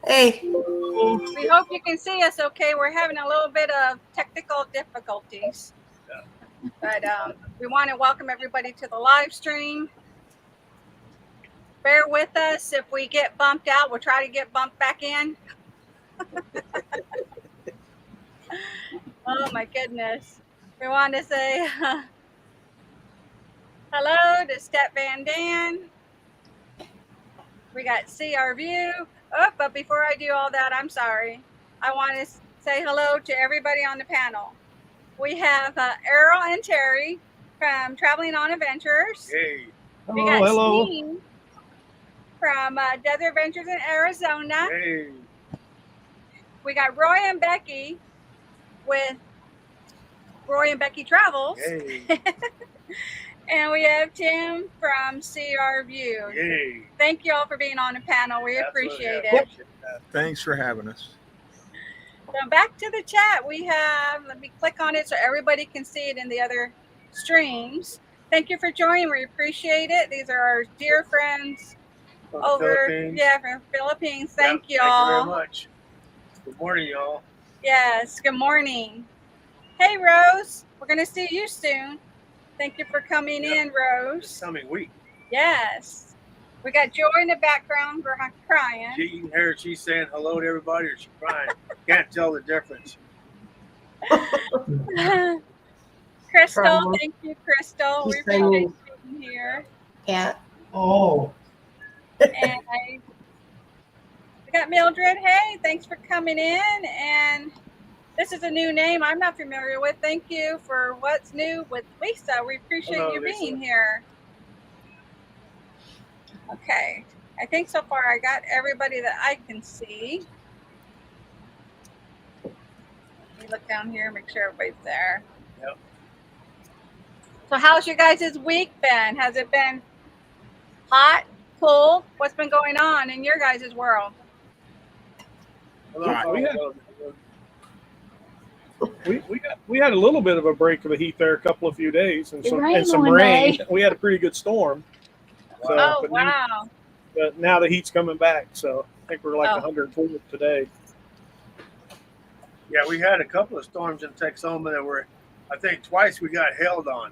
Hey. We hope you can see us okay. We're having a little bit of technical difficulties. But we want to welcome everybody to the live stream. Bear with us. If we get bumped out, we'll try to get bumped back in. Oh, my goodness. We want to say hello to Step Van Dan. We got See Our View. Oh, but before I do all that, I'm sorry. I want to say hello to everybody on the panel. We have Errol and Terry from Traveling on Adventures. Hey. We got Steve from Desert Adventures in Arizona. Hey. We got Roy and Becky with Roy and Becky Travels. Hey. And we have Tim from See Our View. Hey. Thank you all for being on the panel. We appreciate it. Yep. Thanks for having us. So back to the chat, we have, let me click on it so everybody can see it in the other streams. Thank you for joining. We appreciate it. These are our dear friends From over, Philippines. from Philippines. Thank you Thank all. you very much. Good morning, y'all. Yes, good morning. Hey, Rose, we're going to see you soon. Thank you for coming in, Rose. This coming week. Yes. We got Joy in the background crying. You can hear she's saying hello to everybody or she's crying. Can't tell the difference. Crystal, thank you, Crystal. We appreciate you being here. Cat. Oh. And we got Mildred. Hey, thanks for coming in. And this is a new name I'm not familiar with. Thank you for what's new with Lisa. We appreciate you being here. Okay. I think so far I got everybody that I can see. Let me look down here and make sure everybody's there. Yep. So how's your guys' week been? Has it been hot, cool? What's been going on in your guys' world? We had a little bit of a break of the heat there, a few days, and some rain. We had a pretty good storm. So, oh, wow. But now the heat's coming back, so I think we're like 104 today. Yeah, we had a couple of storms in Texoma that were, I think twice we got held on.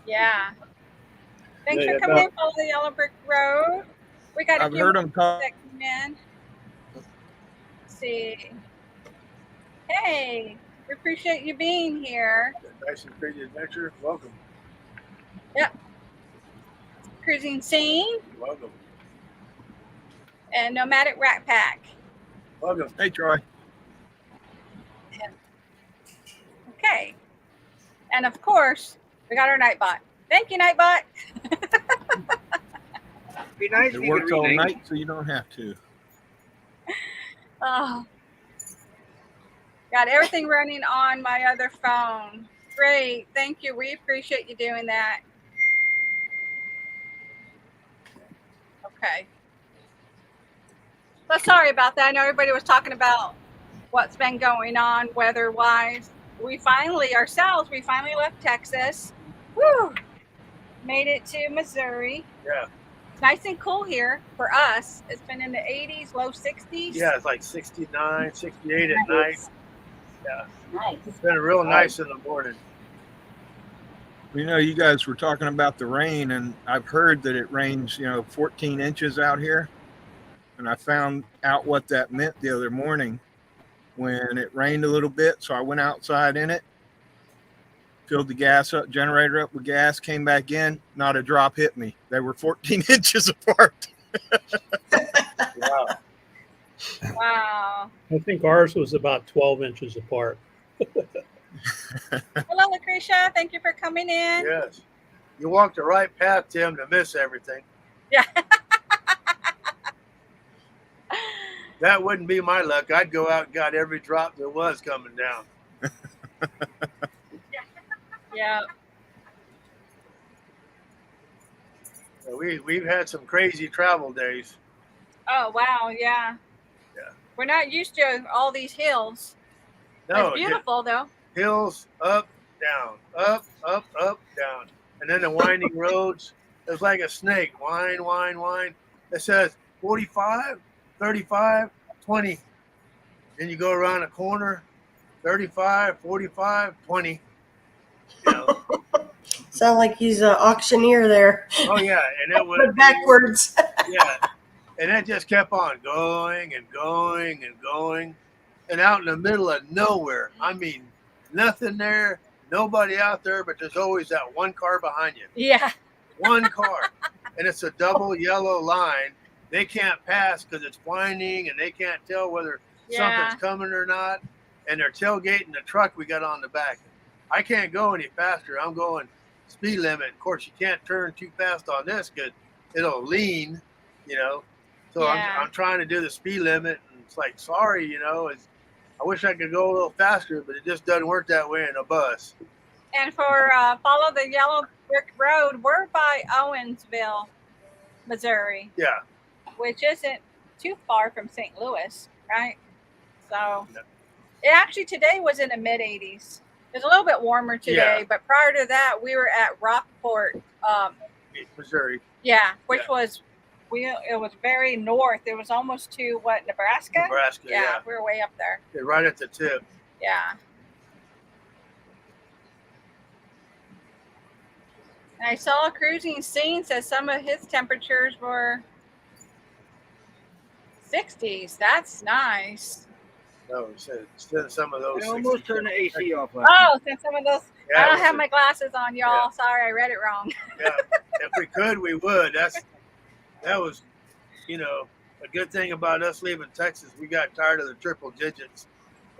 Yeah. Thanks for coming in, follow the Yellow Brick Road. We got I've heard them talk. Let's see. Hey, we appreciate you being here. Nice and crazy adventure. Welcome. Yep. Cruising Scene. Welcome. And Nomadic Rat Pack. Welcome. Hey, Troy. Okay. And of course, we got our Nightbot. Thank you, Nightbot. Be nice. It works all night, so you don't have to. Oh. Got everything running on my other phone. Great. Thank you. We appreciate you doing that. Okay. So sorry about that. I know everybody was talking about what's been going on weather-wise. We finally left Texas. Woo! Made it to Missouri. Yeah. It's nice and cool here for us. It's been in the 80s, low 60s. Yeah, it's like 69, 68 at night. Yeah. Nice. It's been real nice in the morning. You know, you guys were talking about the rain, and I've heard that it rains, 14 inches out here. And I found out what that meant the other morning when it rained a little bit. So I went outside in it, filled the generator up with gas, came back in, not a drop hit me. They were 14 inches apart. Wow. Wow. I think ours was about 12 inches apart. Hello, Lucretia. Thank you for coming in. Yes. You walked the right path, Tim, to miss everything. Yeah. That wouldn't be my luck. I'd go out and got every drop there was coming down. Yeah. So we've had some crazy travel days. Oh, wow. Yeah. Yeah. We're not used to all these hills. No. It's beautiful, though. Hills, up, down, up, up, up, down. And then the winding roads. It's like a snake. Wind, wind, wind. It says 45, 35, 20. Then you go around a corner, 35, 45, 20. You know. Sound like he's an auctioneer there. Oh yeah, and it was But backwards. yeah, and it just kept on going and going and going, and out in the middle of nowhere. I mean, nothing there, nobody out there, but there's always that one car behind you. Yeah. One car, and it's a double yellow line. They can't pass because it's winding, and they can't tell whether something's coming or not. And they're tailgating the truck we got on the back. I can't go any faster. I'm going speed limit. Of course, you can't turn too fast on this because it'll lean, you know. So I'm trying to do the speed limit, and it's like, sorry, you know, I wish I could go a little faster, but it just doesn't work that way in a bus. And for Follow the Yellow Brick Road, we're by Owensville, Missouri. Yeah. Which isn't too far from St. Louis, right? So it actually today was in the mid 80s. It was a little bit warmer today, but prior to that, we were at Rockport, Missouri. Yeah, which was it was very north. It was almost to what, Nebraska? Nebraska, yeah. We were way up there. Yeah, right at the tip. Yeah. And I saw a cruising scene says some of his temperatures were 60s. That's nice. No, said some of those. I almost turned the AC off. Since some of those. Yeah, I don't have my glasses on, y'all. Yeah. Sorry, I read it wrong. Yeah, if we could, we would. That was, you know, a good thing about us leaving Texas. We got tired of the triple digits.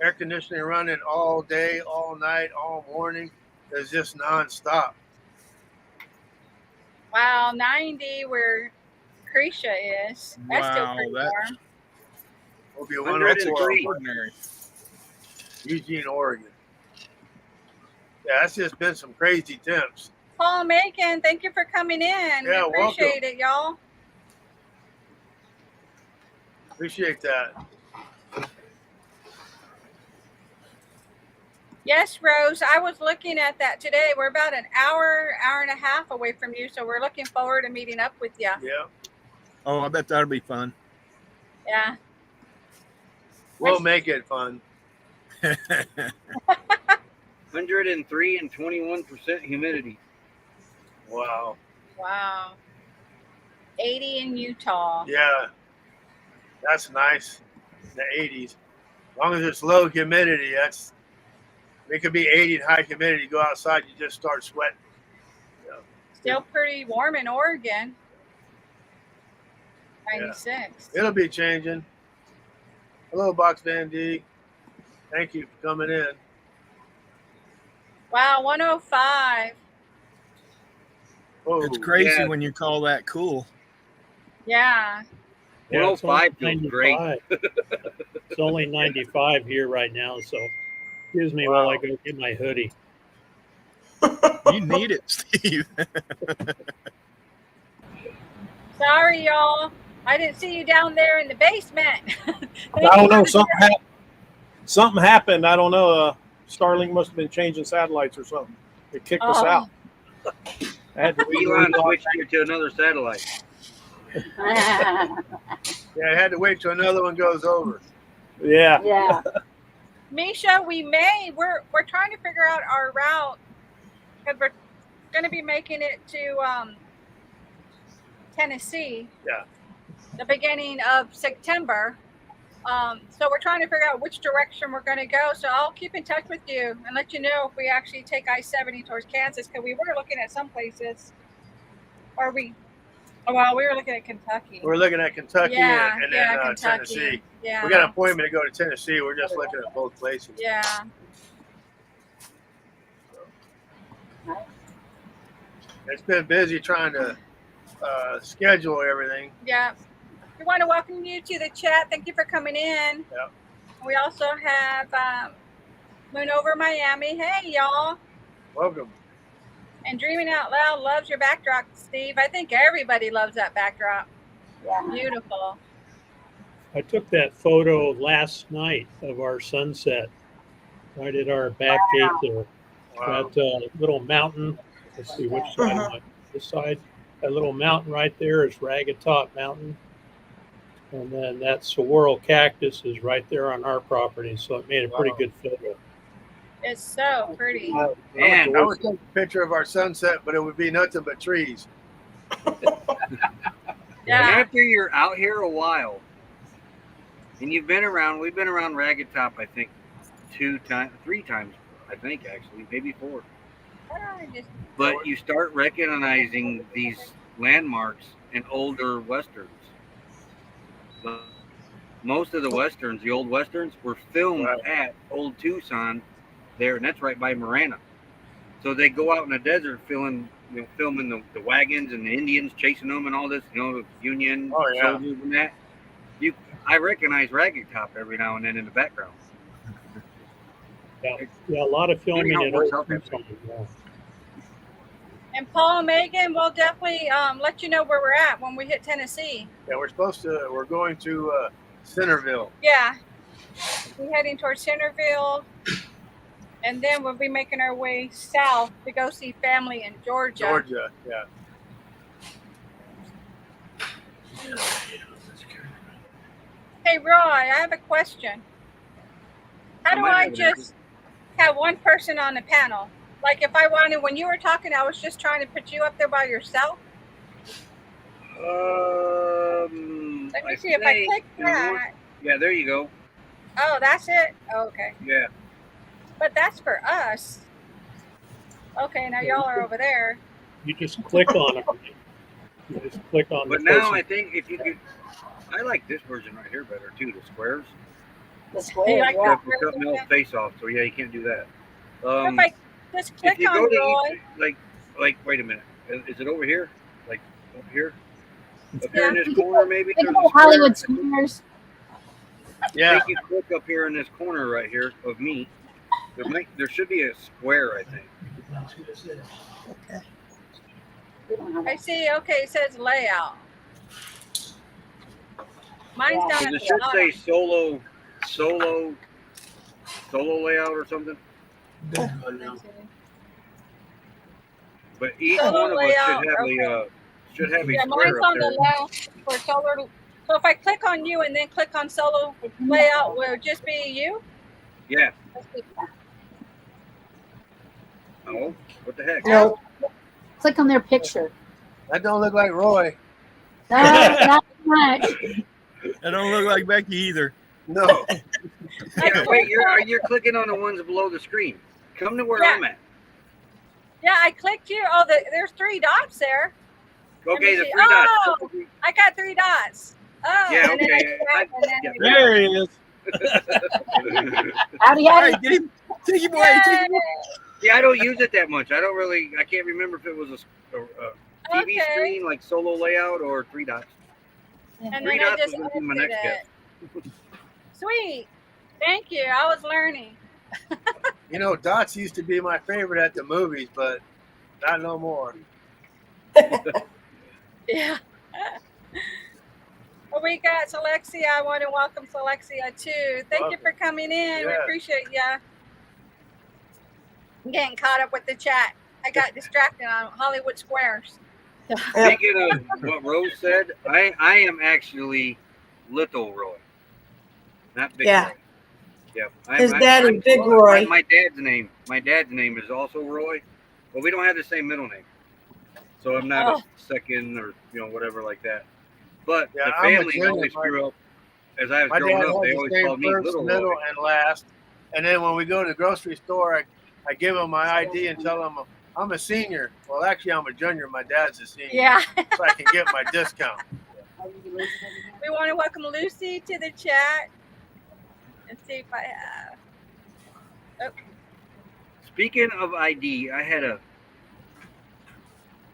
Air conditioning running all day, all night, all morning. It's just nonstop. Wow, 90 where Cretia is. That's still pretty warm. Will be 104. Ordinary. Eugene, Oregon. Yeah, that's just been some crazy temps. Paul Macon, thank you for coming in. Yeah, we appreciate it, y'all. Appreciate that. Yes, Rose, I was looking at that today. We're about an hour and a half away from you, so we're looking forward to meeting up with you. Yeah. Oh, I bet that'll be fun. Yeah. We'll make it fun. 103 and 21% humidity. Wow. Wow. 80 in Utah. Yeah. That's nice. The 80s. As long as it's low humidity, it could be 80 in high humidity. You go outside, you just start sweating. Yeah. Still pretty warm in Oregon. 96. Yeah. It'll be changing. Hello, Box Van D. Thank you for coming in. Wow, 105. Whoa. It's crazy when you call that cool. Yeah. Yeah, it's 105 only feels great. 95. It's only 95 here right now, so excuse me while I go get my hoodie. You need it, Steve. Sorry, y'all. I didn't see you down there in the basement. I don't know. Something happened. I don't know. Starlink must have been changing satellites or something. It kicked us out. I had to Elon switched you to another satellite. Yeah, I had to wait till another one goes over. Yeah. Yeah. Misha, we're trying to figure out our route because we're going to be making it to Tennessee. Yeah. The beginning of September. So we're trying to figure out which direction we're going to go. So I'll keep in touch with you and let you know if we actually take I-70 towards Kansas, because we were looking at some places. We were looking at Kentucky. We're looking at Kentucky and then Kentucky. Tennessee. Yeah. We got an appointment to go to Tennessee. We're just looking at both places. Yeah. It's been busy trying to schedule everything. Yeah. We want to welcome you to the chat. Thank you for coming in. Yeah. We also have Moon Over Miami. Hey, y'all. Welcome. And Dreaming Out Loud loves your backdrop, Steve. I think everybody loves that backdrop. Yeah. Beautiful. I took that photo last night of our sunset right at our back gate there. Wow. That little mountain. Let's see which side. This side. That little mountain right there is Ragged Top Mountain. And then that saguaro cactus is right there on our property, so it made a pretty Wow. good photo. It's so pretty. And I would take a picture of our sunset, but it would be nothing but trees. Yeah. after you're out here a while, and we've been around Ragged Top, I think, 3 times, I think actually, maybe 4. I just- But you start recognizing these landmarks in older westerns. But most of the westerns, the old westerns, were filmed Right. at Old Tucson there, and that's right by Marana. So they go out in the desert filming the wagons and the Indians chasing them and all this, the Union Oh, yeah. soldiers and that. I recognize Ragged Top every now and then in the background. Yeah, a lot of filming how it in works Old out that Tucson. Yeah. And Paul and Megan, we'll definitely let you know where we're at when we hit Tennessee. Yeah, we're going to Centerville. Yeah. We're heading towards Centerville. And then we'll be making our way south to go see family in Georgia. Georgia. Yeah. Hey, Roy, I have a question. How do might I have an just have one person on the panel? Like if I wanted, when you were talking, I was just trying to put you up there by yourself. Let me see if I click that. Yeah, there you go. Oh, that's it? Okay. Yeah. But that's for us. Okay, now y'all are over there. You just click on it. You just click on But the now person. I think if you could, I like this version right here better too. The squares. The You square. like Yeah. that We're cutting the version? whole face off, so yeah, you can't do that. If I just If click you on go to Roy, like, wait a minute, is it over here? Like over here? Up Yeah. here in this corner, maybe. Think There's about a square. Hollywood Squares. Yeah. If you click up here in this corner right here of me, there should be a square, I think. I see. Okay, it says layout. Mine's down at It the should bottom. say solo layout or something. But each Solo one of us layout, should have a Yeah, square mine's up on there. the left for solar. So if I click on you and then click on solo layout, will it just be you? Yeah. Let's see. Oh, what the heck? No. Click on their picture. That don't look like Roy. No, not much. I don't look like Becky either. No. Yeah, wait, you're clicking on the ones below the screen. Come to where Yeah. I'm at. Yeah, I clicked you. Oh, there's 3 dots there. Okay, the see. 3 dots. Oh! I got 3 dots. Oh, Yeah, and then okay. I and then Yeah. There he is. Howdy, All howdy. right, get him. Take him away. Take him away. Yeah, I don't use it that much. I can't remember if it was a TV Okay. screen like solo layout or 3 dots. And 3 then I dots just was gonna be my edited next it. guess. Sweet. Thank you. I was learning. Dots used to be my favorite at the movies, but not no more. Yeah. Well, we got Celexia. I want to welcome Celexia too. Thank you Welcome. for coming in. We Yeah. appreciate ya. I'm getting caught up with the chat. I got distracted on Hollywood Squares. Speaking of what Rose said, I am actually Little Roy, not Big Yeah. Roy. Yep. His dad is Big Roy. My dad's name is also Roy, but we don't have the same middle name, so I'm not Oh. a second or whatever like that. But Yeah, the I'm a family junior. always grew up. As I was My dad growing has up, they the always same called me first, Little middle, Roy. and last. And then when we go to the grocery store, I give them my ID and tell them I'm a senior. Well, actually, I'm a junior. My dad's a senior. Yeah. So I can get my discount. We want to welcome Lucy to the chat and see if I have. Speaking of ID, I had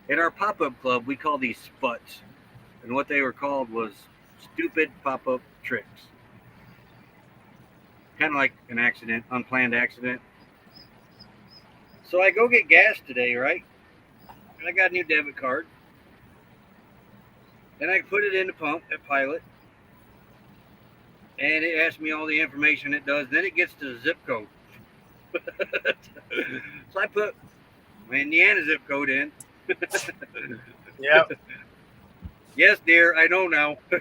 in our pop-up club, we call these sputs. And what they were called was stupid pop-up tricks. Kind of like an accident, unplanned accident. So I go get gas today, right? And I got a new debit card. And I put it in the pump at Pilot. And it asks me all the information it does. Then it gets to the zip code. So I put my Indiana zip code in. Yep. Yes, dear, I know now. So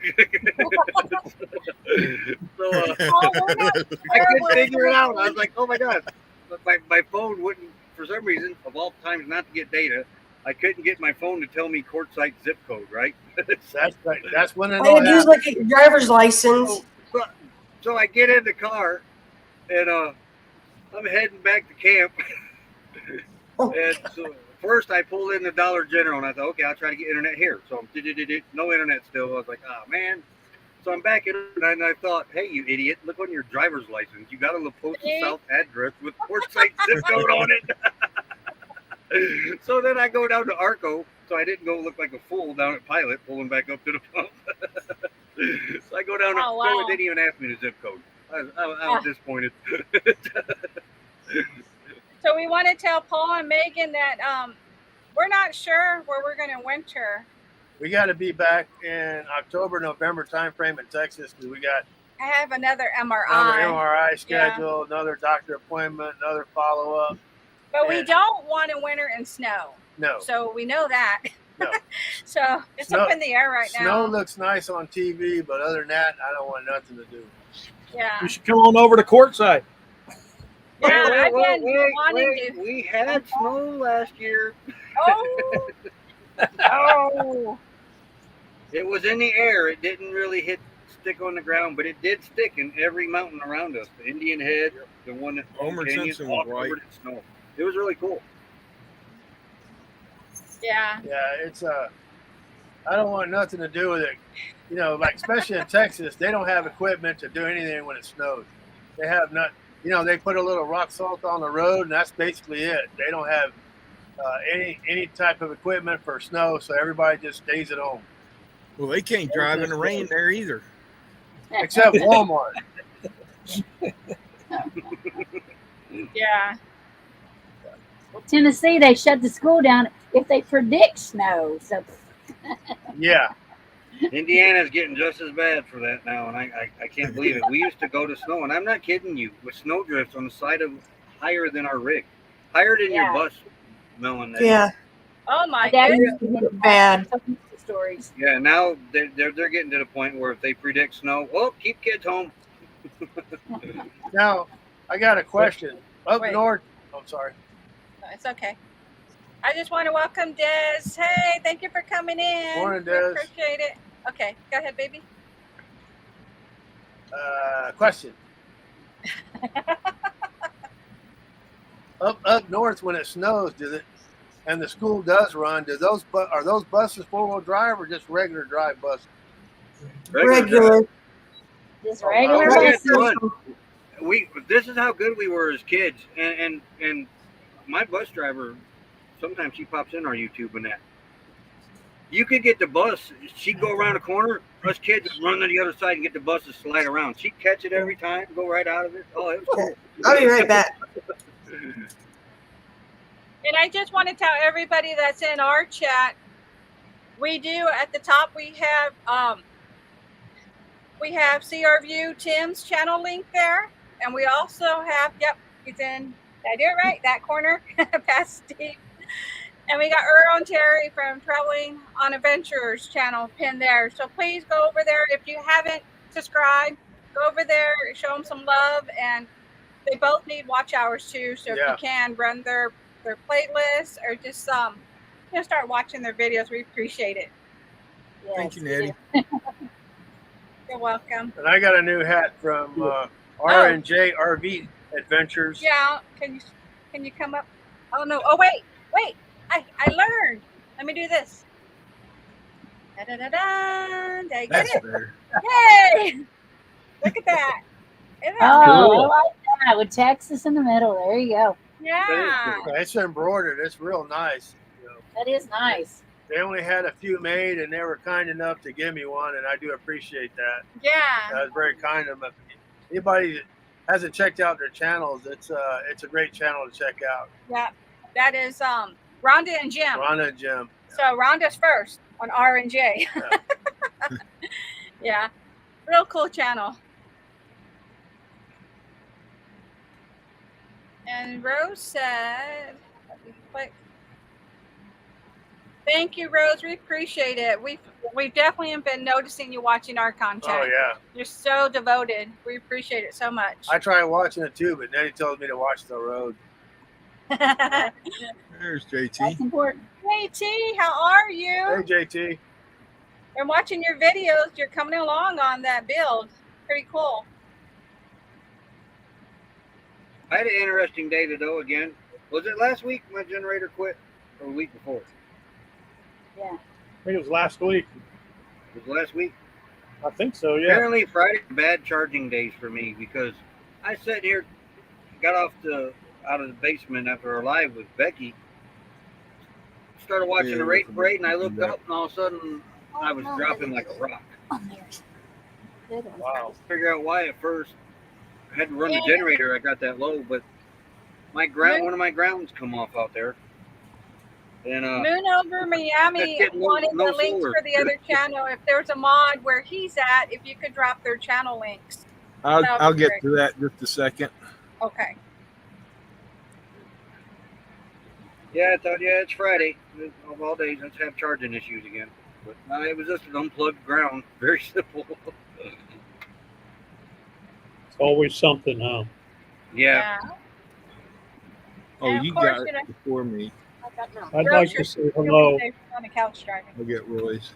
Oh, we're not I sure couldn't where figure it we're out. I was like, oh my god. But my phone wouldn't, for some reason, of all times not to get data, I couldn't get my phone to tell me Quartzsite zip code, right? That's right. That's when it All all you do is happens. look at your driver's license. So I get in the car and I'm heading back to camp. And so first I pulled in the Dollar General and I thought, okay, I'll try to get internet here. So I'm no internet still. I was like, oh man. So I'm back in and I thought, hey, you idiot, look on your driver's license. You got a La Posta See? South address with Quartzsite zip code on it. So then I go down to Arco. So I didn't go look like a fool down at Pilot pulling back up to the pump. So I go down to Oh, Arco wow. and didn't even ask me the zip code. I was disappointed. So we want to tell Paul and Megan that we're not sure where we're going to winter. We got to be back in October, November timeframe in Texas because we got I have another another MRI, MRI schedule, another doctor appointment, another follow up. but we and- don't want to winter in snow. No, So we know that. No. So it's Snow- up in the air right snow now. looks nice on TV, but other than that, I don't want nothing to do. Yeah. You should come on over to Quartzsite. Yeah, Wait, I've been wait, wanting wait. to. We had snow last year. Oh. Oh. It was in the air. It didn't really stick on the ground, but it did stick in every mountain around us. The Indian Head, the one that Homer Canyon, Simpson all was right. covered in snow. It was really cool. Yeah. Yeah, it's I don't want nothing to do with it. You know, like especially in Texas, they don't have equipment to do anything when it snows. They have not. You know, they put a little rock salt on the road, and that's basically it. They don't have any type of equipment for snow, so everybody just stays at home, Well, they can't drive in the rain there either. except Walmart. Yeah. Tennessee, they shut the school down if they predict snow. So Yeah, Indiana's getting just as bad for that now, and I can't believe it. We used to go to snow, and I'm not kidding you, with snow drifts on the side of higher than our rig, higher than Yeah. your bus, Melon. Yeah, Oh my my dad goodness. used to get bad. stories. Yeah, now they're getting to the point where if they predict snow, well, keep kids home. Now, I got a question. Up Wait. north, I'm sorry. No, it's okay. I just want to welcome Des. Hey, thank you for coming in. Morning, We Des. appreciate it. Okay, go ahead, baby. Question. Up north, when it snows, does it, and the school does run? Are those buses 4-wheel drive or just regular drive buses? Regular. Just Oh, regular okay. buses. This is how good we were as kids, and my bus driver, sometimes she pops in our YouTube and that. You could get the bus. She'd go around a corner. Us kids would run to the other side and get the bus to slide around. She'd catch it every time, go right out of it. Oh, it was cool. I'll be right back. And I just want to tell everybody that's in our chat, we do at the top we have CR View Tim's channel link there, and we also have he's in. Did I do it right? That corner past Steve. And we got Earl and Terry from Traveling on Adventures channel pinned there. So please go over there. If you haven't subscribed, go over there, show them some love. And they both need watch hours too. So if Yeah. you can run their playlists or just start watching their videos, we appreciate it. Thank you, Yes, Nettie. You're welcome. And I got a new hat from R&J RV Adventures. Yeah, can you come up? Oh no! Oh wait! I learned. Let me do this. Da da da da! Did I get That's it? better. Yay! Look at that. Isn't that Oh, cool? I like that with Texas in the middle. There you go. Yeah. It's embroidered. It's real nice. You know, That is nice. they only had a few made, and they were kind enough to give me one, and I do appreciate that. Yeah. That was very kind of them. Anybody that hasn't checked out their channels, it's a great channel to check out. Yeah. That is Rhonda and Jim. Rhonda and Jim. So Rhonda's first on R&J. Yeah. Real cool channel. And Rose said, let me click. Thank you, Rose. We appreciate it. We've definitely been noticing you watching our content. Oh yeah, You're so devoted. We appreciate it so much. I try watching it too, but then he tells me to watch the road. There's That's JT. important. Hey T, how are you? Hey JT, I'm watching your videos. You're coming along on that build. Pretty cool. I had an interesting day to do again. Was it last week my generator quit, or the week before? Yeah. I think it was last week. It was last week. I think so. Yeah. Apparently Friday bad charging days for me because I sat here, got out of the basement after our live with Becky, started watching Yeah, the race from parade, and I the- looked up, and all of a sudden I was dropping like a rock. Oh, there's good one. Wow. Figure out why at first. I had to run the generator. I got that low, but one of my grounds come off out there, and Moon over Miami That's getting wanted no the links solar. for the other channel. If there's a mod where he's at, if you could drop their channel links. I'll get great. to that in just a second. Okay. yeah, I thought, yeah, it's Friday of all days. Let's have charging issues again. But no, it was just an unplugged ground. Very simple. It's always something, huh? Yeah. Oh, And of you course, got you know- it before me. I'd like to say hello. On the couch driving. I'll get Roy's.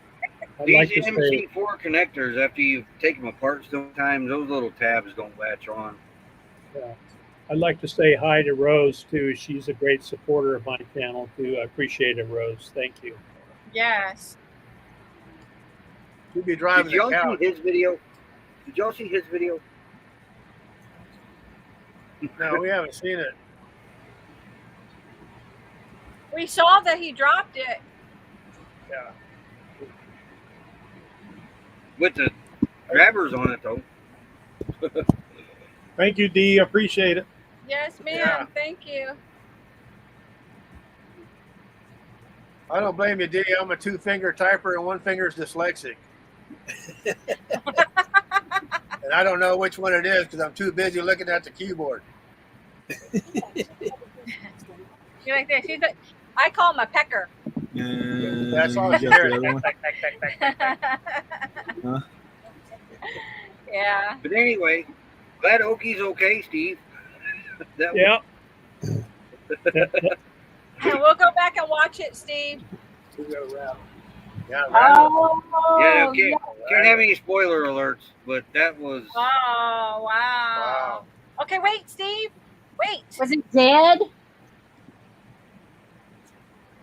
I'd These like to say MC4 connectors, after you take them apart sometimes, those little tabs don't latch on. I'd like to say hi to Rose too. She's a great supporter of my channel too. I appreciate it, Rose. Thank you. Yes. you'd be driving Did the y'all couch. see his video? Did y'all see his video? No, we haven't seen it. We saw that he dropped it. Yeah. With the grabbers on it, though. Thank you, D. Appreciate it. Yes, ma'am. Yeah. Thank you. I don't blame you, D. I'm a 2-finger typer and 1 finger's dyslexic. And I don't know which one it is because I'm too busy looking at the keyboard. You're like this. I call him a pecker. That's all you she got hears. the other one? Huh? Yeah. But anyway, glad Oki's okay, Steve. That was- Yeah. We'll go back and watch it, Steve. Yeah, right. yeah, can't have any spoiler alerts, but that was Oh, wow. Wow. Okay, wait, Steve. Wait. Was it dead?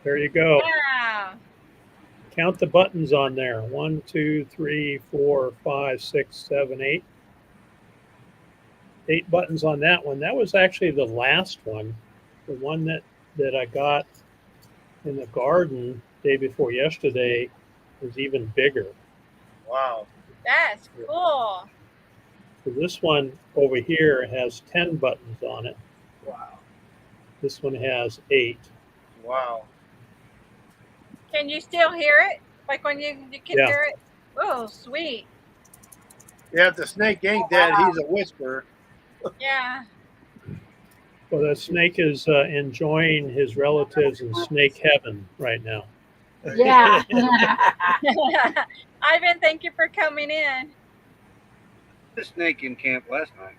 There you go. Yeah. Count the buttons on there. 1, 2, 3, 4, 5, 6, 7, 8. 8 buttons on that one. That was actually the last one. The one that I got in the garden day before yesterday was even bigger. Wow. That's cool. So this one over here has 10 buttons on it. Wow. This one has 8. Wow. Can you still hear it? Like when you can Yeah. hear it? Oh, sweet. Yeah, if the snake ain't dead, he's a whisperer. Yeah. Well, the snake is enjoying his relatives in snake heaven right now. Yeah. Ivan, thank you for coming in. a snake in camp last night.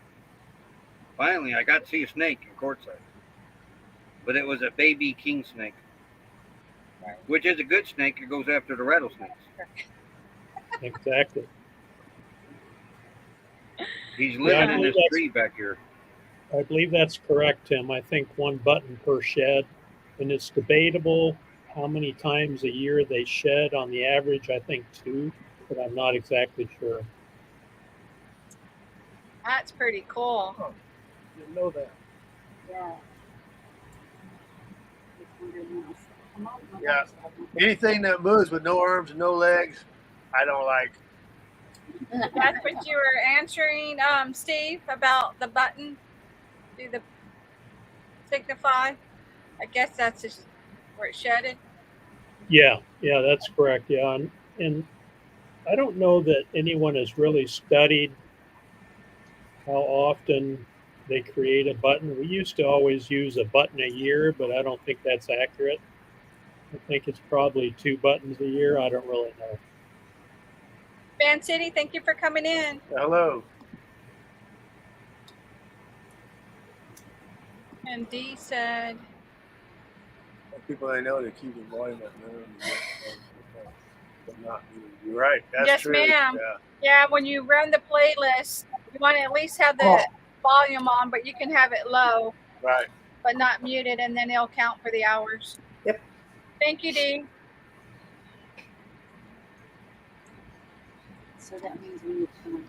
Finally, I got to see a snake in Quartzsite. But it was a baby king snake, which is a good snake. It goes after the rattlesnakes. Exactly. He's living I in believe this that's- tree back here. I believe that's correct, Tim. I think 1 button per shed, and it's debatable how many times a year they shed. On the average, I think 2, but I'm not exactly sure. That's pretty cool. Didn't know that. Yeah. Yeah. Anything that moves with no arms and no legs, I don't like. That's what you were answering, Steve, about the button. Do the signify. I guess that's just where it's shedded. Yeah, that's correct. Yeah, and I don't know that anyone has really studied how often they create a button. We used to always use a button a year, but I don't think that's accurate. I think it's probably 2 buttons a year. I don't really know. Van City, thank you for coming in. Hello. And Dee said, People I know, they keep the volume at minimum. But not muted. You're right. That's Yes, true. ma'am. Yeah. yeah, when you run the playlist, you want to at least have the volume on, but you can have it low, Right. but not muted, and then it'll count for the hours. Yep. Thank you, Dee. So that means we need to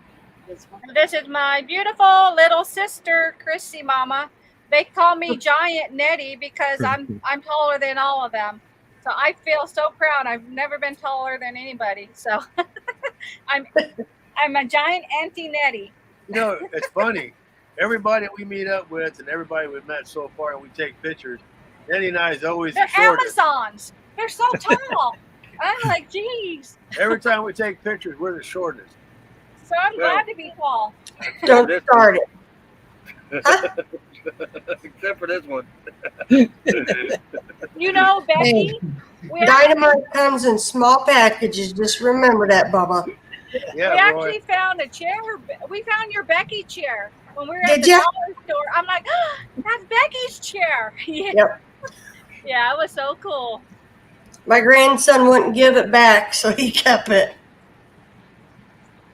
this one. This is my beautiful little sister, Chrissy Mama. They call me Giant Nettie because I'm taller than all of them. So I feel so proud. I've never been taller than anybody. So I'm a giant Auntie Nettie. You know, it's funny. Everybody we meet up with and everybody we've met so far and we take pictures, Eddie and I is always They're the shortest. Amazons. They're so tall. I'm like, geez. Every time we take pictures, we're the shortest. So I'm glad to be tall. Don't start it. Except for this one. You know, Becky, we Dynamite comes in small packages. Just remember that, Bubba. Yeah, we Roy. actually found a chair. We found your Becky chair when we were at Did the ya? dollar store. I'm like, oh, that's Becky's chair. Yeah. Yep. Yeah, it was so cool. My grandson wouldn't give it back, so he kept it.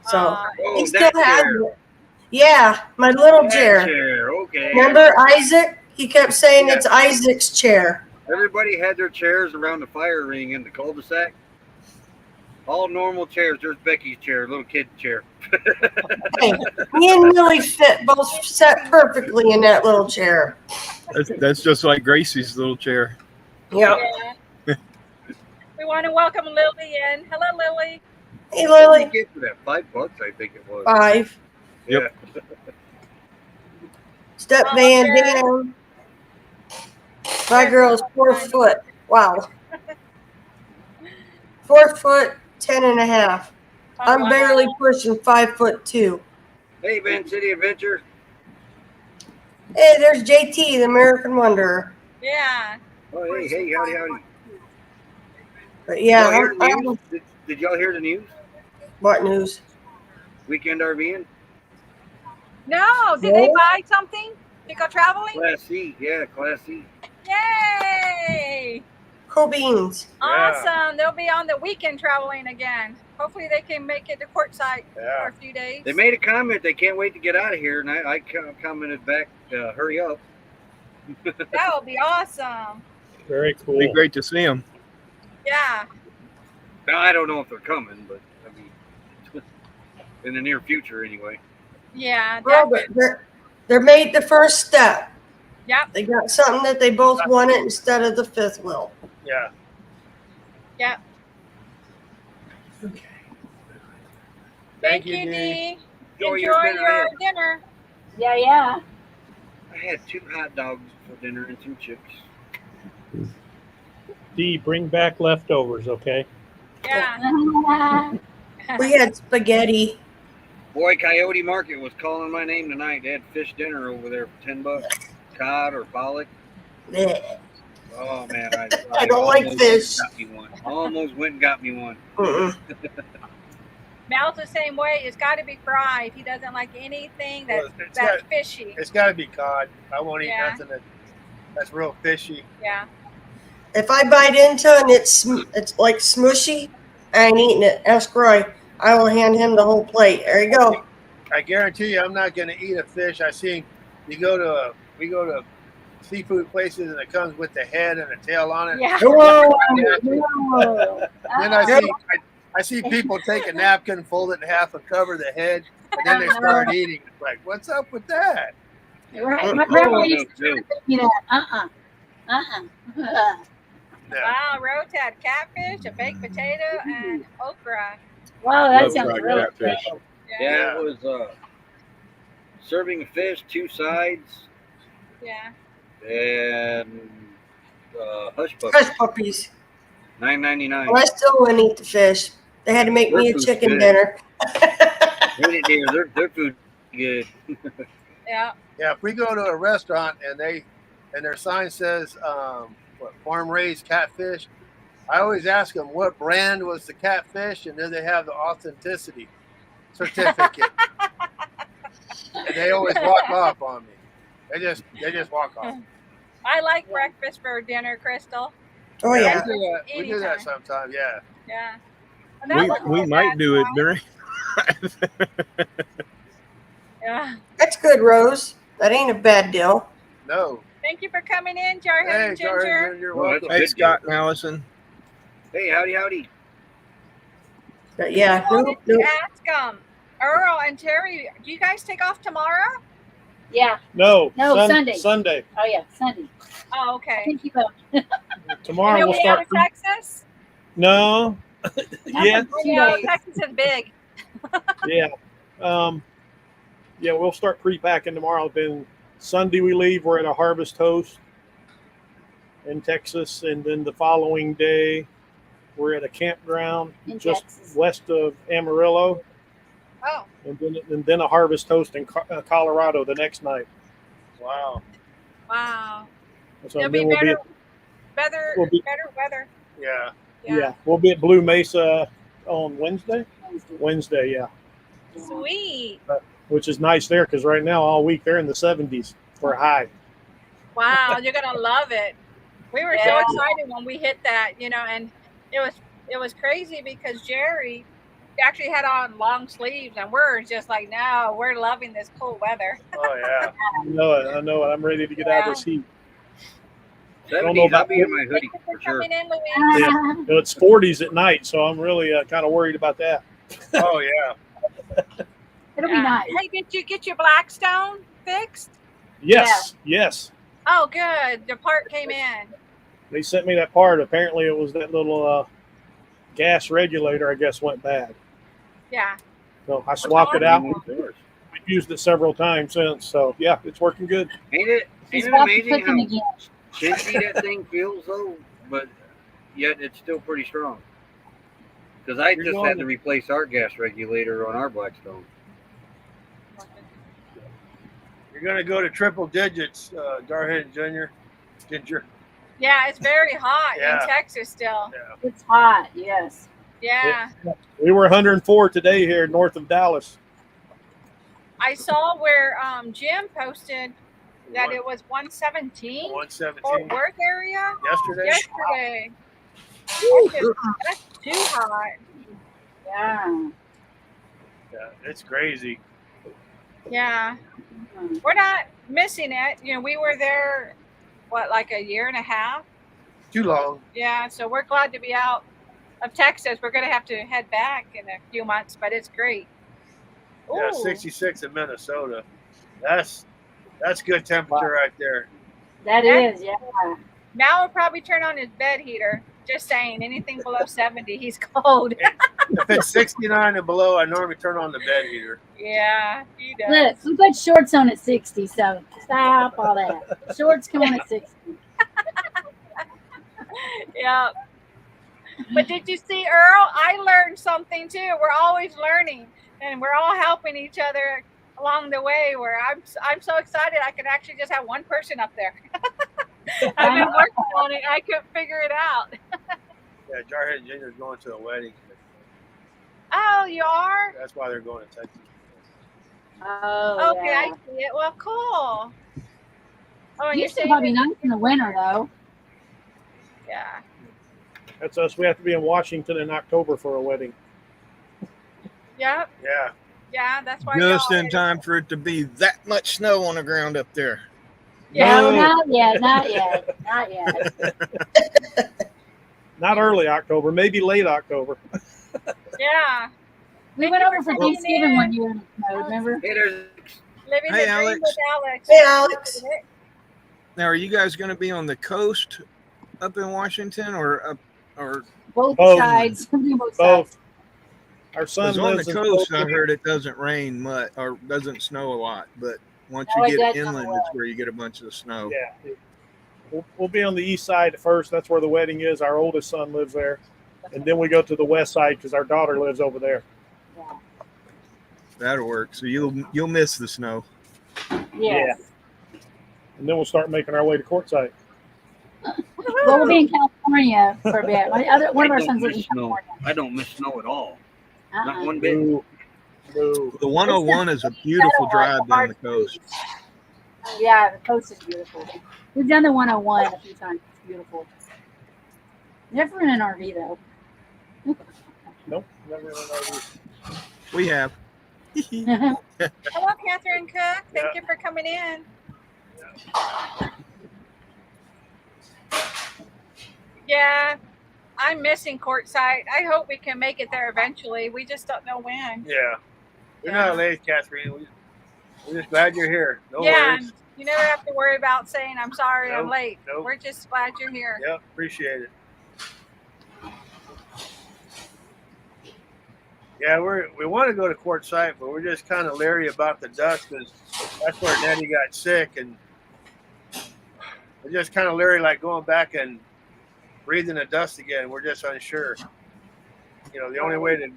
So Oh, he still that has chair. it. Yeah, my little That chair. chair. Okay. Remember Isaac? He kept saying Yeah. it's Isaac's chair. Everybody had their chairs around the fire ring in the cul-de-sac. All normal chairs. There's Becky's chair, little kid chair. Hey, me and Millie both sat perfectly in that little chair. That's just like Gracie's little chair. Yep. Yeah. We want to welcome Lily in. Hello, Lily. Hey, What did Lily. you get for that? $5, I think it was. 5. Yep. Yeah. Step Oh, Van okay. Dam. My girl's 4 foot. Wow. 4 foot, 10 and a half. Oh, I'm wow. barely pushing 5'2". Hey, Van City Adventure. Hey, there's JT, the American Wanderer. Yeah. Oh, hey, howdy. But yeah, Y'all hear the I'm- news? Did y'all hear the news? what news? Weekend RVing? No, did they buy something to go traveling? Class C. Yeah, Class C. Yay! Cool beans. Awesome. They'll be on the weekend traveling again. Hopefully they can make it to Quartzsite for Yeah. a few days. They made a comment. They can't wait to get out of here, and I commented back, hurry up. That will be awesome. Very cool. It'd be great to see them. Yeah. Now, I don't know if they're coming, but I mean, in the near future anyway. Yeah. Well, but Definitely. they're made the first step. Yep. They got something that they both wanted instead of the fifth wheel. Yeah. Yep. Thank you, Dee. Enjoy Enjoy your dinner, your man. dinner. Yeah. I had 2 hot dogs for dinner and some chips. Dee, bring back leftovers, okay? Yeah. We had spaghetti. Boy, Coyote Market was calling my name tonight. They had fish dinner over there for $10. Cod or pollock. Blech. Oh man, I don't like almost fish. Got me one. Almost went and got me one. Mm-mm. Mal's the same way. It's got to be fried. He doesn't like anything Well, that's it's fishy. It's got to be cod. I won't eat Yeah. nothing that's real fishy. Yeah. If I bite into it and it's like smushy, I ain't eating it. Ask Roy. I will hand him the whole plate. There you go. I guarantee you, I'm not going to eat a fish. We go to seafood places and it comes with the head and the tail on it. Yeah. Whoa. Then I see people take a napkin, fold it in half, and cover the head, and then they start eating. It's like, what's up with that? Right. My grandma Oh, used to no, tell me that. Yeah. Wow, Rose had catfish, a baked potato, and okra. Wow, that Love sounds fried really catfish. good. Yeah, it was serving of fish, 2 sides, Yeah. and hush puppies, Hush puppies. $9.99. Well, I still wouldn't eat the fish. They had to make me a Their food's chicken good. dinner. Ain't it, dear? Their food good. Yeah. Yeah, if we go to a restaurant and their sign says farm raised catfish, I always ask them what brand was the catfish, and then they have the authenticity certificate. And they always walk off on me. They just walk off. I like breakfast for dinner, Crystal. Oh yeah. We do that Anytime. sometimes. Yeah. Yeah. Well, that wasn't We a might bad do it time. during. Yeah. That's good, Rose. That ain't a bad deal. No. Thank you for coming in, Jarhead Hey, and Jordan, Ginger. you're Well, welcome. that's Hey, Scott and Allison. Hey, howdy. But yeah, I wanted no, to ask Earl and Terry, do you guys take off tomorrow? Yeah. No, No, Sunday. Sunday. Oh yeah, Sunday. Oh, I okay. think you will. And Tomorrow you'll we'll be out start. of Texas? No. Yeah. Two Yeah, days. Texas is big. Yeah. Yeah, we'll start pre-packing tomorrow. Then Sunday we leave. We're at a Harvest Toast in Texas, and then the following day we're at a campground In just Texas. west of Amarillo, Oh, and then a Harvest Toast in Colorado the next night. Wow. wow. So It'll then be we'll better, we'll be- better weather. Yeah. yeah, we'll be at Blue Mesa on Wednesday. Wednesday. Wednesday, yeah, Sweet. which is nice there because right now all week they're in the 70s for high. Wow, you're gonna love it. We were so Yeah. excited when we hit that, and it was crazy because Jerry actually had on long sleeves, and we're just like, no, we're loving this cool weather. Oh yeah. I know it. I'm ready to get out of this heat. 70s, know about I'll be in my hoodie Thank you for for sure. coming in, Louise. You know, it's 40s at night, so I'm really kind of worried about that. Oh yeah. It'll be nice. Hey, did you get your Blackstone fixed? Yes. Oh, good. The part came in. They sent me that part. Apparently, it was that little gas regulator, I guess, went bad. Yeah. So I swapped it out. Ain't We've used it several times since. So, yeah, it's working good. it He's ain't it about to amazing cooking how again. shinty that thing feels though, but yet it's still pretty strong. Because I You're just going had to replace our gas regulator on our Blackstone. You're gonna go to triple digits, Jarhead Jr. Ginger. Yeah, it's very hot Yeah. in Texas still. It's hot. Yes. Yeah. We were 104 today here north of Dallas. I saw where Jim posted that it was 117 Fort 117 Worth area yesterday. yesterday. That's too hot. Yeah. Yeah, it's crazy. Yeah. Mhm. We're not missing it. We were there, like a year and a half? Too long. Yeah, so we're glad to be out of Texas. We're going to have to head back in a few months, but it's great. Yeah, Ooh. 66 in Minnesota. That's good temperature right there. That is. Yeah. Now we'll probably turn on his bed heater. Just saying, anything below 70, he's cold. If it's 69 and below, I normally turn on the bed heater. Yeah, he does. Look, we put shorts on at 60, so stop all that. Shorts come on at 60. Yeah. But did you see, Earl? I learned something too. We're always learning, and we're all helping each other along the way. Where I'm so excited, I can actually just have one person up there. I've been working on it. I couldn't figure it out. Yeah, Jarhead Jr. is going to a wedding. Oh, you are? That's why they're going to Texas. Oh, Okay, yeah. I see it. Well, cool. Oh, and you're Houston saying probably nice in the winter, though. yeah. That's us. We have to be in Washington in October for a wedding. Yep. Yeah. Yeah, that's why. Just y'all- in time for it to be that much snow on the ground up there. Yeah. No, not yet. Not yet. Not yet. Not early October, maybe late October. Yeah. We Thank went you over for for coming Thanksgiving in. one year in the snow, remember? Hey, there's Living Hey, the dream Alex. with Alex. Hey, Alex. Now, are you guys going to be on the coast up in Washington or Both Both. sides. Both sides. Both. Our son 'cause on the lives in coast? I Spokane. heard it doesn't rain much or doesn't snow a lot, but once No, you it get does inland, not. it's where you get a bunch of snow. Yeah. We'll be on the east side at first. That's where the wedding is. Our oldest son lives there. And then we go to the west side because our daughter lives over there. Yeah. That'll work. So you'll miss the snow. Yes. And then we'll start making our way to Quartzsite. Well, we'll be in California for a bit. One of our sons lives in snow. California. I don't miss snow at all. Not Uh-uh. one bit. No, no. The 101 is a beautiful drive down the coast. Yeah, the coast is beautiful. We've done the 101 a few times. It's beautiful. Never in an RV though. Nope, never in an RV. We have. Hello, Catherine Cook. Thank you for coming in. Yeah, I'm missing Quartzsite. I hope we can make it there eventually. We just don't know when. Yeah. You're Yeah. not late, Catherine. We're just glad you're here. No Yeah, worries. you never have to worry about saying I'm sorry, I'm Nope, late. nope. We're just glad you're here. Yep, appreciate it. Yeah, we want to go to Quartzsite, but we're just kind of leery about the dust because that's where Nettie got sick, and we're just kind of leery, like going back and breathing the dust again. We're just unsure. You know, the only way to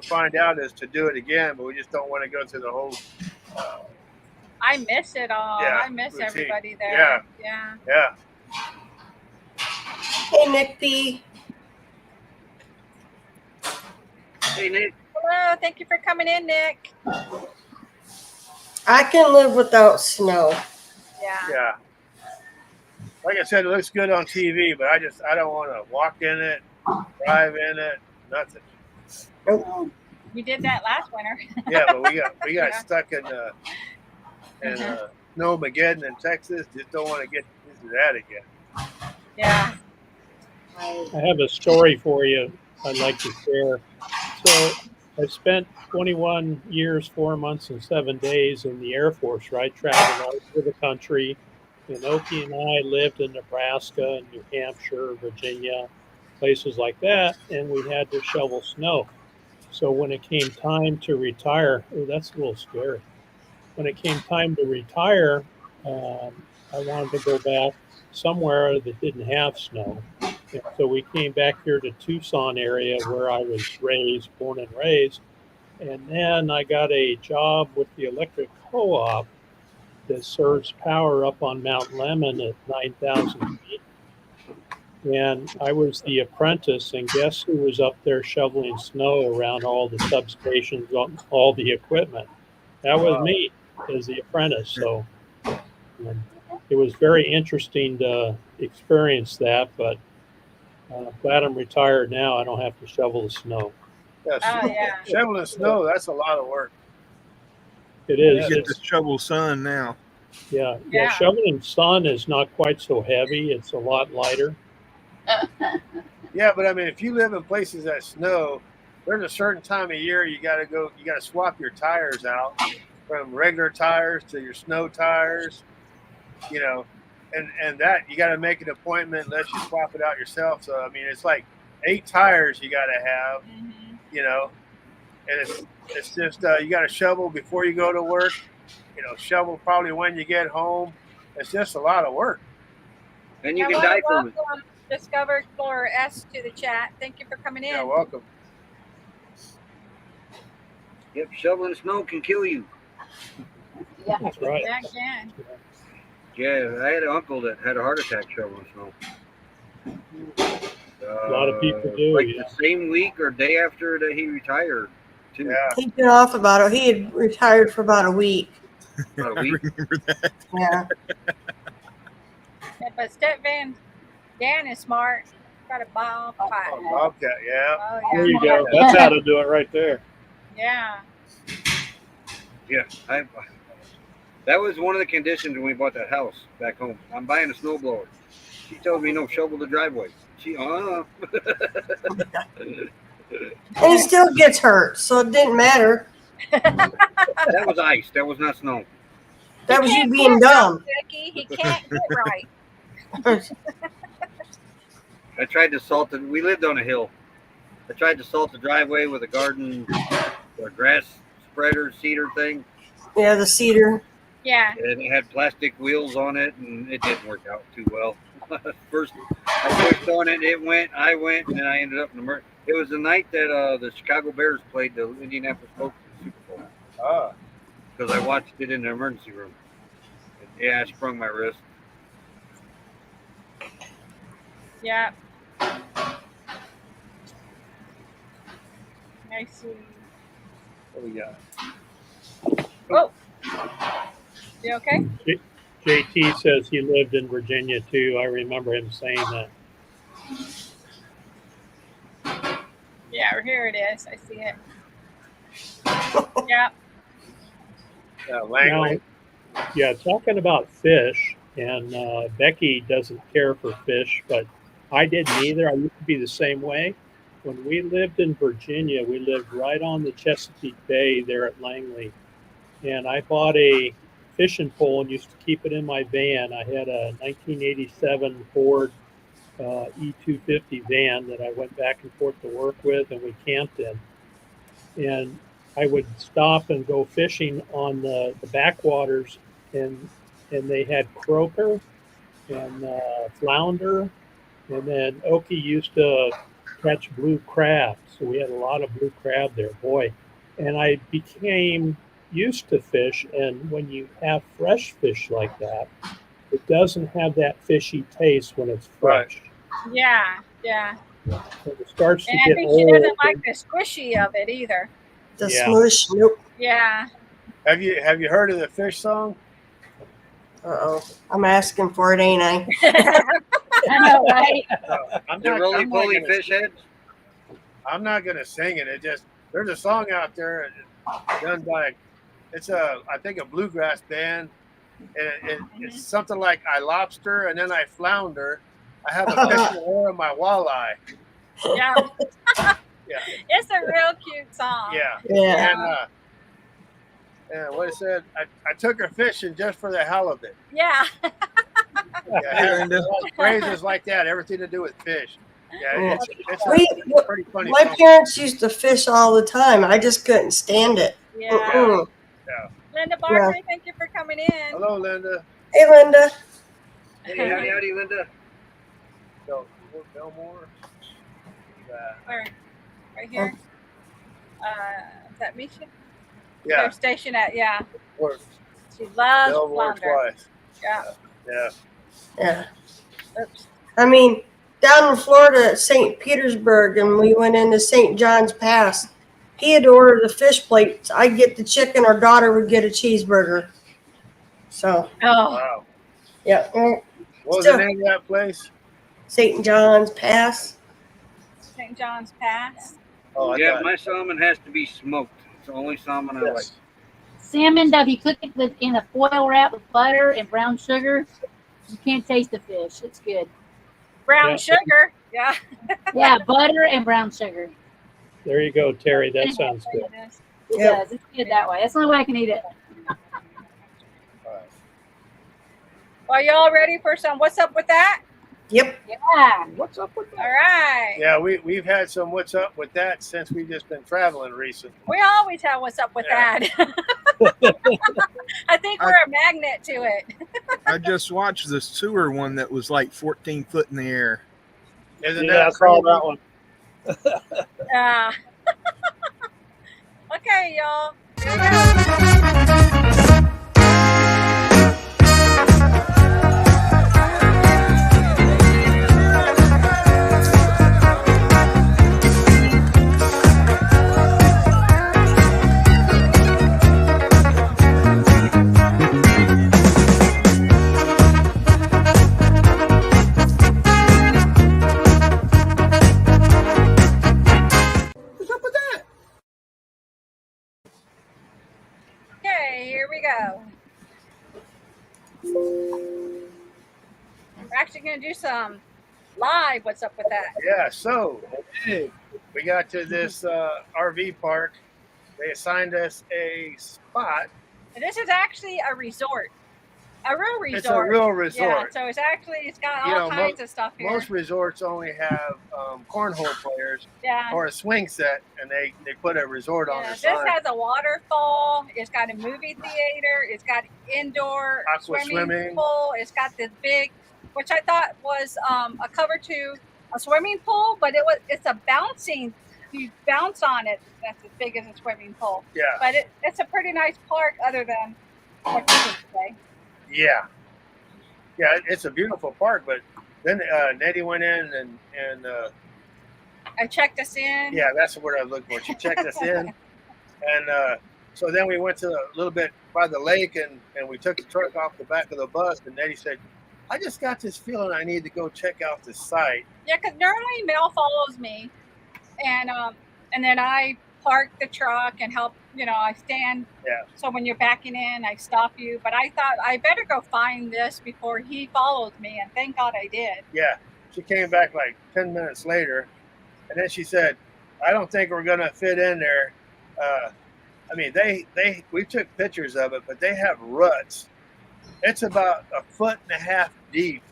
find out is to do it again, but we just don't want to go through the whole. I miss it all. Yeah, I miss routine. everybody there. Yeah. Yeah. Hey, Nick P. Hey, Nick. Hello, thank you for coming in, Nick. I can live without snow. Yeah. Yeah. Like I said, it looks good on TV, but I don't want to walk in it, drive in it, nothing. We did that last winter. Yeah, but we got Yeah. stuck in Snowmageddon in Texas. Just don't want to get into that again. Yeah. I have a story for you I'd like to share. So I spent 21 years, 4 months, and 7 days in the Air Force, right? Traveling all over the country. And Oki and I lived in Nebraska and New Hampshire, Virginia, places like that, and we had to shovel snow. So when it came time to retire, that's a little scary. When it came time to retire, I wanted to go back somewhere that didn't have snow. And so we came back here to Tucson area where I was born and raised. And then I got a job with the electric co-op that serves power up on Mount Lemmon at 9,000 feet. And I was the apprentice, and guess who was up there shoveling snow around all the substations, all the equipment? That was me as the apprentice. So it was very interesting to experience that, but glad I'm retired now. I don't have to shovel the snow. Yeah, Oh, yeah. shoveling snow, that's a lot of work. It is. You get It's, to shovel sun now. yeah. Yeah. Shoveling sun is not quite so heavy. It's a lot lighter. Yeah, but I mean, if you live in places that snow, there's a certain time of year you got to swap your tires out from regular tires to your snow tires, you know, and that you got to make an appointment unless you swap it out yourself. So, I mean, it's like 8 tires you got to have, you know, and it's just, you got to shovel before you go to work, you know, shovel probably when you get home. It's just a lot of work. And you I can wanna die from it. welcome Discover Explorer S to the chat. Thank you for coming in. Yeah, welcome. Yep, shoveling snow can kill you. Yeah. That's right. Yeah, again. Yeah, I had an uncle that had a heart attack shoveling snow. A lot of people do, Like yeah. the same week or day after that he retired, too. Yeah. He'd been off about it. He had retired for about a week. About a I week. remember that. Yeah. Yeah, but Step Van Dan is smart. Got a ball Oh, fight. Bobcat, yeah. Oh, There yeah. you go. That's how to do it right there. Yeah. Yeah, that was one of the conditions when we bought that house back home. I'm buying a snowblower. She told me no, shovel the driveway. And he still gets hurt, so it didn't matter. That was ice. That was not snow. That was you Can't being get right, dumb. Becky. He can't get right. I tried to salt it. We lived on a hill. I tried to salt the driveway with a garden, a grass spreader, cedar thing, Yeah, the cedar. Yeah. and it had plastic wheels on it, and it didn't work out too well. First, I pushed on it, it went, I went, and then I ended up in the. It was the night that the Chicago Bears played the Indianapolis Colts in the Super Bowl, Ah, because I watched it in the emergency room. Yeah, I sprung my wrist. Yeah. I see. What we got? Oh, you okay? JT says he lived in Virginia too. I remember him saying that. Yeah, here it is. I see it. Yeah. Langley. Now, yeah, talking about fish, and Becky doesn't care for fish, but I didn't either. I used to be the same way. When we lived in Virginia, we lived right on the Chesapeake Bay there at Langley. And I bought a fishing pole and used to keep it in my van. I had a 1987 Ford E250 van that I went back and forth to work with, and we camped in. And I would stop and go fishing on the backwaters, and they had croaker and flounder, and then Oki used to catch blue crab. So we had a lot of blue crab there, boy. And I became used to fish, and when you have fresh fish like that, it doesn't have that fishy taste when it's fresh. Yeah. Yeah. When it starts to And I get think she old, doesn't like the squishy of it either. The Yeah. smoosh. Nope. Yeah. Have you heard of the fish song? Uh-oh. I'm asking for it, ain't I? I know, right? I'm The not, roly I'm not poly gonna- fish heads. I'm not gonna sing it. It just there's a song out there done by I think a bluegrass band, and it's something like I lobster and then I flounder. I have a fish in the oil of my walleye. Yeah. Yeah. It's a real cute song. Yeah. Yeah. And what it said, I took her fishing just for the hell of it. Yeah. Yeah, it has phrases like that, everything to do with fish. Yeah, it's a pretty funny My song. parents used to fish all the time. I just couldn't stand it. Yeah. Mm-mm. Linda Barker, thank you for coming in. Hello, Linda. Hey, Linda. Hey, howdy, Linda. So, Belmore. Where? Right here. Is that Misha? Yeah, They're stationed at, yeah. or She loves Belmore flounder. twice. Yeah. Yeah. Yeah. Oops. I mean, down in Florida at St. Petersburg, and we went into St. John's Pass. He had ordered the fish plates. I'd get the chicken. Our daughter would get a cheeseburger. So, Oh, Wow. yeah. What was Still- the name of that place? St. John's Pass. St. John's Pass. Oh, I Yeah, thought- my salmon has to be smoked. It's the only salmon I like. Yes. Salmon, though, if you cook it in a foil wrap with butter and brown sugar, you can't taste the fish. It's good. Brown Yeah. sugar. Yeah. Yeah, butter and brown sugar. there you go, Terry. That sounds good. It Yep. does. It's good that way. That's the only way I can eat it. All right. Are y'all ready for some? What's up with that? Yep. Yeah. What's up with All right. Yeah, we've had some what's up with that since we've just been traveling recently. We always have what's up with Yeah. that. I think we're a magnet to it. I just watched this tour one that was like 14 foot in the air. Isn't Yeah, I that saw crazy? that one. Yeah. Okay, y'all. Here we go. What's up with that? Okay, here we go. We're actually going to do some live what's up with that. Yeah, so we got to this RV park. They assigned us a spot. And this is actually a resort. A real resort. It's a real Yeah, resort. so it's got You all know, kinds of stuff here. Most resorts only have cornhole players Yeah. or a swing set, and they put a resort on Yeah, the this side. has a waterfall. It's got a movie theater. It's got indoor Aqua swimming. pool. It's got this big, which I thought was a cover to a swimming pool, but it's a bouncing. You bounce on it. That's as big as a swimming pool. Yeah, But it's a pretty nice park, other than what you can say. yeah. It's a beautiful park, but Then Nettie went in and I checked us in. yeah, that's the word I was looking for. She checked us in, and so then we went to a little bit by the lake, and we took the truck off the back of the bus. And Nettie said, "I just got this feeling I need to go check out the site." Yeah, because normally Mel follows me, and then I park the truck and help. I stand. Yeah. So when you're backing in, I stop you. But I thought I better go find this before he followed me, and thank God I did. Yeah, she came back like 10 minutes later, and then she said, "I don't think we're gonna fit in there." I mean, we took pictures of it, but they have ruts. It's about 1.5 feet deep,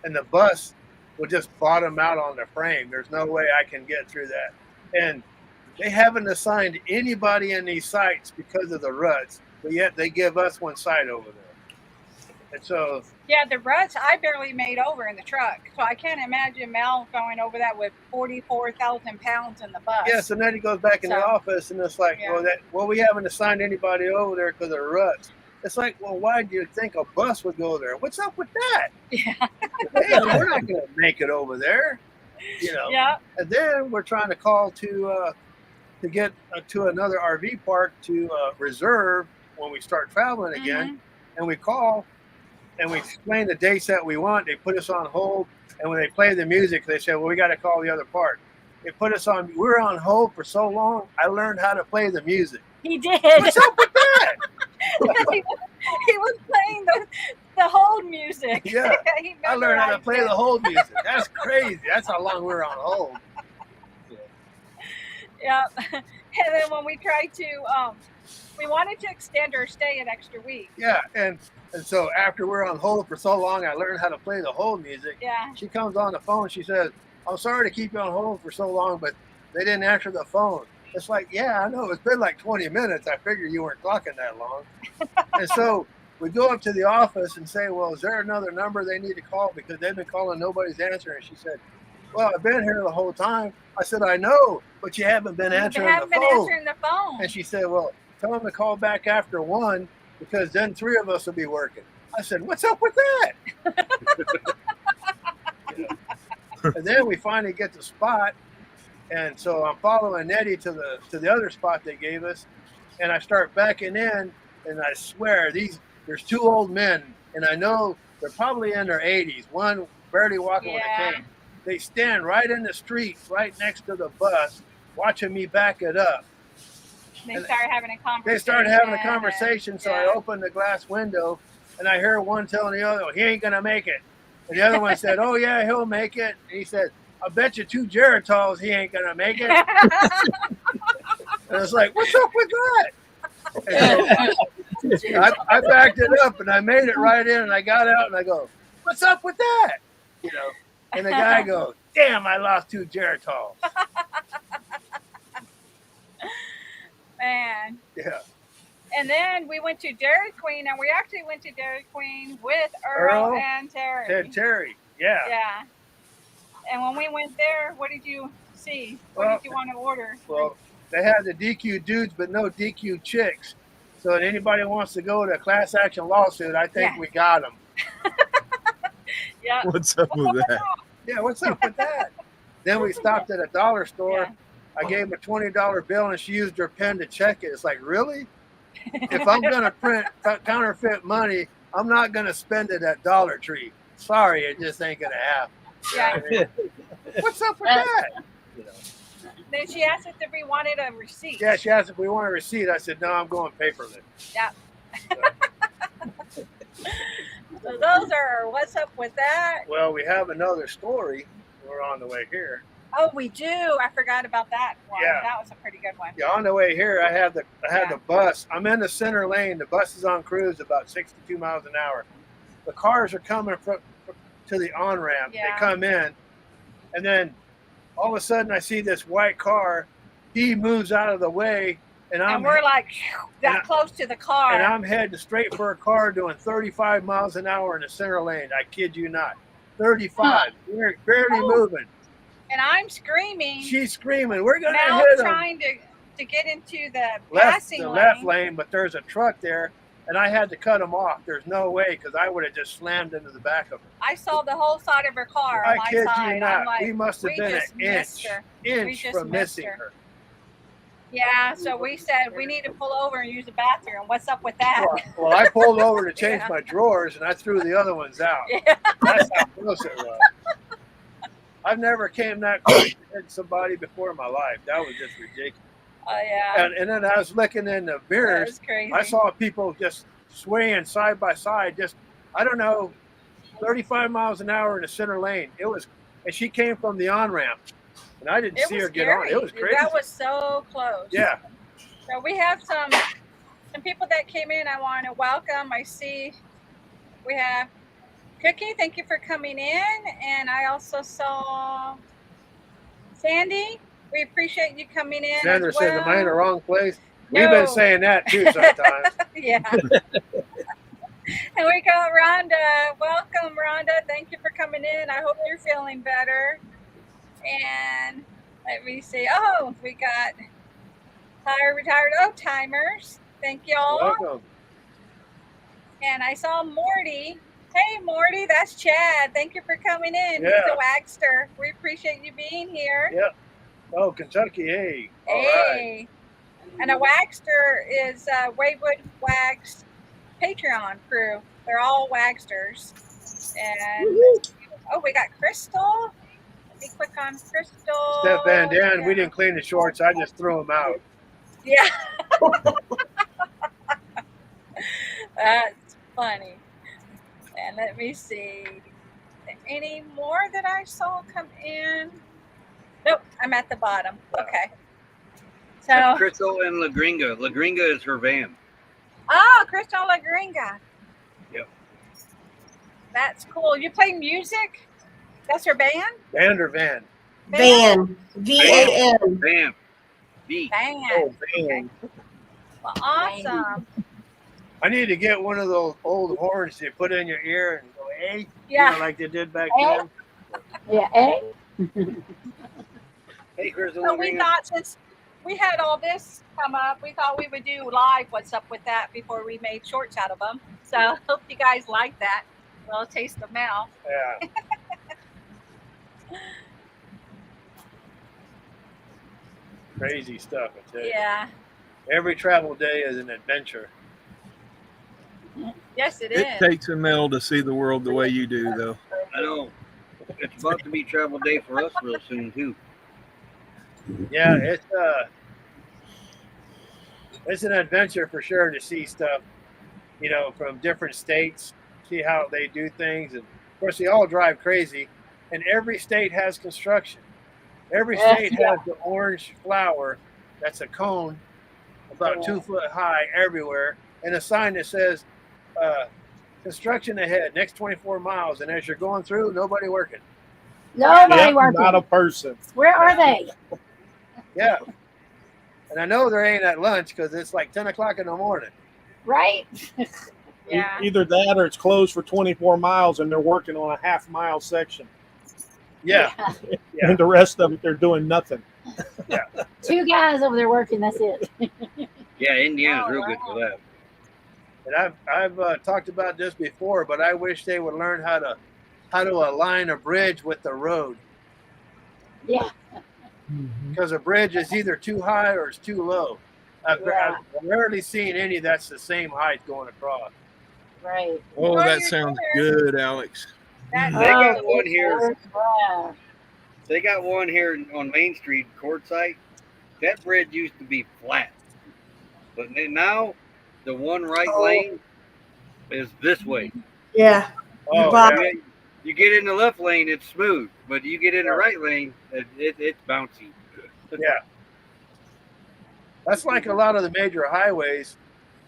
and the bus will just bottom out on the frame. There's no way I can get through that. And they haven't assigned anybody in these sites because of the ruts, but yet they give us one site over there. And so Yeah, the ruts I barely made over in the truck, so I can't imagine Mel going over that with 44,000 pounds in the bus. yeah, so then he goes back in the So, office, and it's like, yeah. well, we haven't assigned anybody over there because of the ruts. It's like, well, why do you think a bus would go there? What's up with that? Yeah. Hey, we're not going to make it over there, Yeah. And then we're trying to call to get to another RV park to reserve when we start traveling again. And we call and we explain the dates that we want. They put us on hold, and when they play the music, they say, well, we got to call the other park. They put us on. We were on hold for so long. I learned how to play the music. He did. What's up with that? he was playing the hold music. Yeah, He I learned how to memorized play it. the hold music. That's crazy. That's how long we were on hold. Yeah. And then when we tried to, we wanted to extend our stay an extra week. Yeah, and so after we're on hold for so long, I learned how to play the hold music. Yeah. She comes on the phone. She says, "I'm sorry to keep you on hold for so long, but they didn't answer the phone." It's like, yeah, I know. It's been like 20 minutes. I figured you weren't talking that long. And so we go up to the office and say, well, is there another number they need to call? Because they've been calling, nobody's answering. She said, well, I've been here the whole time. I said, I know, but you haven't been answering They haven't the been phone. answering the phone. And she said, well, tell them to call back after 1 because then 3 of us will be working. I said, what's up with that? And then we finally get the spot. And so I'm following Nettie to the other spot they gave us. And I start backing in, and I swear there's 2 old men, and I know they're probably in their 80s. One barely walking with a cane. They stand right in the street, right next to the bus, watching me back it up. They started having a conversation. They started having a conversation, so I opened the glass window, and I hear one telling the other, he ain't going to make it. And the other one said, oh, yeah, he'll make it. And he said, I bet you 2 Geritol's he ain't going to make it. And I was like, what's up with that? And so I backed it up, and I made it right in, and I got out, and I go, what's up with that? And the guy goes, damn, I lost 2 Geritol's. Man. Yeah. And then we went to Dairy Queen, and we actually went to Dairy Queen with Earl and Terry. Terry, yeah. Yeah. And when we went there, what did you see? What did you want to order? Well, they had the DQ dudes, but no DQ chicks. So if anybody wants to go to a class action lawsuit, I think we got them. Yeah. What's up with that? Yeah, what's up with that? Then we stopped at a dollar store. Yeah. I gave him a $20 bill, and she used her pen to check it. It's like, really? If I'm going to print counterfeit money, I'm not going to spend it at Dollar Tree. Sorry, it just ain't going to happen. Yeah. What's up with that? Then she asked us if we wanted a receipt. Yeah, she asked if we want a receipt. I said, no, I'm going paperless. Yeah. So those are what's up with that. Well, we have another story. We're on the way here. Oh, we do. I forgot about that one. Yeah. That was a pretty good one. Yeah, on the way here, I had the bus. I'm in the center lane. The bus is on cruise about 62 miles an hour. The cars are coming to the on-ramp. Yeah. They come in, and then all of a sudden I see this white car. He moves out of the way, and we're like that close to the car. And I'm heading straight for a car doing 35 miles an hour in the center lane. I kid you not. 35. We're barely moving. And I'm screaming. She's screaming, we're going to Now hit him. trying to get into the passing lane. left lane, but there's a truck there. and I had to cut them off. There's no way because I would have just slammed into the back of her. I saw the whole side of her car I on my kid side. you not. I'm like, We must have we been just an missed her. We inch just from missed missing her. her. Yeah, so we said we need to pull over and use the bathroom. What's up with that? Well, I pulled over to change Yeah. my drawers and I threw the other ones out. Yeah. That's how close it was. I've never came that close to hitting somebody before in my life. That was just ridiculous. Oh yeah. And then I was looking in the That mirrors. was crazy. I saw people just swaying side by side, just, I don't know, 35 miles an hour in the center lane. It was, and she came from the on-ramp. And I didn't It see was her get on. scary. It was crazy. That was so close. Yeah. So we have some people that came in. I want to welcome. I see we have Cookie. Thank you for coming in. And I also saw Sandy. We appreciate you coming in. Sandra as said, am I in the well. wrong place? We've been No. saying that too sometimes. Yeah. And we got Rhonda. Welcome, Rhonda. Thank you for coming in. I hope you're feeling better. And let me see. Oh, we got retired old timers. Thank y'all. Welcome. And I saw Morty. Hey, Morty, that's Chad. Thank you for coming in. He's Yeah. a Wagster. We appreciate you being here. Yep. Oh, Kentucky. Hey. All right. Hey. And a Wagster is Waywood Wags Patreon crew. They're all Wagsters. And oh, we got Crystal. Let me click on Crystal. Steph Van Dan, Yeah. we didn't clean the shorts. I just threw them out. Yeah. That's funny. And let me see. Any more that I saw come in? Nope, I'm at the bottom. Okay. That's So, Crystal and La Gringa. La Gringa is her van. oh, Crystal La Gringa. Yep. That's cool. You play music? That's her band? Band or van? Van. VAN. Van. V. Band. Oh, van. Well, awesome. I need to get one of those old horns you put in your ear and go, hey, Yeah. like they did back Hey. then. Yeah, eh? Hey, Crystal. So La we Gringa. thought since we had all this come up, we thought we would do live what's up with that before we made shorts out of them. So hope you guys like that. Well, taste them now. Yeah. Crazy stuff, I tell you. Yeah. Every travel day is an adventure. Yes, it It is. takes a mill to see the world the way you do, though. I know. It's about to be travel day for us real soon, too. Yeah, it's an adventure for sure to see stuff, you know, from different states, see how they do things, and of course they all drive crazy. And every state has construction. Every Yes, state yeah. has the orange flower that's a cone about 2 foot high everywhere, and a sign that says construction ahead next 24 miles. And as you're going through, nobody working. Nobody Yeah, working. not a person. Where are they? Yeah. And I know there ain't at lunch because it's like 10 o'clock in the morning. Right? Yeah. Either that or it's closed for 24 miles and they're working on a half-mile section. Yeah. Yeah. And the rest of it, they're doing nothing. Two guys over there working. That's it. Yeah, Indiana's Oh, real good for that. And I've talked about this before, but I wish they would learn how to align a bridge with the road, Yeah. because a bridge is either too high or it's too low. I've Yeah. rarely seen any that's the same height going across. Right. Oh, Well, that you're sounds there. good, Alex. That's They got Oh, one here. Yeah. They got one here on Main Street, Quartzsite. That bridge used to be flat, but now the one right Oh. lane is this way. Yeah. Oh, Bob. yeah. You get in the left lane, it's smooth, but you get in the right lane, it's bouncy. Yeah. That's like a lot of the major highways.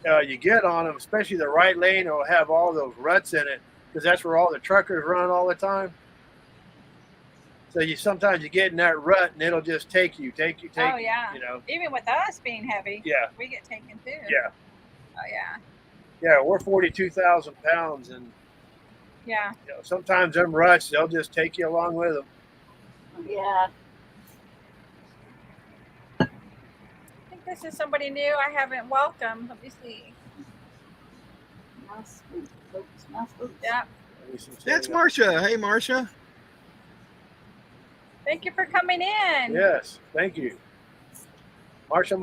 You get on them, especially the right lane, it'll have all those ruts in it because that's where all the truckers run all the time. So sometimes you get in that rut and it'll just take you. Oh, yeah. You know. Even with us being heavy, Yeah. we get taken too. Yeah. Oh, yeah. Yeah. We're 42,000 pounds, and Yeah. you know, sometimes them ruts they'll just take you along with them. Yeah. I think this is somebody new I haven't welcomed. Let me see. Mouse boots, boots, mouse boots. Yeah. That's Marcia. Hey, Marcia. Thank you for coming in. Yes, thank you. Marcia.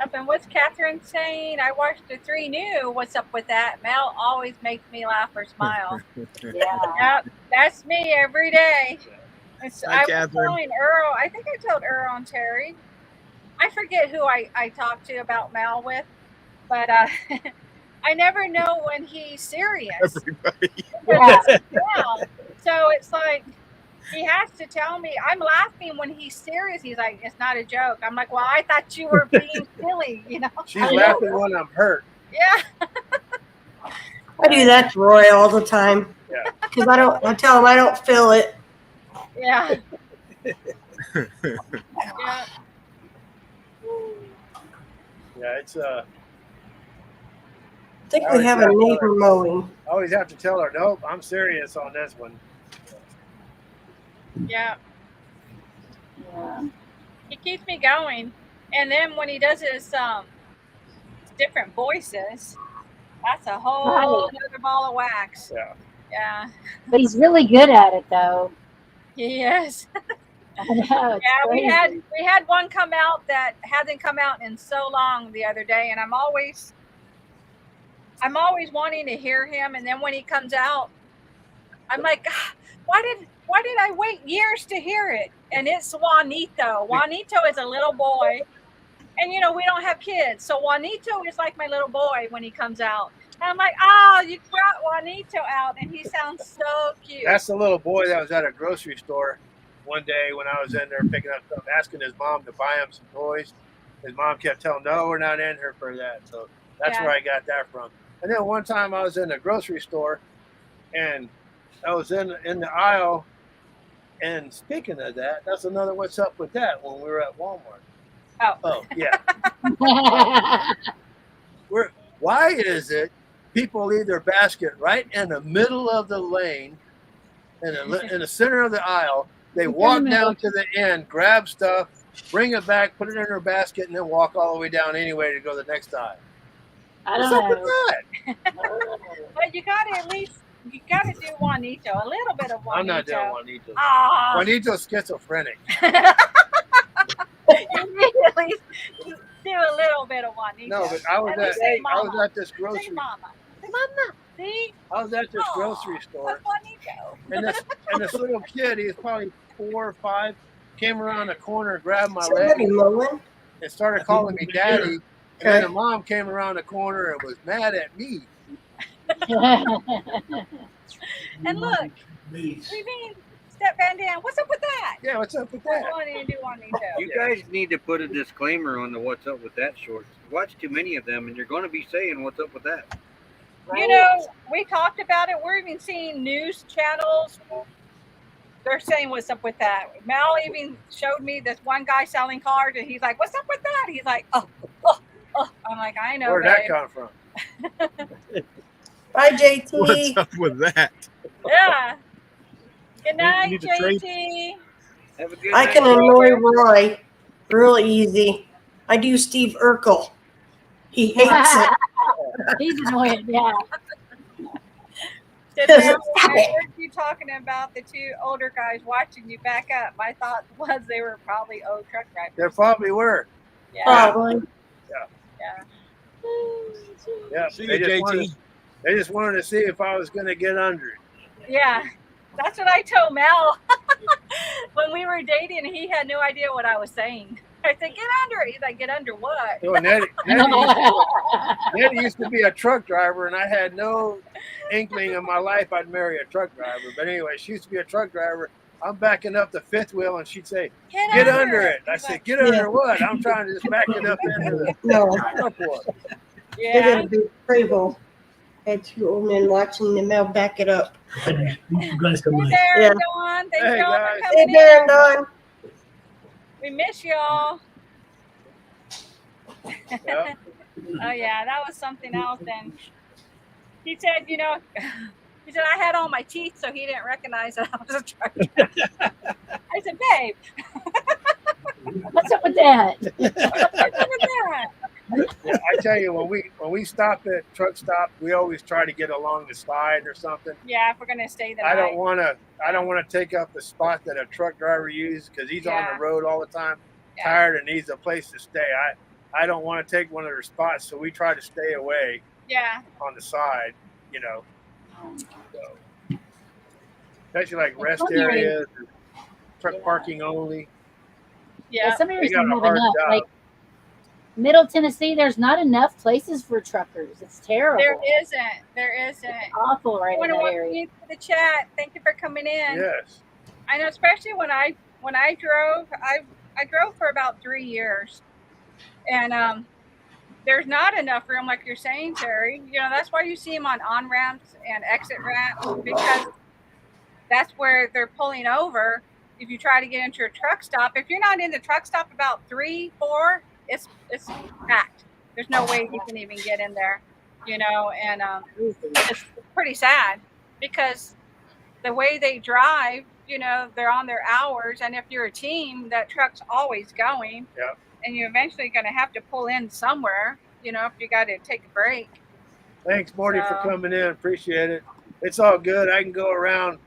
Up and what's Catherine saying? I watched the 3 New. What's up with that? Mel always makes me laugh or smile. Yeah. Yep, that's me every day. Hi, I was Catherine. telling Earl, I think I told Earl and Terry. I forget who I talked to about Mel with, but I never know when he's serious. Everybody. Yeah. Mel. So it's like he has to tell me. I'm laughing when he's serious. He's like, it's not a joke. I'm like, well, I thought you were being silly, you know? She's laughing when I'm hurt. Yeah. I do that to Roy all the time. Yeah. Because I tell him I don't feel it. Yeah. Yeah. Yeah, it's I think we have a neighbor mowing. I always have to tell her, nope, I'm serious on this one. Yeah. Yeah. He keeps me going. And then when he does his different voices, that's a whole other ball of wax. Yeah. Yeah. But he's really good at it, though. He is. I know. It's Yeah, crazy. we had one come out that hasn't come out in so long the other day, and I'm always wanting to hear him, and then when he comes out, I'm like, "Ah, why did I wait years to hear it?" And it's Juanito. Juanito is a little boy, and we don't have kids, so Juanito is like my little boy when he comes out. And I'm like, oh, you brought Juanito out, and he sounds so cute. That's the little boy that was at a grocery store one day when I was in there picking up stuff, asking his mom to buy him some toys. His mom kept telling him, no, we're not in here for that. So that's Yeah. where I got that from. And then one time I was in the grocery store and I was in the aisle. And speaking of that, that's another what's up with that when we were at Walmart. Oh yeah. Why is it people leave their basket right in the middle of the lane, in the center of the aisle? They walk down to the end, grab stuff, bring it back, put it in their basket, and then walk all the way down anyway to go to the next aisle. I What's don't up with know. that? But you gotta do Juanito, a little bit of Juanito. I'm not doing Juanito. Ah, Juanito's schizophrenic. you need to at least do a little bit of Juanito. No, but I was At least say at mama. this Say grocery. mama. Say mama. See? I was at this Aw, grocery store, that's Juanito. and this little kid, he was probably 4 or 5, came around the corner, grabbed my Somebody leg, mowing. and started calling me daddy. And then the mom came around the corner and was mad at me. And look, we mean Step Van Dam. What's up with that? Yeah, what's up with I that? wanted to do Juanito. You guys need to put a disclaimer on the "What's Up with That" shorts. Watch too many of them, and you're going to be saying "What's up with that." You know, we talked about it. We're even seeing news channels. They're saying, what's up with that? Mel even showed me this one guy selling cars, and he's like, what's up with that? He's like, oh. I'm like, I know, Where'd that babe. come from? Bye, JT. What's up with that? Yeah. Good night, need to trade- JT. Have a good I night. can annoy Roy real easy. I do Steve Urkel. He hates it. He's annoying, yeah. Said, Mel, I heard you talking about the 2 older guys watching you back up. My thought was they were probably old truck drivers. There probably were. Yeah. Probably. Yeah. Yeah, See they you, just JT. wanted to see if I was going to get under it. Yeah. That's what I told Mel when we were dating, and he had no idea what I was saying. I said, get under it. He's like, get under what? So Nettie used to be a truck driver, and I had no inkling in my life I'd marry a truck driver. But anyway, she used to be a truck driver. I'm backing up the 5th wheel, and she'd say, get under it. I said, get under what? I'm trying to just back it up into the No, carport. they Yeah. got a big Prevost. Had 2 old men watching the mail back it up. You guys come Hey on. there, Yeah. Dawn. Thank Hey, y'all guys. for Hey, coming Darren, in. Don. We miss y'all. Yeah. Oh yeah, that was something else. And he said, he said I had all my teeth, so he didn't recognize that I was a truck driver. I said, babe, What's up with that? what's up with that? Yeah, I tell you, when we stop at truck stop, we always try to get along the side or something. Yeah, if we're gonna stay the I night. don't want to take up the spot that a truck driver uses because he's on Yeah. the road all the time, Yeah. tired and needs a place to stay. I don't want to take one of their spots, so we try to stay away Yeah. on the side, you know. So, especially like rest some areas- areas, or truck Yeah. parking only. Yeah. Some They areas got don't a have hard enough. job. Like Middle Tennessee, there's not enough places for truckers. It's terrible. There isn't. There isn't. It's awful right I in want to that welcome area. you to the chat. Thank you for coming in. Yes. I know, especially when I drove, I drove for about 3 years, and there's not enough room, like you're saying, Terry. You know, that's why you see them on ramps and exit ramps, because that's where they're pulling over. If you try to get into a truck stop, if you're not in the truck stop about 3, 4, it's packed. There's no way you can even get in there, you know, and it's pretty sad because the way they drive, you know, they're on their hours, and if you're a team, that truck's always going. Yep. And you're eventually going to have to pull in somewhere, you know, if you got to take a break. Thanks, Morty, for So- coming in. Appreciate it. It's all good. I can go around.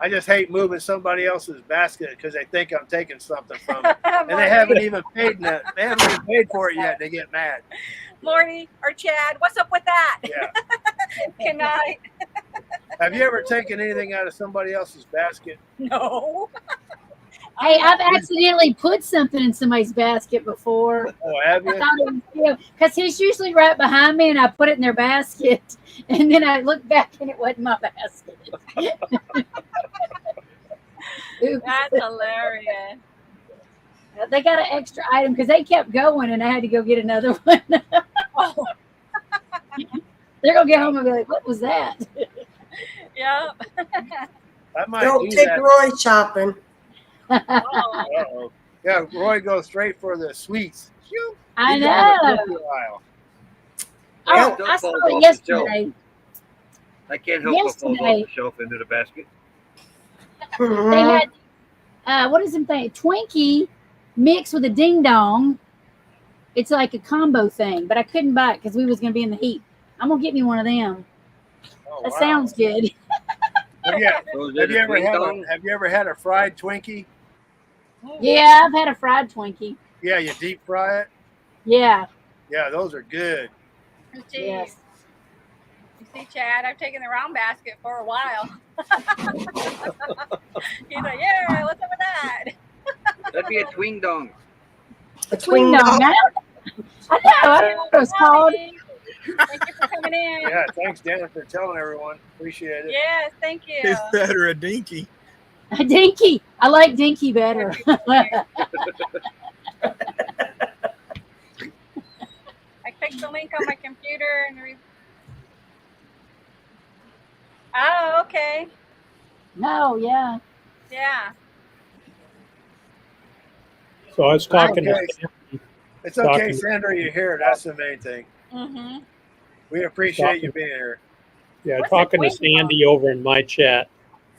I just hate moving somebody else's basket because they think I'm taking something from it, and they haven't even paid that. They haven't even paid for it yet. They get mad. Morty or Chad, what's up with that? Yeah. Good night. Have you ever taken anything out of somebody else's basket? No. Hey, I've accidentally put something in somebody's basket before. Oh, have I you? thought it was you, because he's usually right behind me, and I put it in their basket, and then I looked back, and it wasn't my basket. Oops. That's hilarious. They got an extra item because they kept going, and I had to go get another one. Oh, They're gonna get home and be like, "What was that?" yeah. I might Don't do take that. Roy shopping. Oh, Uh-oh. Yeah, Roy goes straight for the sweets. Shoot. I He's on the know. cookie aisle. Oh, Don't I fall saw off it the yesterday. I can't help but fall off Yesterday. the shelf into the basket. They Mhm. had what is the thing? Twinkie mixed with a ding dong. It's like a combo thing, but I couldn't buy it because we was gonna be in the heat. I'm gonna get me one of them. Oh, That wow. sounds good. Have you, So is have it you a ever ding had dong? have you ever had a fried Twinkie? Yeah, I've had a fried Twinkie. Yeah, you deep fry it. Yeah. Yeah, those are good. geez. Yes. You see, Chad, I've taken the round basket for a while. He's like, yeah, what's up with that? That'd be a twing dong. A Twing twing dong. dong. I don't know what it was called. Thank you for coming in. Yeah, thanks, Dan, for telling everyone. Appreciate it. Yes, thank you. It's better a dinky. A dinky. I like dinky better. I clicked the link on my computer and oh, okay. No, yeah. Yeah. So I was talking Okay. to It's okay, Talking- Sandra, you're here. That's the main thing. Mm-hmm. We appreciate you being here. Yeah, What's talking the to point Sandy over in my chat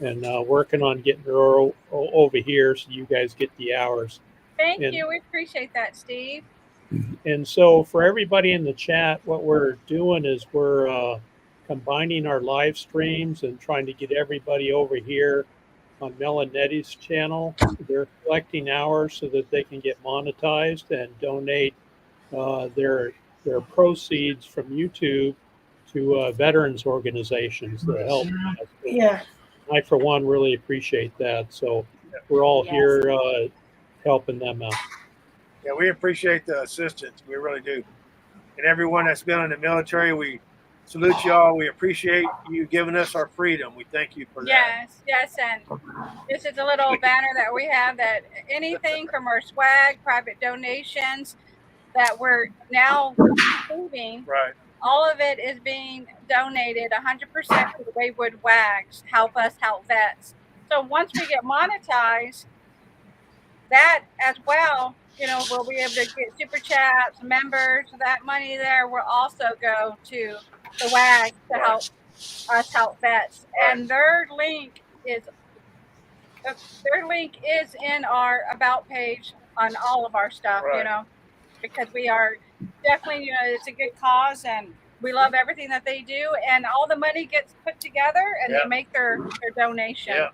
and working on getting her over here so you guys get the hours. Thank And- you. We appreciate that, Steve. And so for everybody in the chat, what we're doing is we're combining our live streams and trying to get everybody over here on Melanetti's channel. They're collecting hours so that they can get monetized and donate their proceeds from YouTube to veterans organizations that help. Yeah. I, for one, really appreciate that. So we're all Yes. here helping them out. Yeah, we appreciate the assistance. We really do. And everyone that's been in the military, we salute y'all. We appreciate you giving us our freedom. We thank you for that. Yes, yes, and this is a little banner that we have that anything from our swag, private donations that we're now receiving, Right. all of it is being donated 100% to the Waywood WAGs. Help us help vets. So once we get monetized, that as well, you know, we'll be able to get super chats, members. That money there will also go to the WAGs to help us help vets. And their link is in our about page on all of our stuff, you Right. know, because we are definitely, it's a good cause, and we love everything that they do. And all the money gets put together, and Yeah. they make their donation. Yeah.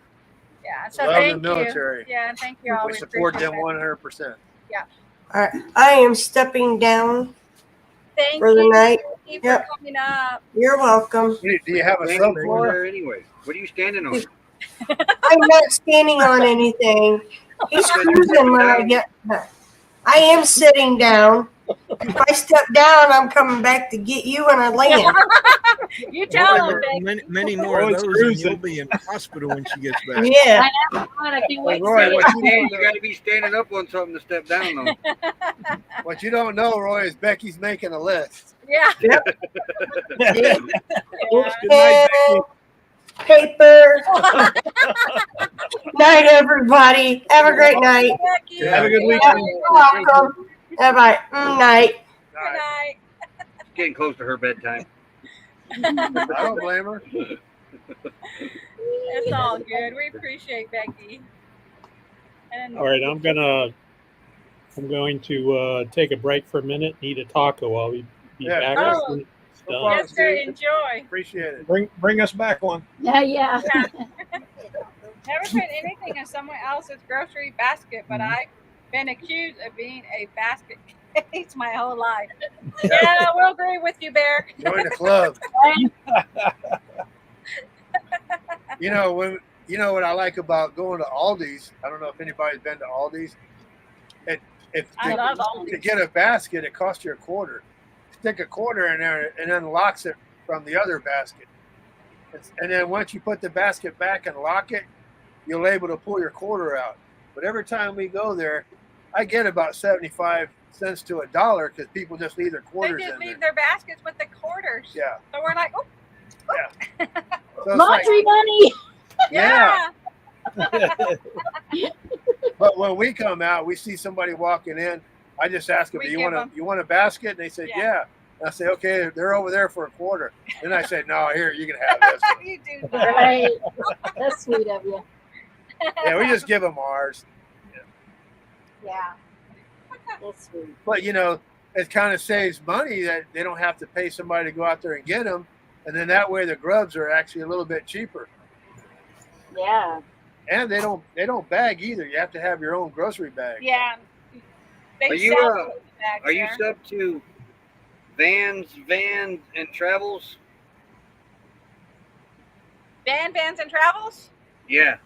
Yeah. So Love the thank you. military. Yeah, thank you all. We support appreciate them it. 100%. All right. I am stepping down Thank for the you. night. Thank you Yep. for coming up. You're welcome. Do you have a Standing for subfloor? there anyway. What are you standing on? I'm not standing on anything. He's cruising when I get back. I am sitting down. If I step down, I'm coming back to get you when I land. You tell them. Many more of Roy's those, and cruising. you'll be in the hospital when she gets back. Yeah. God, I can't wait Roy, to what see you it. you got to be standing up on something to step down on. What you don't know, Roy, is Becky's making a list. Yeah. Yep. Yeah. Good night, Becky. Paper. Night, everybody. Have a great night. Becky. Have a good You're weekend. welcome. Bye. Night. Good night. It's getting close to her bedtime. I don't blame her. It's all good. We appreciate Becky. And All right, I'm going to take a break for a minute. Need a taco. I'll be Yeah, back oh. as soon as it's No done. problem. yes, sir. Enjoy. Appreciate it. Bring us back one. Yeah. Never put anything in someone else's grocery basket, but I've been accused of being a basket case my whole life. Yeah, we'll agree with you, Bear. Join the club. You know what I like about going to Aldi's? I don't know if anybody's been to Aldi's. I love Aldi's. To get a basket, it costs you $0.25. Stick $0.25 in there and unlocks it from the other basket. And then once you put the basket back and lock it, you'll able to pull your quarter out. But every time we go there, I get about 75 cents to $1 because people just leave their They quarters just in there. leave their baskets with the quarters. Yeah. So we're like, oh, So it's Laundry money. yeah. But when we come out, we see somebody walking in. I just ask them, We "Do you give want them. you want a basket?" And they say, Yeah. "Yeah." And I say, "Okay, they're over there for $0.25." Then I say, "No, here you can have this." You do that. Right. That's sweet of you. Yeah, we just give them ours. Yeah. That's sweet. But it kind of saves money that they don't have to pay somebody to go out there and get them, and then that way the grubs are actually a little bit cheaper. Yeah. And they don't bag either. You have to have your own grocery bag. Yeah. They Are you, sell those bags Are you there. sub to Vans, and Travels? Vans and Travels? Yeah.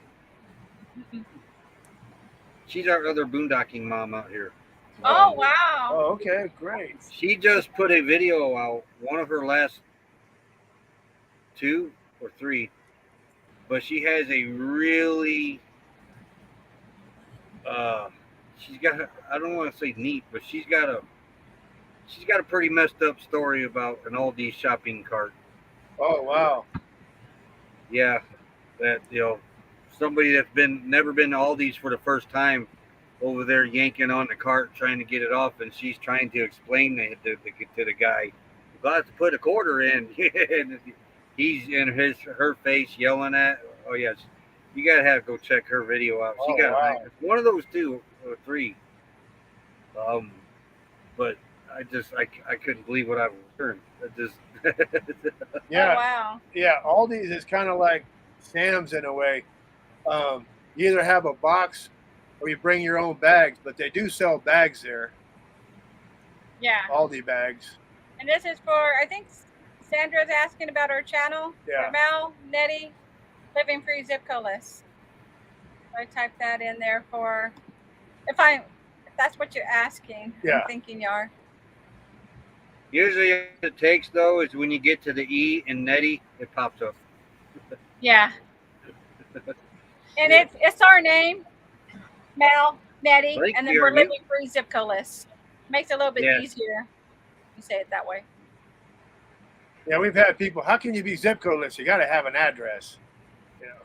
She's our other boondocking mom out here. Oh, wow. Oh, okay, great. She just put a video out, one of her last 2 or 3, but she has a really, she's got, I don't want to say neat, but she's got a pretty messed up story about an Aldi shopping cart. Oh, wow. Yeah, that somebody that's never been to Aldi's for the first time over there yanking on the cart trying to get it off, and she's trying to explain to the guy, "You've got to put a quarter in." And he's in her face yelling at. Oh yes, you gotta go check her video out. She Oh, got wow. one of those 2 or 3. But I couldn't believe what I learned. Yeah. Oh, wow. Yeah, Aldi's is kind of like Sam's in a way. You either have a box or you bring your own bags, but they do sell bags there, Yeah. Aldi bags. And this is for, I think Sandra's asking about our channel. Yeah. For Mel, Nettie, Living Free Zipco-less. So I typed that in there for, if that's what you're asking. Yeah. I'm thinking you are. Usually, what it takes though is when you get to the E in Nettie, it pops up. Yeah. And it's our name, Mel, Nettie, Thank and then you, we're Ernie. Living Free Zipco-less. Makes it a little bit Yes. easier. You say it that way. Yeah, we've had people. How can you be zip codeless? You got to have an address.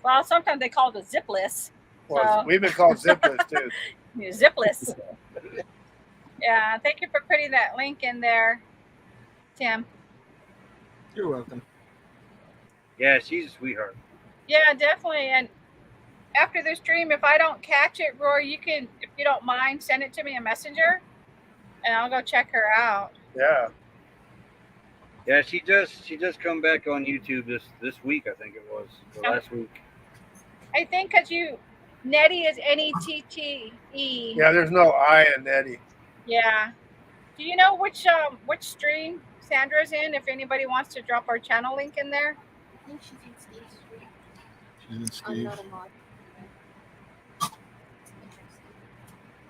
Well, sometimes they call it a zipless. Well, So- we've been called zipless too. You're zipless. Yeah. Thank you for putting that link in there, Tim. You're welcome. Yeah, she's a sweetheart. Yeah, definitely. And after the stream, if I don't catch it, Roy, you can, if you don't mind, send it to me in Messenger, and I'll go check her out. Yeah. Yeah, she just come back on YouTube this week, I think it was, or last week. I think because Nettie is N-E-T-T-E. Yeah, there's no I in Nettie. Yeah. Do you know which stream Sandra's in? If anybody wants to drop our channel link in there. I think she's in Steve's stream. She's in I'm Steve. not a mod.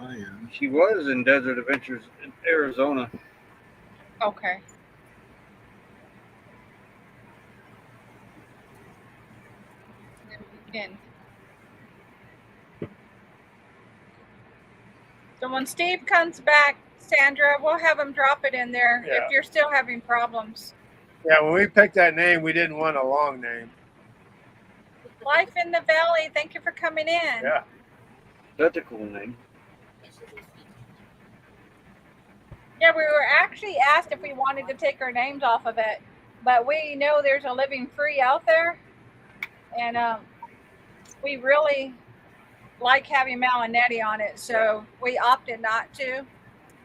I am. She was in Desert Adventures in Arizona. Okay. Then we can. So when Steve comes back, Sandra, we'll have him drop it in there Yeah. if you're still having problems. Yeah, when we picked that name, we didn't want a long name. Life in the Valley, thank you for coming in. Yeah. That's a cool name. Yeah, we were actually asked if we wanted to take our names off of it, but we know there's a Living Free out there, and we really like having Mal and Nettie on it, so we opted not to.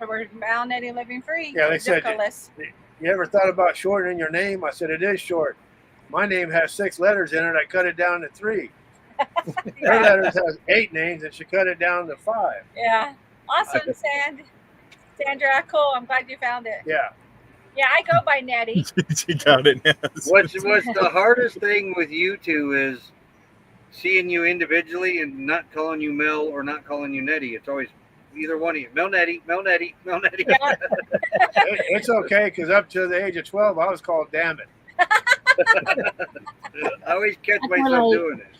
So we're Mal, Nettie, Living Free. Yeah, they said Zipcoless. You ever thought about shortening your name? I said, it is short. My name has 6 letters in it. I cut it down to 3. Her letters has 8 names, and she cut it down to 5. Yeah. Awesome, Sandra. Cool. I'm glad you found it. Yeah. Yeah, I go by Nettie. She got it now. What's the hardest thing with you two is seeing you individually and not calling you Mel or not calling you Nettie. It's always either one of you. Mel Nettie, Mel Nettie, Mel Nettie. Yeah. It's okay, because up to the age of 12, I was called Damn It. I always catch myself doing this.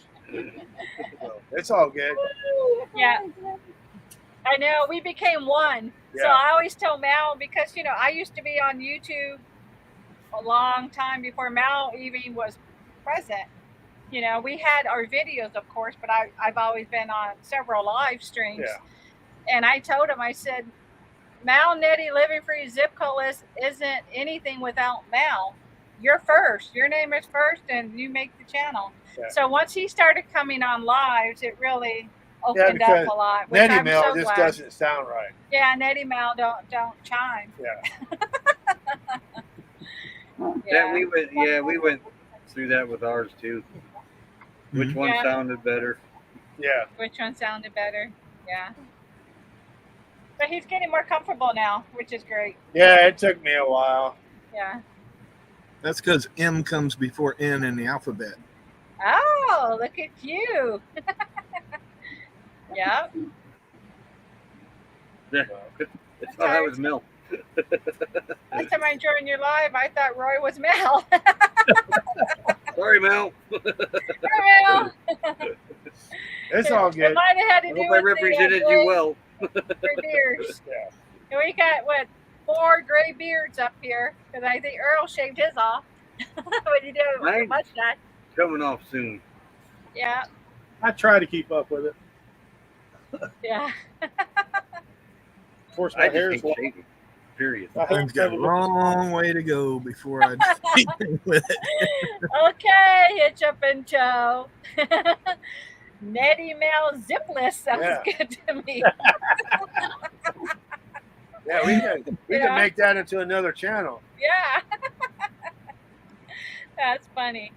So it's all good. Yeah. I know. We became one. So Yeah. I always tell Mal, because, I used to be on YouTube a long time before Mal even was present. We had our videos, of course, but I've always been on several live streams. Yeah. And I told him, I said, Mal, Nettie, Living Free, Zipcoless isn't anything without Mal. You're first. Your name is first, and you make the channel. Yeah. So once he started coming on lives, it really Yeah, opened up because a lot. Which Nettie I'm Mel so just glad. doesn't sound right. Yeah, Nettie Mal don't chime. Yeah. Yeah, we went through that with ours too. Which one Yeah. sounded better? Yeah. Which one sounded better? Yeah. But he's getting more comfortable now, which is great. Yeah, it took me a while. Yeah. That's because M comes before N in the alphabet. Oh, look at you. Yeah. It's thought I was Mel. Last time I joined your live, I thought Roy was Mel. Sorry, Mel. Mel. It's all It good. might have had to I do hope with I represented you well. the gray beards. Yeah. And we got, 4 gray beards up here, because I think Earl shaved his off. What did you do? Mine? Mustache. Coming off soon. Yeah. I try to keep up with it. Yeah. Of course, I my hair just is hate long. shaving. Period. My hair's I've got a never long way to go before I do with it. Okay, hitch up and toe. Nettie Mel Zipless sounds Yeah. good to me. Yeah, we Yeah. can make that into another channel. Yeah. That's funny.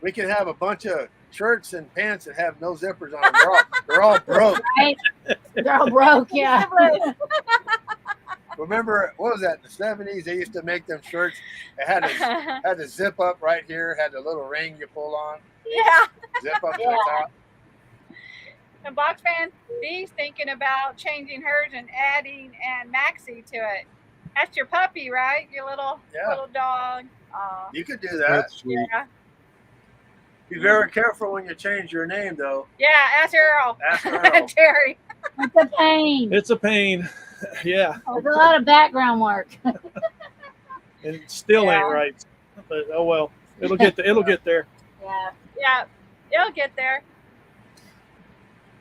We can have a bunch of shirts and pants that have no zippers on them. They're all broke. Right? They're all broke, yeah. Zipless. Remember, what was that, in the 70s? They used to make them shirts that had the zip up right here, had the little ring you pull on, Yeah. zip up to Yeah. the top. And Box Fan B's thinking about changing hers and adding Aunt Maxie to it. That's your puppy, right? Your little dog. Aw. You could do that. That's sweet. Yeah. Be very careful when you change your name, though. Yeah, ask Earl. Ask Earl. Terry. It's a pain. It's a pain. Yeah, There's a lot of background work. and it still Yeah. ain't right. But oh well, it'll get there. It'll get there. Yeah. Yeah, it'll get there.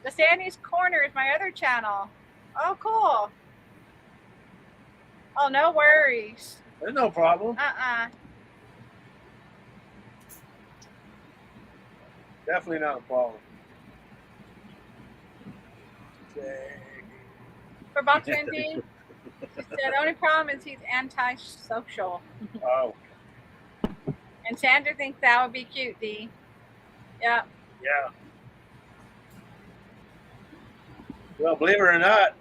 The Sandy's Corner is my other channel. Oh, cool. Oh, no worries. There's no problem. Definitely not a problem. Okay. For Box Fan B, She said, only problem is he's antisocial. Oh, And Sandra thinks that would be cute, Dee. Yeah. yeah. Well, believe it or not,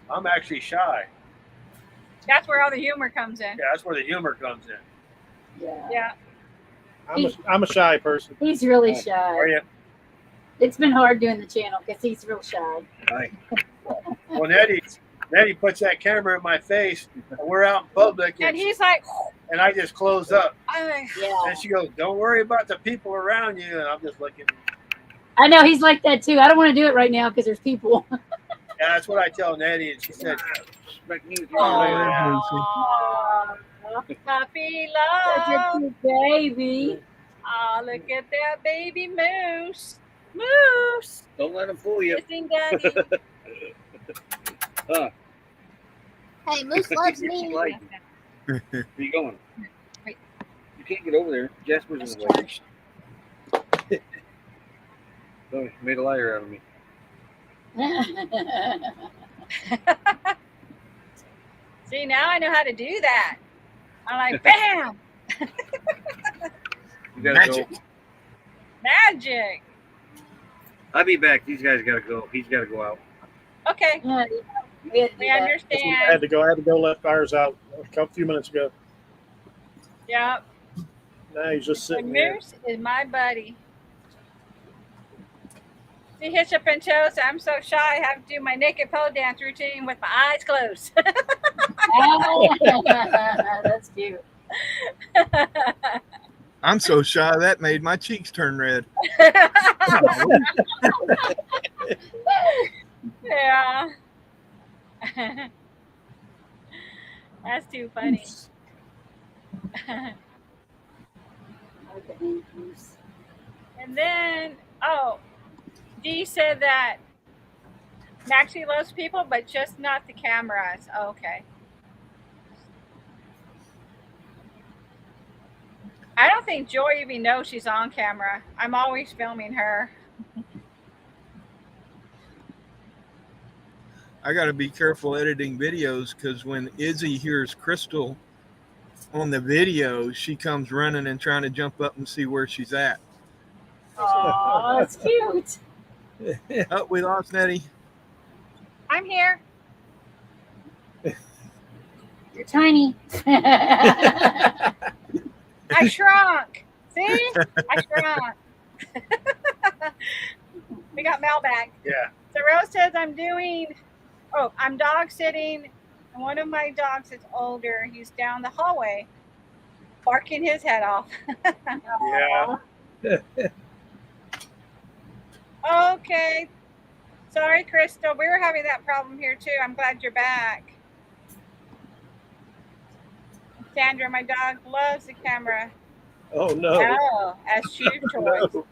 I'm actually shy. That's where all the humor comes in. Yeah, that's where the humor comes in. Yeah. Yeah. I'm a shy person. He's really Are shy. you? It's been hard doing the channel because he's real shy. Right. Well, Nettie puts that camera in my face, and we're out in public, And he's like, and I just close up. I'm like, Yeah. And she goes, "Don't worry about the people around you." And I'm just looking. I know he's like that too. I don't want to do it right now because there's people. Yeah, that's what I tell Nettie, and she said, Expect me to do Oh, it later. Aw, puppy such a love. cute baby. Oh, look at that baby moose. Moose. Don't let them fool you. Kissing daddy. Hey, Moose loves She me. like you. Where you going? Wait. You can't get over there. Jasper's in the way. Oh, you made a liar out of me. See, now I know how to do that. I'm like, bam, You gotta Magic. go. magic. I'll be back. These guys gotta go. He's gotta go out. Okay, Yeah, we had to do we that. I had understand. to go. I had to go let fires out a few minutes ago. Yep. Now he's just The sitting there. moose is my buddy. See, Hitchup and Toast, I'm so shy I have to do my naked pole dance routine with my eyes closed. That's cute. I'm so shy that made my cheeks turn red. Yeah. That's too funny. And then, oh, Dee said that Maxie loves people, but just not the cameras. Okay. I don't think Joy even knows she's on camera. I'm always filming her. I got to be careful editing videos because when Izzy hears Crystal on the video, she comes running and trying to jump up and see where she's at. Oh, that's cute. Oh, we lost Nettie. I'm here. You're tiny. I shrunk. See? I shrunk. We got Mel back. "Yeah, So Rose says I'm dog sitting, and one of my dogs is older. He's down the hallway, barking his head off. yeah." Okay. Sorry, Crystal. We were having that problem here too. I'm glad you're back. Sandra, my dog loves the camera. Oh no. Oh, as shoe choice. No.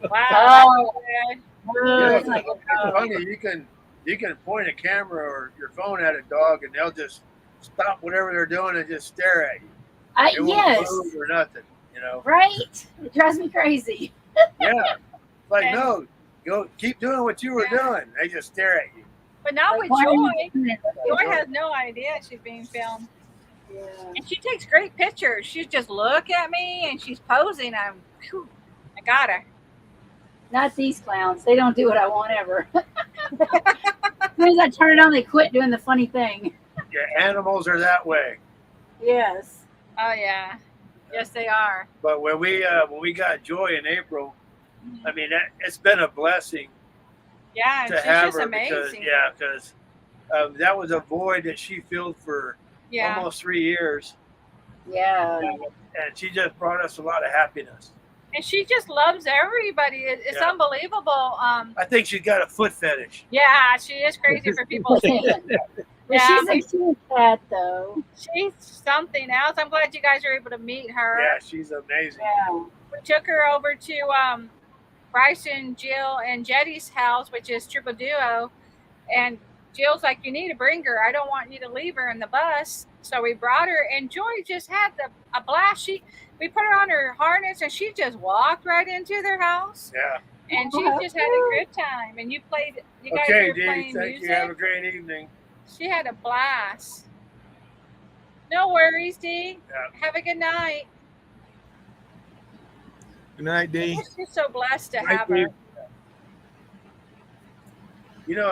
Wow. Oh. That's good. Yeah, It's like, it's funny. You can point a camera or your phone at a dog, and they'll just stop whatever they're doing and just stare at you. They won't yes, move or nothing. You know? right. It drives me crazy. Yeah. It's like, And- no, go keep doing what you were doing. They just stare at you. But not with Why are you Joy. doing it? Joy has no idea she's being filmed. Yeah. And she takes great pictures. She just look at me and she's posing. I got her. Not these clowns. They don't do what I want ever. As soon as I turn it on, they quit doing the funny thing. Yeah, animals are that way. Yes. Oh yeah. Yes, they are. But when we got Joy in April, I mean, it's been a blessing Yeah, and to she's have just her amazing. because that was a void that she filled for Yeah. almost 3 years, Yeah. and she just brought us a lot of happiness. And she just loves everybody. It's Yeah. unbelievable. I think she's got a foot fetish. Yeah, she is crazy for people. But she's a cute cat, though. She's something else. I'm glad you guys are able to meet her. Yeah, she's amazing. Yeah. We took her over to Bryson, Jill, and Jetty's house, which is Triple Duo. And Jill's like, you need to bring her. I don't want you to leave her in the bus. So we brought her, and Joy just had a blast. We put her on her harness, and she just walked right into their house. Yeah. And she just had a good time. And you guys Okay, were Dee. playing Thank music. you. Have a great evening. She had a blast. No worries, Dee. Yeah. Have a good night. Good night, Dee. We're just so blessed to Right, have her. You know,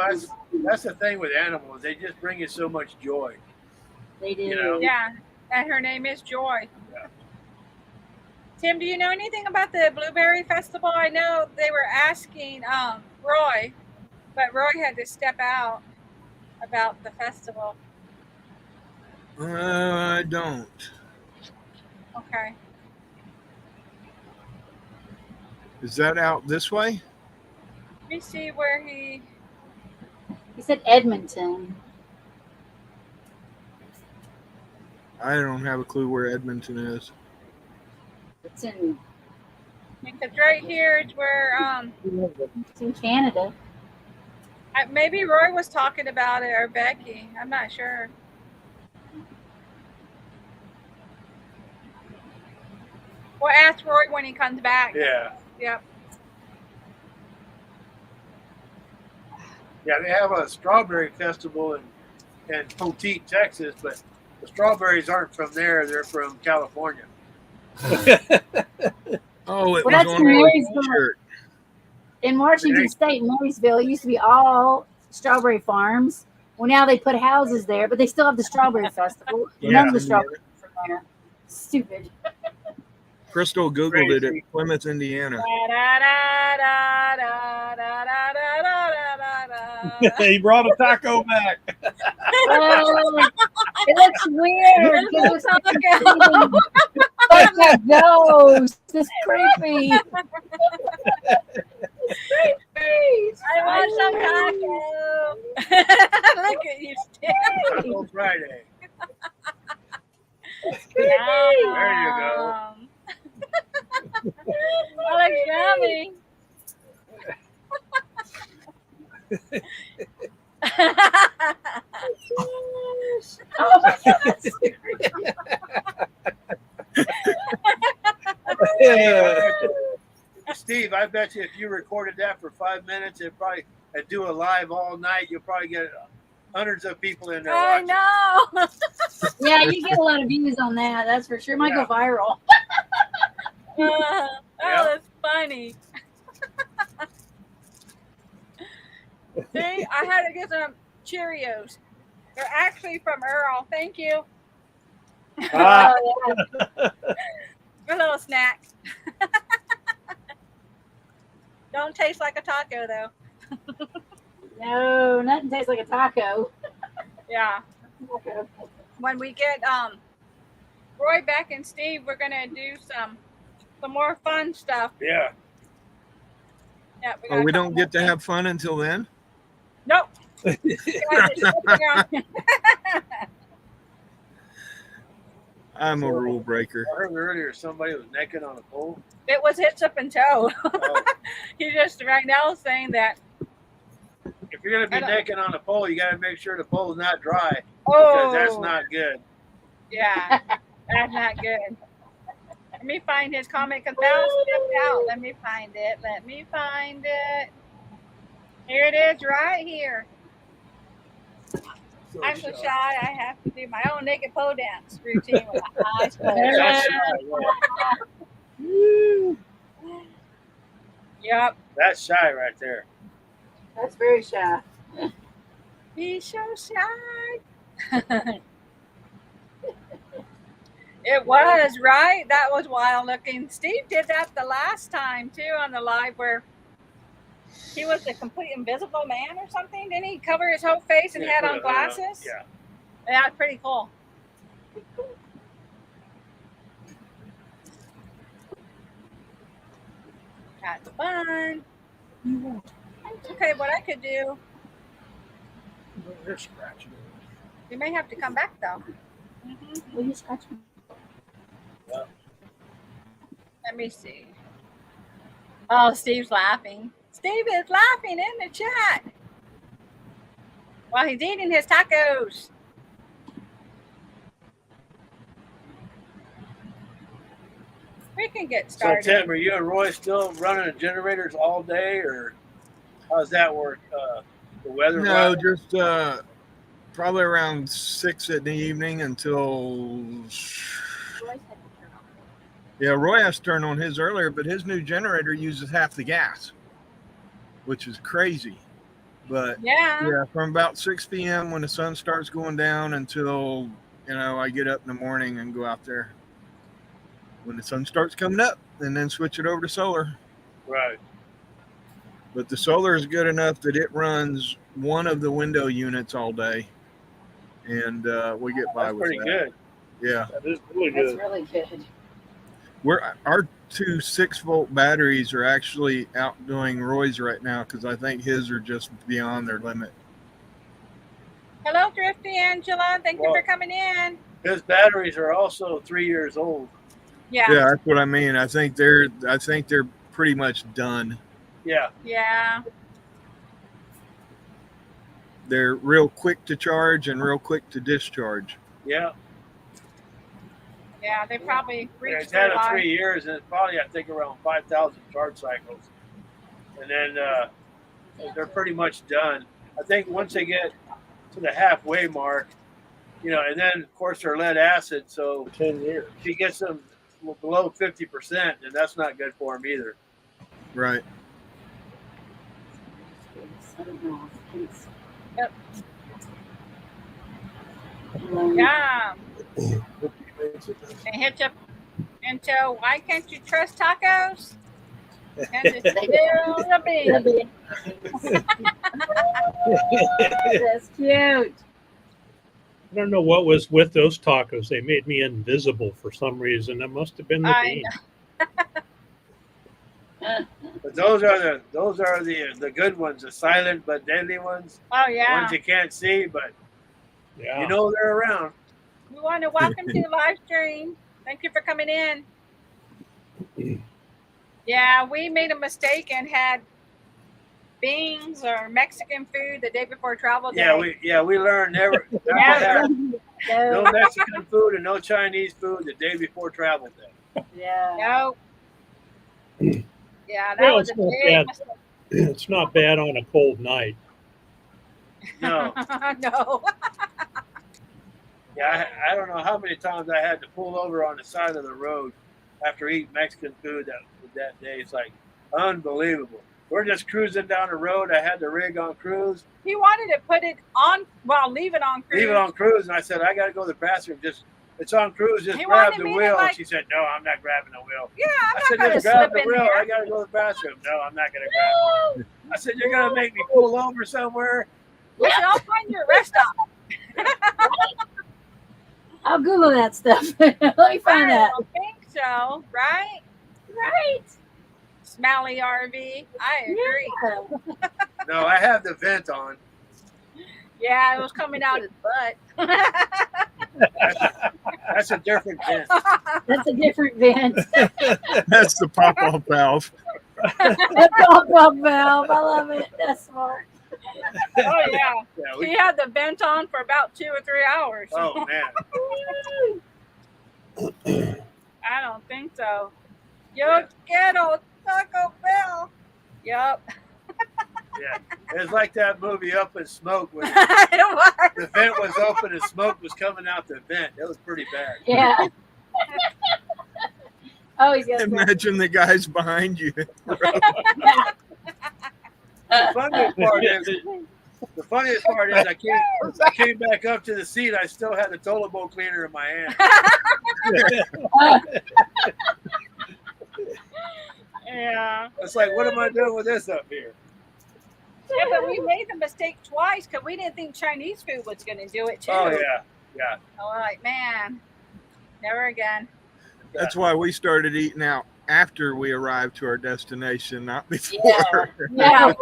that's the thing with animals. They just bring you so much joy. They do. You know. Yeah, and her name is Joy. Yeah. Tim, do you know anything about the Blueberry Festival? I know they were asking Roy, but Roy had to step out about the festival. I don't. Okay. Is that out this way? Let me see where he. He said Edmonton. I don't have a clue where Edmonton is. It's in Because right here is where it's in Canada. maybe Roy was talking about it or Becky. I'm not sure. We'll ask Roy when he comes back. Yeah. Yep. Yeah, they have a strawberry festival in Poteet, Texas, but the strawberries aren't from there. They're from California. Oh, it Well, was that's on in the Marysville. shirt. In Washington State, Marysville, it used to be all strawberry farms. Well, now they put houses there, but they still have the strawberry festival. Yeah. None of the strawberries from there. Stupid. Crystal Googled it at Plymouth, Indiana. He brought a taco back. Oh, it looks weird. It looks like a ghost. It's creepy. I want some taco. Look at you, Steve. Taco Friday. There you go. That looks yummy. Oh my God. Steve, I bet you if you recorded that for 5 minutes and do a live all night, you'll probably get hundreds of people in there. I watching. know. Yeah, you get a lot of views on that. That's for sure. It might go viral. Oh, that's funny. See, I had to get some Cheerios. They're actually from Earl. Thank you. Ah. A little snack. Don't taste like a taco though. No, nothing tastes like a taco. Yeah. When we get Roy, Beck, and Steve, we're gonna do some more fun stuff. Yeah. Yeah. Oh, we don't get to have fun until then? Nope. You guys are sitting around. I'm a rule breaker. I heard earlier somebody was naked on a pole. It was hips up and toe. Oh, He just right now is saying that. if you're gonna be naked on a pole, you got to make sure the pole's not dry Oh, because that's not good. Yeah, that's not good. Let me find his comment because Val stepped out. Let me find it. Here it is, right here. So I'm so shy. shy. I have to do my own naked pole dance routine with my eyes closed. That's shy, yeah. Yep. That's shy right there. That's very shy. He's so shy. It was, right? That was wild looking. Steve did that the last time too on the live where he was the complete invisible man or something. Didn't he cover his whole face and had on glasses? Yeah. That's pretty cool. That's fun. Okay, what I could do, They're scratching. you may have to come back though. Will you scratch me? Let me see. Oh, Steve's laughing. Steve is laughing in the chat while he's eating his tacos. We can get So started. Tim, are you and Roy still running the generators all day, or how's that work? The weather? No, right? just probably around 6 in the evening until. Yeah, Roy has to turn on his earlier, but his new generator uses half the gas, which is crazy. But Yeah. from about 6 p.m. when the sun starts going down until, I get up in the morning and go out there when the sun starts coming up and then switch it over to solar. Right. But the solar is good enough that it runs one of the window units all day. And we get by That's with pretty that. good. Yeah. That is really That's good. really good. Our 2 6-volt batteries are actually outdoing Roy's right now because I think his are just beyond their limit. Hello, Thrifty Angela. Thank you for coming in. His batteries are also 3 years old. Yeah. Yeah, that's what I mean. I think they're pretty much done. Yeah. Yeah. They're real quick to charge and real quick to discharge. Yeah. Yeah. They probably Yeah, reached it's had their it life. 3 years, and it's probably, I think, around 5,000 charge cycles. And then they're pretty much done. I think once they get to the halfway mark, and then, of course, they're lead acid, so 10 years. if he gets them below 50%, then that's not good for him either. Right. Yep. Yeah. And hit up into why can't you trust tacos? And it's still a big. That's cute. I don't know what was with those tacos. They made me invisible for some reason. That must have been the I bean. But those are the good ones, the silent but deadly ones. Oh The yeah. ones you can't see, but Yeah. they're around. We want to welcome to the live stream. Thank you for coming in. Yeah, we made a mistake and had beans or Mexican food the day before travel day. We learned never to have no Mexican food and no Chinese food the day before travel day. Yeah. No. Yeah, that Well, was a it's not big bad. mistake. It's not bad on a cold night. No. No. Yeah, I don't know how many times I had to pull over on the side of the road after eating Mexican food that day. It's like unbelievable. We're just cruising down the road. I had the rig on cruise. He wanted to put it on, leave it on cruise. Leave it on cruise. And I said, I got to go to the bathroom. It's on cruise. Just He grab wanted the me to, wheel. like- And she said, no, I'm not grabbing the wheel. Yeah, I I'm said, not going to just grab slip the in wheel. I there. got to go to the bathroom. No, I'm not going to grab the wheel. I said, you're going to make me pull over somewhere? I said, I'll find your rest stop. I'll Google that stuff. Let me find I that. don't think so, right? Right. Smalley RV. I agree. Yeah. No, I have the vent on. Yeah, it was coming out his butt. That's a different vent. That's a different vent. That's the pop-off valve. The pop-up valve. I love it. That's smart. Oh yeah. Yeah, He had the vent on for about 2 or 3 hours. oh, man. I don't think so. Yo quiero Taco Bell. Yup. Yeah. It's like that movie Up in Smoke when It was. the vent was open and smoke was coming out the vent. It was pretty bad. Yeah. Oh, he's got Imagine the guys behind you. The funniest part is I came back up to the seat. I still had the toilet bowl cleaner in my hand. Yeah. It's like, what am I doing with this up here? Yeah, but we made the mistake twice because we didn't think Chinese food was going to do it too. Oh yeah. So we're like, man, never again. That's why we started eating out after we arrived to our destination, not before. Yeah.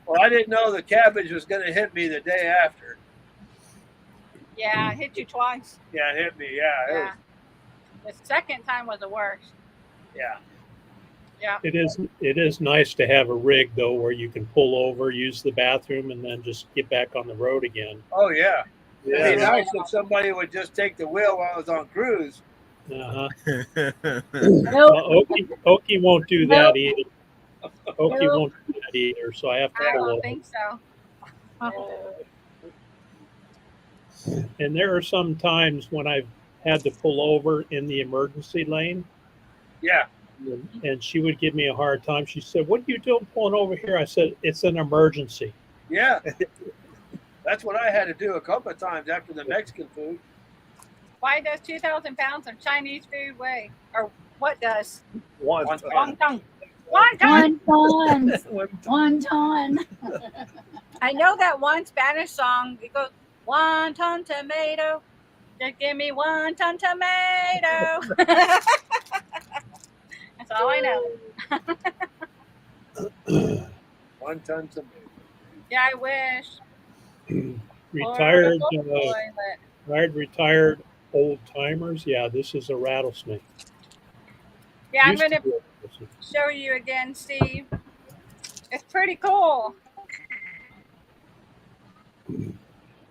Well, I didn't know the cabbage was going to hit me the day after. Yeah, it hit you twice. Yeah, it hit me. Yeah, it Yeah. The second time was the worst. yeah. Yeah. It is nice to have a rig though where you can pull over, use the bathroom, and then just get back on the road again. Oh yeah. It'd be Yeah. nice if somebody would just take the wheel while I was on cruise. Uh-huh. Nope. Okie won't do that Nope. either. Okie Nope. won't do that either. So I have to I pull don't over. think so. And there are some times when I've had to pull over in the emergency lane, Yeah. and she would give me a hard time. She said, "What are you doing pulling over here?" I said, "It's an emergency." Yeah. That's what I had to do a couple of times after the Mexican food. Why does 2,000 pounds of Chinese food weigh? Or what does? One. One Wonton. Wonton. 1 ton. 1 ton. I know that one Spanish song. It goes, 1 ton tomato. Just give me 1 ton tomato. That's all I know. 1 ton tomato. Yeah, I wish. Retired, Toilet. retired old timers. Yeah, this is a rattlesnake. Yeah, I'm Used to going to be a rattlesnake. show you again, Steve. It's pretty cool.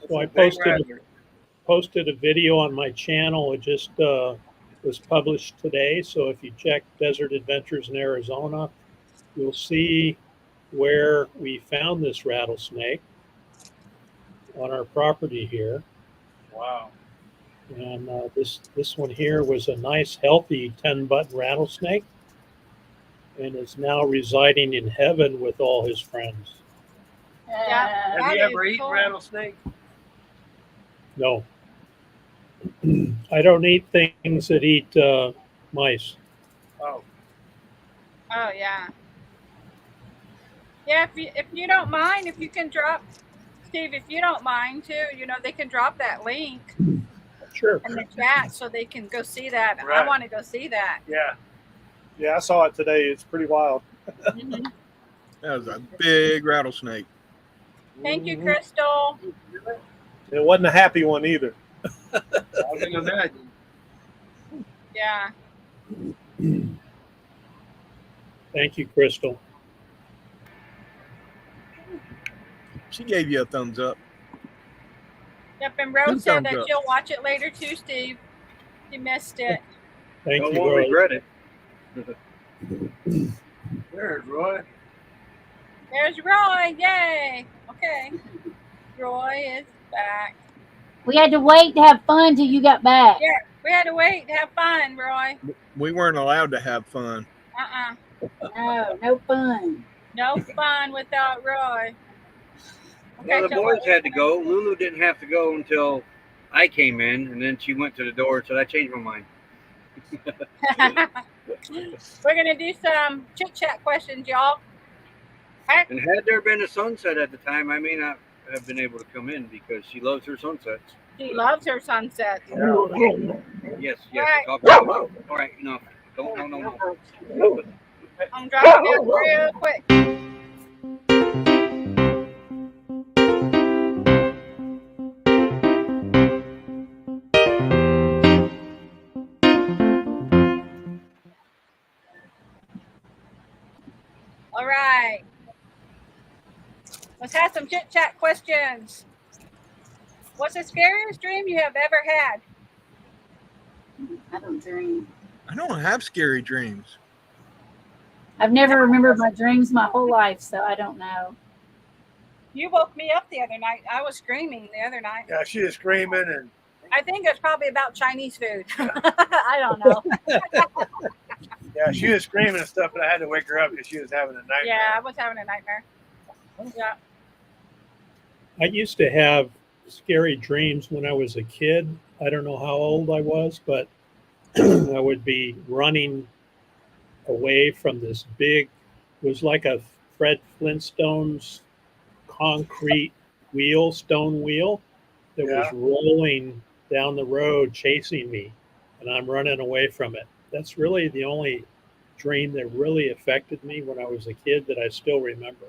So I Big rattler. posted a video on my channel. It just was published today. So if you check Desert Adventures in Arizona, you'll see where we found this rattlesnake on our property here. Wow. And this one here was a nice, healthy 10-button rattlesnake, and is now residing in heaven with all his friends. Yeah. Have That you is ever eaten cool. rattlesnake? No, I don't eat things that eat mice. Oh. Oh, yeah. Yeah, if you don't mind, if you can drop, Steve, if you don't mind too, they can drop that link Sure. in the chat so they can go see that. I Right. want to go see that. Yeah. Yeah, I saw it today. It's pretty wild. Mhm. That was a big rattlesnake. Thank you, Crystal. It wasn't a happy one either. I can imagine. Yeah. Thank you, Crystal. She gave you a thumbs up. Yep, and Rose Two said thumbs that up. she'll watch it later too, Steve. You missed it. Thank I you, won't Rose. regret it. There's Roy. There's Roy. Yay. Okay. Roy is back. We had to wait to have fun till you got back. Yeah, we had to wait to have fun, Roy. We weren't allowed to have fun. No, no fun. No fun without Roy. Well, the so boys had to go. Lulu didn't have to go until I came in, and then she went to the door and said, I changed my mind. we're gonna do some chit chat questions, y'all. Heck, And had there been a sunset at the time, I may not have been able to come in because she loves her sunsets. she loves her sunset. Yes, yes. Right. Talk about it. All right, no. Don't, no. I'm dropping it real quick. All right. Let's have some chit chat questions. What's the scariest dream you have ever had? I don't dream. I don't have scary dreams. I've never remembered my dreams my whole life, so I don't know. You woke me up the other night. I was screaming the other night. Yeah, she was screaming and I think it's probably about Chinese food. I don't know. yeah, she was screaming and stuff, and I had to wake her up because she was having a nightmare. Yeah, I was having a nightmare. Yeah. I used to have scary dreams when I was a kid. I don't know how old I was, but I would be running away from this big, it was like a Fred Flintstone's concrete wheel, stone wheel that Yeah. was rolling down the road chasing me, and I'm running away from it. That's really the only dream that really affected me when I was a kid that I still remember.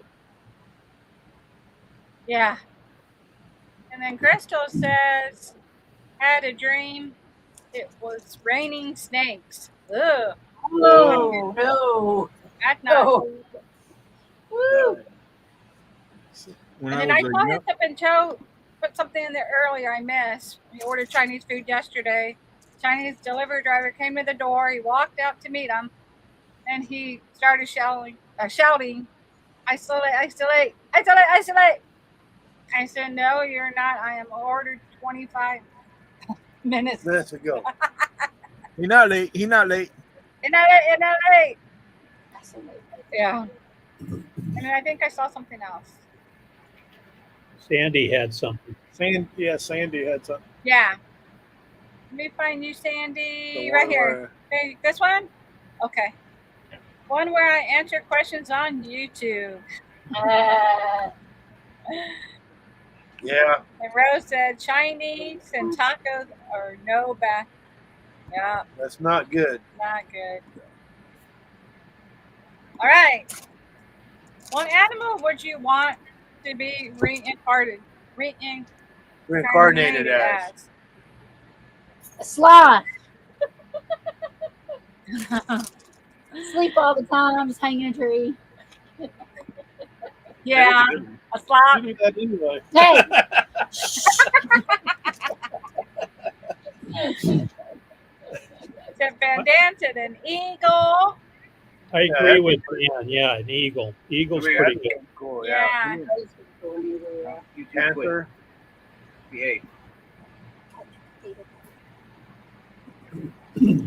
Yeah. And then Crystal says, had a dream. It was raining snakes. Ugh. Oh, no. That's not No. cool. Woo. When And I then I was saw a, his up and Joe put something in there earlier I missed. We ordered Chinese food yesterday. Chinese delivery driver came to the door. He walked out to meet him, and he started shouting, isolate, isolate, isolate, isolate. I said, no, you're not. I am ordered 25 minutes. Minutes ago. He's not late. He's not late. You're not late. Yeah. And I think I saw something else. Sandy had something. Sandy had something. Yeah. Let me find you, Sandy. The Right one here. Okay, this one? Okay. One where I answer questions on YouTube. Yeah. And Rose said Chinese and tacos are no bad. Yeah, That's not good. not good. All right. What animal would you want to be reincarnated Reincarnated as. A sloth. Sleep all the time, just hang in a tree. Yeah, a sloth. You do that anyway. Hey, Said Van Dam said an eagle. I agree with Dan. Yeah, an eagle. Eagle's pretty good. Cool. Yeah. You too quick. Panther. Behave. Leave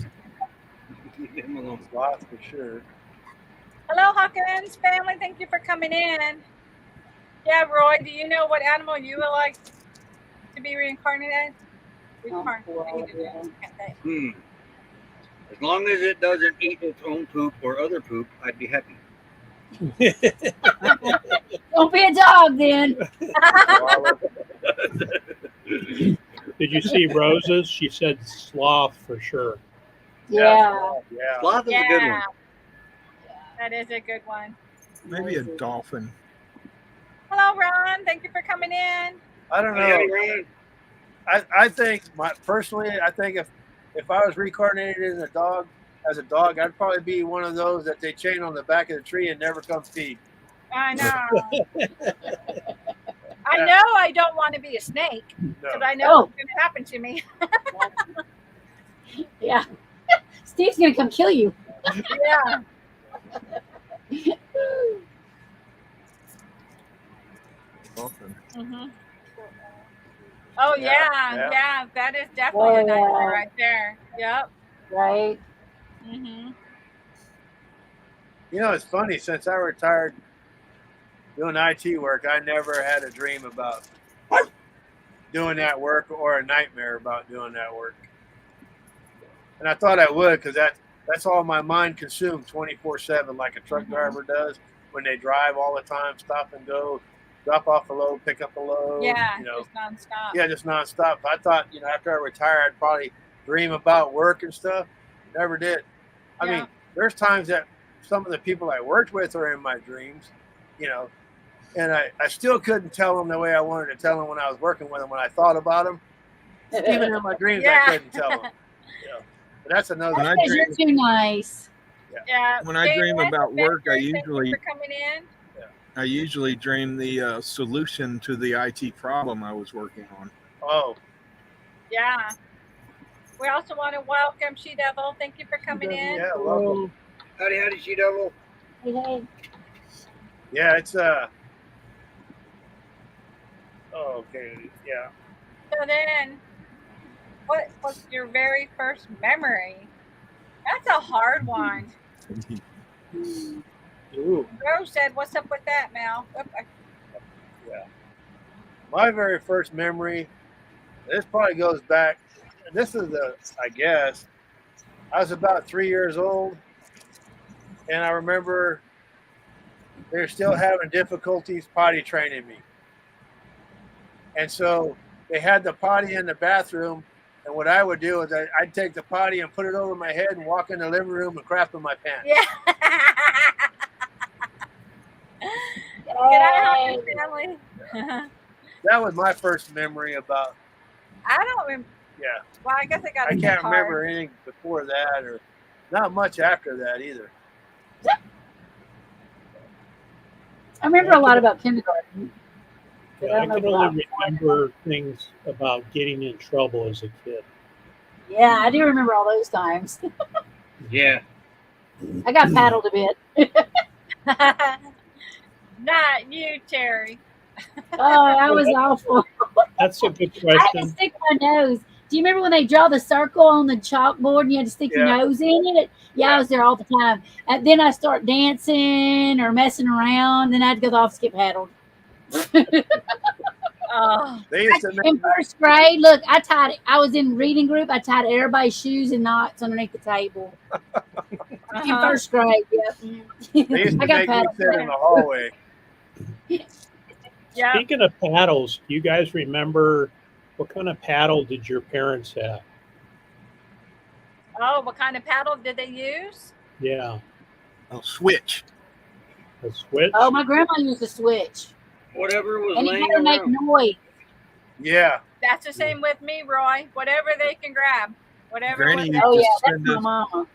him alone. Sloth for sure. Hello, Hawkins family. Thank you for coming in. Yeah, Roy, do you know what animal you would like to be reincarnated? As long as it doesn't eat its own poop or other poop, I'd be happy. don't be a dog then. Did you see Rose's? She said sloth for sure. Yeah. Yeah. Sloth is a good one. That is a good one. Maybe a dolphin. Hello, Ron. Thank you for coming in. I don't Hey, know. Ryan. I think personally, I think if I was reincarnated as a dog, I'd probably be one of those that they chain on the back of the tree and never come feed. I know. I know I don't want to be a snake because I know what's going to happen to me. Yeah. Steve's gonna come kill you. Yeah. Dolphin. Mm-hmm. Oh yeah. That is definitely an animal right there. Yep. Right. Mm-hmm. You know, it's funny. Since I retired doing IT work, I never had a dream about doing that work or a nightmare about doing that work. And I thought I would because that's all my mind consumed 24/7, like a truck driver does when they drive all the time, stop and go, drop off a load, pick up a load. Yeah, you know, just nonstop. yeah, just nonstop. I thought, after I retire, I'd probably dream about work and stuff. Never did. I mean, there's times that some of the people I worked with are in my dreams, and I still couldn't tell them the way I wanted to tell them when I was working with them, when I thought about them. Even in my dreams, I couldn't tell them. But that's another. When I Because dream, you're too nice. Yeah. when I dream about work, I usually for coming in. dream the solution to the IT problem I was working on. Oh, Yeah. We also want to welcome She Devil. Thank you for coming in. yeah, welcome. Howdy, She Devil. Hey, hey. Yeah, it's Oh, okay. Yeah. So then, what was your very first memory? That's a hard one. Ooh. Rose said, "What's up with that, Mel?" Oop, My very first memory. This probably goes back. This is I guess, I was about 3 years old, and I remember they were still having difficulties potty training me. And so they had the potty in the bathroom, and what I would do is I'd take the potty and put it over my head and walk in the living room and crap in my pants. Yeah. Get out of here, family. That was my first memory about. I don't remember. Yeah, Well, I guess I got. I can't remember anything before that, or not much after that either. I remember a lot about kindergarten. But I don't can know only remember things about getting in trouble as a kid. Yeah, I do remember all those times. Yeah. I got paddled a bit. Not you, Terry. Oh, that was awful. That's a good I had to question. stick my nose. Do you remember when they draw the circle on the chalkboard and you had to stick your Yeah. nose in it? Yeah, I was there all the time. And then I start dancing or messing around. Then I'd go off skip paddle. Oh, They used to In make first grade, look, I was in reading group. I tied everybody's shoes in knots underneath the table. In uh-huh. first grade, yep. they used I to got make me paddles sit in there. the hallway. Yeah. Speaking of paddles, do you guys remember what kind of paddle did your parents have? Oh, what kind of paddle did they use? Yeah, Oh, switch. a switch. Oh, my grandma used a switch. Whatever was And it laying better make around. noise. Yeah. That's the same with me, Roy. Whatever they can grab. Whatever. Granny was- used Oh, to yeah, that's send my us, mama.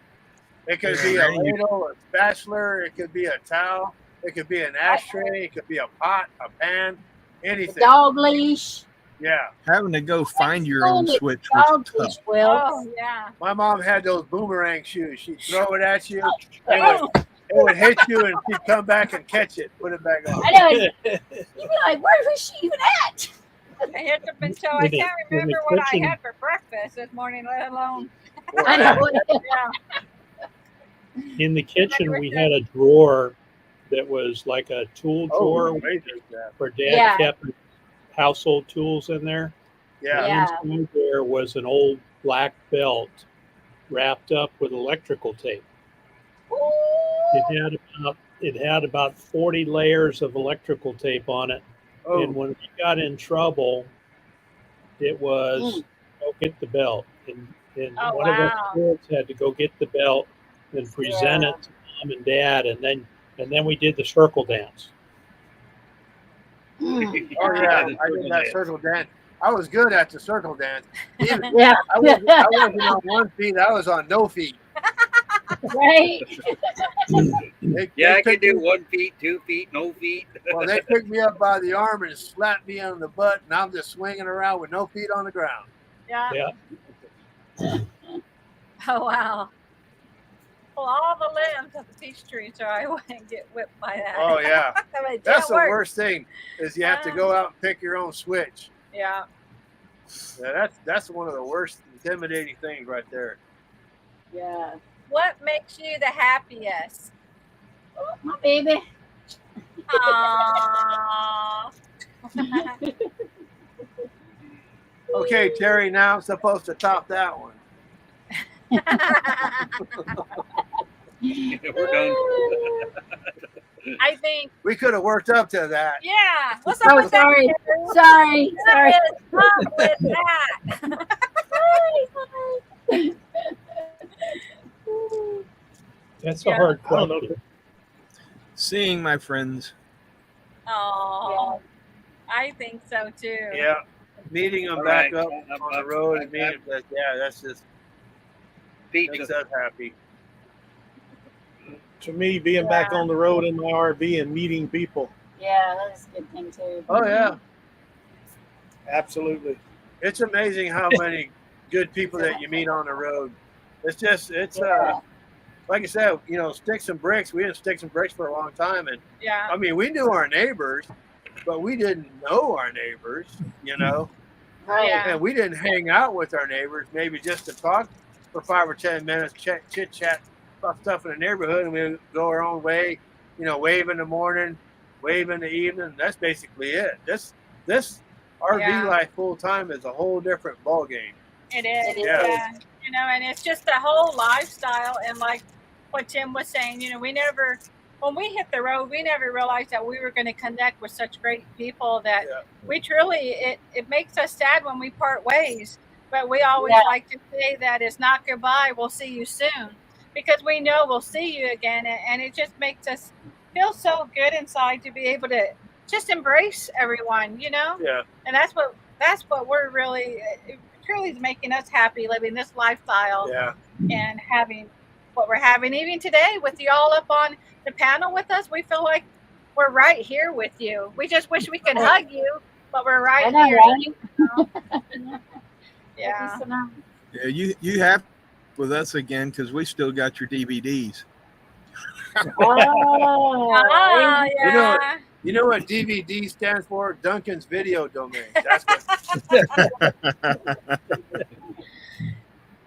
It could Yeah, be a Granny- ladle, a spatula, it could be a towel, it could be an ashtray, it could be a pot, a pan, The anything. dog leash. Yeah. having to go find your own School switch Dog was leash, tough. Will. Oh, yeah. My mom had those boomerang shoes. She'd throw it at you, Oh, it would hit you, and she'd come back and catch it, put it back on. I know. You'd be like, where was she even at? I hit up until I In the- can't in the remember what I kitchen. had for breakfast this morning, let alone. I know. Yeah. In the kitchen, we had a drawer that was like a tool Oh, drawer razors, yeah. where Dad Yeah. kept household tools in there. Yeah. Yeah. Inside there was an old black belt wrapped up with electrical tape. It had about 40 layers of electrical tape on it. Oh, And when we got in trouble, it was go get the belt. And Oh, one of us wow. kids had to go get the belt and present it to mom and dad, and then we did the circle dance. Mm. oh yeah, I did that circle dance. I was good at the circle dance. Even, Yeah. I wasn't on 1 feet, I was on no feet. Right. Yeah, I picked could do me- 1 feet, 2 feet, no feet. Well, they picked me up by the arm and slapped me on the butt, and I'm just swinging around with no feet on the ground. Yeah. Yeah. Oh, wow. Well, all the limbs of the peach tree, so I wouldn't get whipped by that. Oh yeah, I mean, it that's the didn't work. worst thing is you have to go out and pick your own switch. Yeah. Yeah, that's one of the worst intimidating things right there. Yeah. What makes you the happiest? Oh, my baby. Aww. Okay, Terry, now I'm supposed to top that one. We're done. I think, We could have worked up to that. yeah. What's up Oh, with that? sorry. Drew? Sorry. Sorry. What is up with that? That's a Yeah. hard I don't know. question. Seeing my friends. Oh, I think so too. Yeah, meeting them All back right. up on the road and meeting them, yeah, that's just makes Pizza. us happy. To me, being back on the road in my RV and meeting people, Yeah, that's a good thing too. Oh yeah, absolutely. it's amazing how many good people that you meet on the road. It's Yeah. like I said, you know, sticks and bricks. We didn't sticks and bricks for a long time, and Yeah. I mean, we knew our neighbors, but we didn't know our neighbors, you know, Right. Yeah. and we didn't hang out with our neighbors maybe just to talk for 5 or 10 minutes, chit chat about stuff in the neighborhood, and we go our own way, you know, wave in the morning, wave in the evening. That's basically it. This RV Yeah. life full time is a whole different ball game. It is. Yeah. Yeah. You know, and it's just the whole lifestyle. And like what Tim was saying, you know, when we hit the road, we never realized that we were going to connect with such great people that Yeah. we truly, it makes us sad when we part ways. But we always Yeah. like to say that it's not goodbye. We'll see you soon, because we know we'll see you again. And it just makes us feel so good inside to be able to just embrace everyone, you know? Yeah. And that's what we're really, it truly is making us happy living this lifestyle Yeah. and having what we're having even today with you all up on the panel with us. We feel like we're right here with you. We just wish we could hug you, but we're right I know, here. right? Yeah. Yeah, you have with us again because we still got your DVDs. Oh, Ah, You know, yeah. You know what DVD stands for? Duncan's Video Domain. That's what.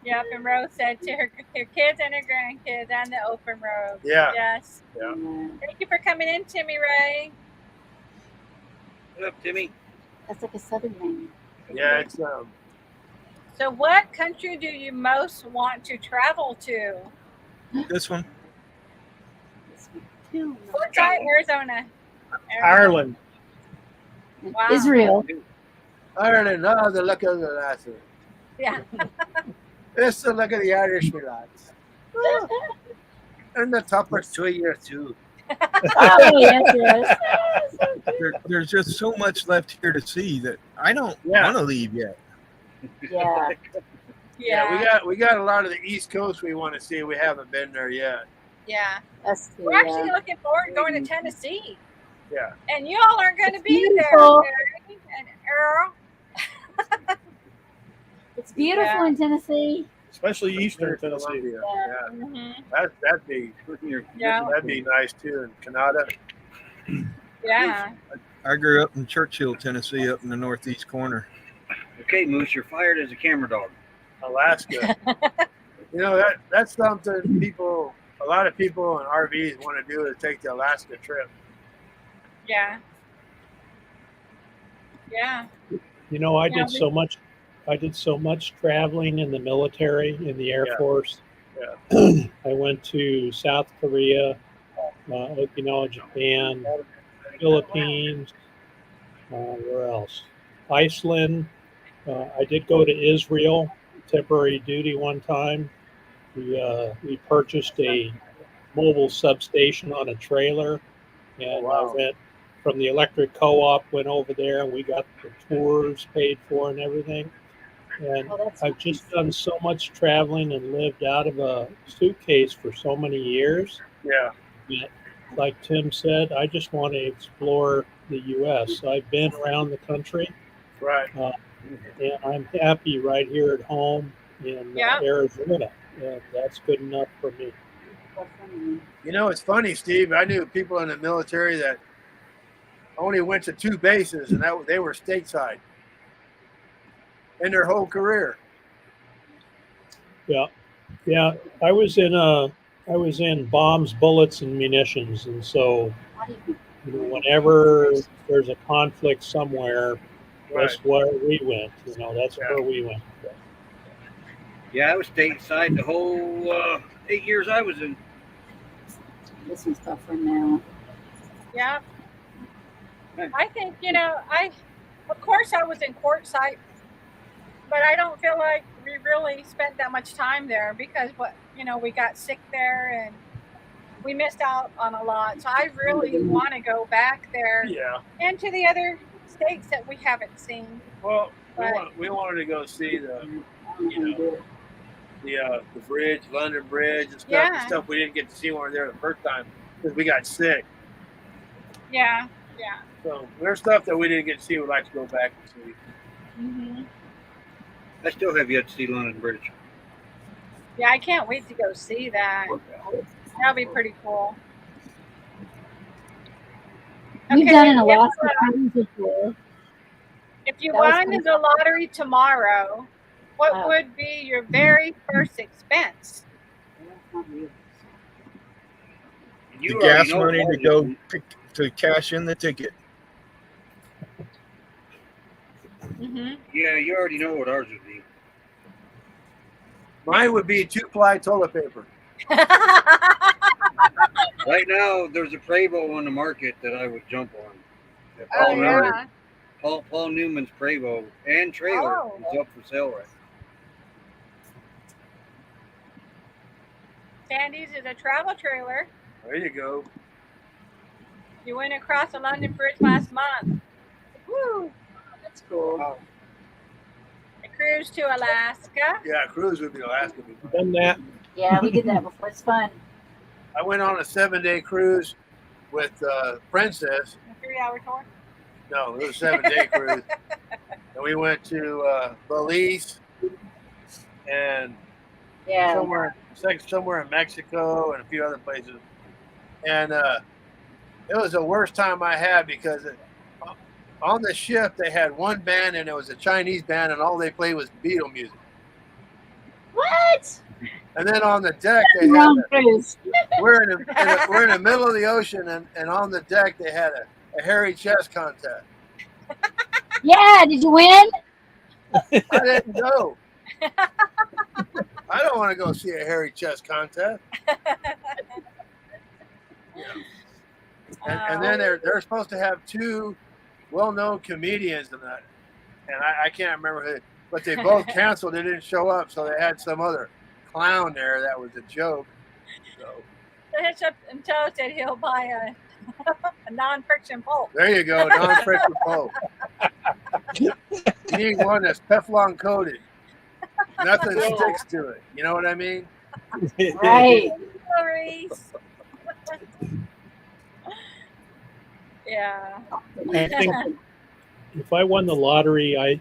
Yep, and Rose said to her kids and her grandkids and the open road. Yeah. Yes. Yeah. Thank you for coming in, Timmy Ray. What up, Timmy? That's like a southern name. Yeah, it's So, what country do you most want to travel to? This one. What's that? Arizona. Ireland. Wow. Israel. Ireland. Oh, the luck of the lads. Yeah. It's the luck of the Irish lads. And the toppers 2 years too. Oh, yes. There's just so much left here to see that I don't Yeah. want to leave yet. Yeah. Yeah. We got a lot of the East Coast we want to see. We haven't been there yet. Yeah. That's true. We're actually looking forward to going to Tennessee. Yeah. And you all aren't going to be there, beautiful. Mary and Earl. It's beautiful Yeah. in Tennessee. Especially eastern Tennessee. Columbia. Yeah. Yeah. Yeah. That'd be nice too in Canada. Yeah. I grew up in Churchill, Tennessee, up in the northeast corner. Okay, Moose, you're fired as a camera dog. Alaska. You know, that's something a lot of people in RVs want to do is take the Alaska trip. Yeah. Yeah. You know, I Yeah, did so much. I did so much traveling in the military, in the Air Yeah. Force. Yeah. I went to South Korea, Okinawa, Japan, Philippines. Where else? Iceland. I did go to Israel, temporary duty one time. We purchased a mobile substation on a trailer, and Wow. I went from the electric co-op, went over there, and we got the tours paid for and everything. And Oh, that's I've just done so much traveling and lived out of a suitcase for so many years. Yeah. That, like Tim said, I just want to explore the U.S. I've been around the country, Right. and I'm happy right here at home in Yeah. Arizona. And that's good enough for me. You know, it's funny, Steve. I knew people in the military that only went to 2 bases, and they were stateside in their whole career. Yeah, I was in bombs, bullets, and munitions, and so whenever there's a conflict somewhere, that's where we went. That's Yeah. where we went. Yeah, I was stateside the whole 8 years I was in. This one's tough for now. Yeah. I think, of course I was in Quartzsite, but I don't feel like we really spent that much time there because we got sick there and we missed out on a lot. So I really want to go back there Yeah. and to the other states that we haven't seen. Well, Right. we wanted to go see the bridge, London Bridge, and stuff. Yeah. Stuff we didn't get to see when we were there the first time because we got sick. Yeah. So there's stuff that we didn't get to see. We'd like to go back and see. Mm-hmm. I still have yet to see London Bridge. Yeah, I can't wait to go see that. That'll be pretty cool. We've Okay, done an if, Alaska cruise before. If you That was won fun. the lottery tomorrow, what Oh. would be your very first expense? You The already gas know money what to ours go would be. to cash in the ticket. Mm-hmm. Yeah, you already know what ours would be. Mine would be 2-ply toilet paper. Right now, there's a Prevost on the market that I would jump on. Yeah, Oh, Paul Newman- yeah. Paul Newman's Prevost and trailer Oh. is up for sale right Sandy's is a travel trailer. There you go. You went across the London Bridge last month. Woo! That's cool. now. A cruise to Alaska. Yeah, cruise would be Alaska. Done that. Yeah, we did that before. It's fun. I went on a 7-day cruise with Princess. A 3-hour tour. No, it was a 7-day cruise. And we went to Belize and Yeah. somewhere in Mexico and a few other places. And It was the worst time I had because on the ship they had one band and it was a Chinese band and all they played was Beatle music. What? And then on the deck they had Wrong cruise. we're in the middle of the ocean and on the deck they had a hairy chest contest. Yeah, did you win? I didn't go. I don't want to go see a hairy chest contest. And then they're supposed to have two well-known comedians in that, and I can't remember who, but they both canceled. They didn't show up, so they had some other clown there that was a joke. So The hitch up and Joe said he'll buy a non-friction bolt. there you go, non-friction pole. You need one that's Teflon coated. Nothing sticks to it. You know what I mean? Right. Reese. Yeah. I think if I won the lottery, I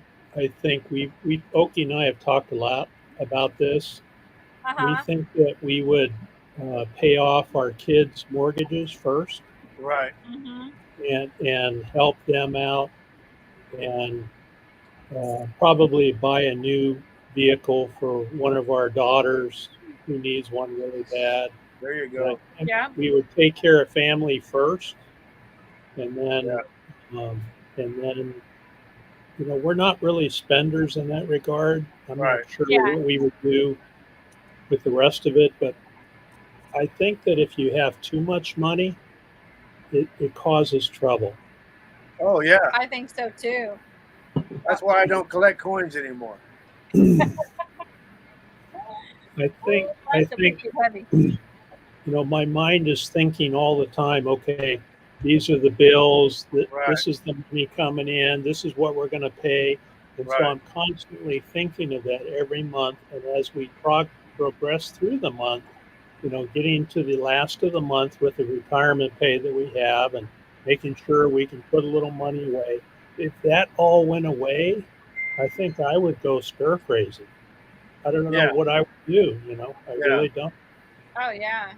think we Oki and I have talked a lot about this. We Uh-huh. think that we would pay off our kids' mortgages first Right. Mm-hmm. and help them out, and probably buy a new vehicle for one of our daughters who needs one really bad. There you go. But Yeah. we would take care of family first, and then we're not really spenders in that regard. I'm Right. not sure Yeah. what we would do with the rest of it, but I think that if you have too much money, it causes trouble. Oh yeah, I think so too. that's why I don't collect coins anymore. I think That's a bit too heavy. my mind is thinking all the time, okay, these are the bills, Right. this is the money coming in, this is what we're going to pay. And Right. so I'm constantly thinking of that every month. And as we progress through the month, getting to the last of the month with the retirement pay that we have and making sure we can put a little money away. If that all went away, I think I would go stir crazy. I don't know Yeah. what I would do, I Yeah. really don't. Oh yeah.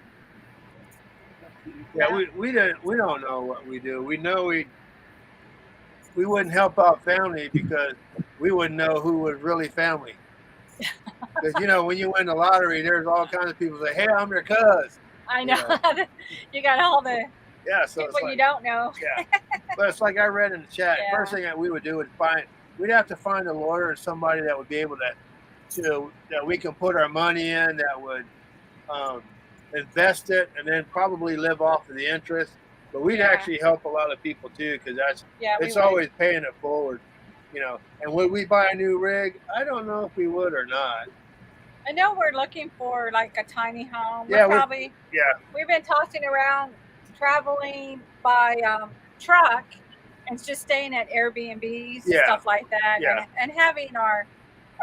Yeah, we don't know what we do. We know we wouldn't help out family because we wouldn't know who was really family. Because when you win the lottery, there's all kinds of people say, "Hey, I'm your cuz." I know. You got all the Yeah, so people it's you like, don't know. yeah. But it's like I read in the chat. Yeah. First thing that we would do is we'd have to find a lawyer or somebody that would be able that we can put our money in, that would invest it, and then probably live off of the interest. But we'd Yeah. actually help a lot of people too, because Yeah, we it's would. always paying it forward. And would we buy a new rig? I don't know if we would or not. I know we're looking for like a tiny home. Yeah, We're probably we've been tossing around traveling by truck and just staying at Airbnbs and Yeah. stuff like that, Yeah. and having our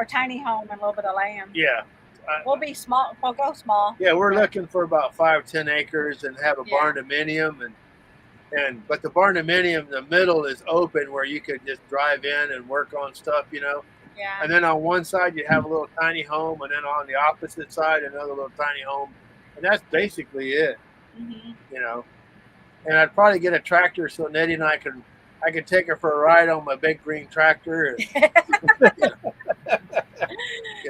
tiny home and a little bit of land. Yeah. We'll be small. We'll go small. Yeah, we're looking for about 5-10 acres and have a Yeah. barn dominium but the barn dominium, the middle is open where you could just drive in and work on stuff, Yeah. And then on one side you have a little tiny home, and then on the opposite side another little tiny home, and that's basically it, Mm-hmm. And I'd probably get a tractor so Nettie and I could take her for a ride on my big green tractor.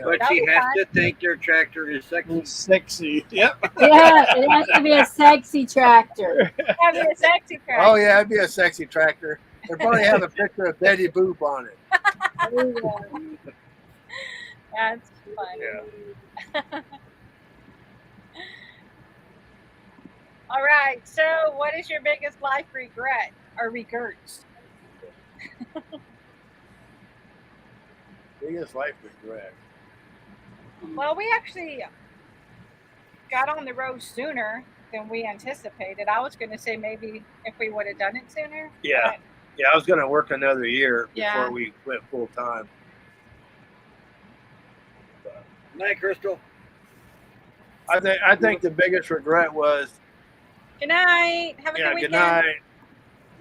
But That'd she be has fun. to think your tractor is sexy. Sexy. Yep. Yeah, it has to be a sexy tractor. Have a sexy crack. Oh yeah, it'd be a sexy tractor. It'd probably have a picture of Betty Boop on it. That's funny. Yeah. All right. So, what is your biggest life regret or regrets? Biggest life regret. Well, we actually got on the road sooner than we anticipated. I was going to say maybe if we would have done it sooner. Yeah. Yeah, I was going to work another year Yeah. before we went full time. Night, Crystal. I think the biggest regret was Good night. Have a good good weekend. night.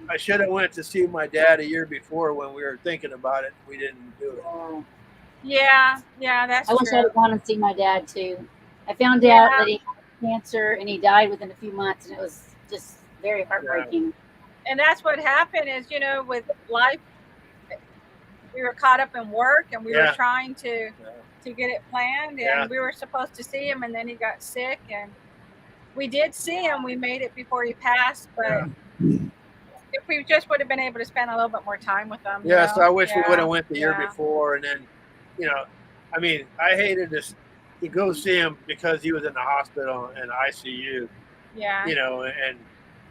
I should have went to see my dad a year before when we were thinking about it. We didn't do it. Yeah, that's I wish true. I'd have gone and seen my dad too. I found out Yeah. that he had cancer and he died within a few months, and it was just very heartbreaking. And that's what happened is, you know, with life, we were caught up in work and we were Yeah. trying to get it planned, and Yeah. we were supposed to see him, and then he got sick, and we did see him. We made it before he passed, but if we just would have been able to spend a little bit more time with him. Yeah, so I wish we would Yeah. have went the year Yeah. before, and then, you know, I mean, I hated this. You go see him because he was in the hospital in ICU, Yeah. you know, and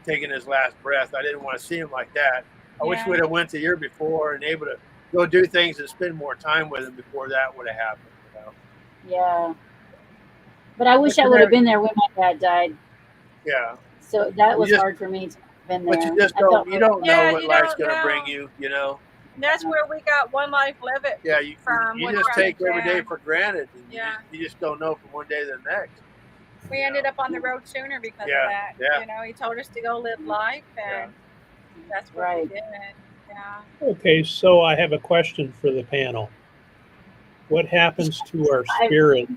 taking his last breath. I didn't want to see him like that. I wish Yeah. we'd have went the year before and able to go do things and spend more time with him before that would have happened. You know? Yeah. But I wish But I you would have never- been there when my dad died. Yeah, So that You was just- hard for me to have been there. but you just I felt don't. You don't know Yeah, what you life's don't going to know. bring you. You know. And that's where we got one life live it. Yeah, you From you what just Charlie take every day said. for granted. And Yeah. you just don't know from one day to the next. We ended up on the road sooner because Yeah, of that. yeah. You know, he told us to go live life, and that's what we Right. did. Yeah. Okay, so I have a question for the panel. What happens to our spirit?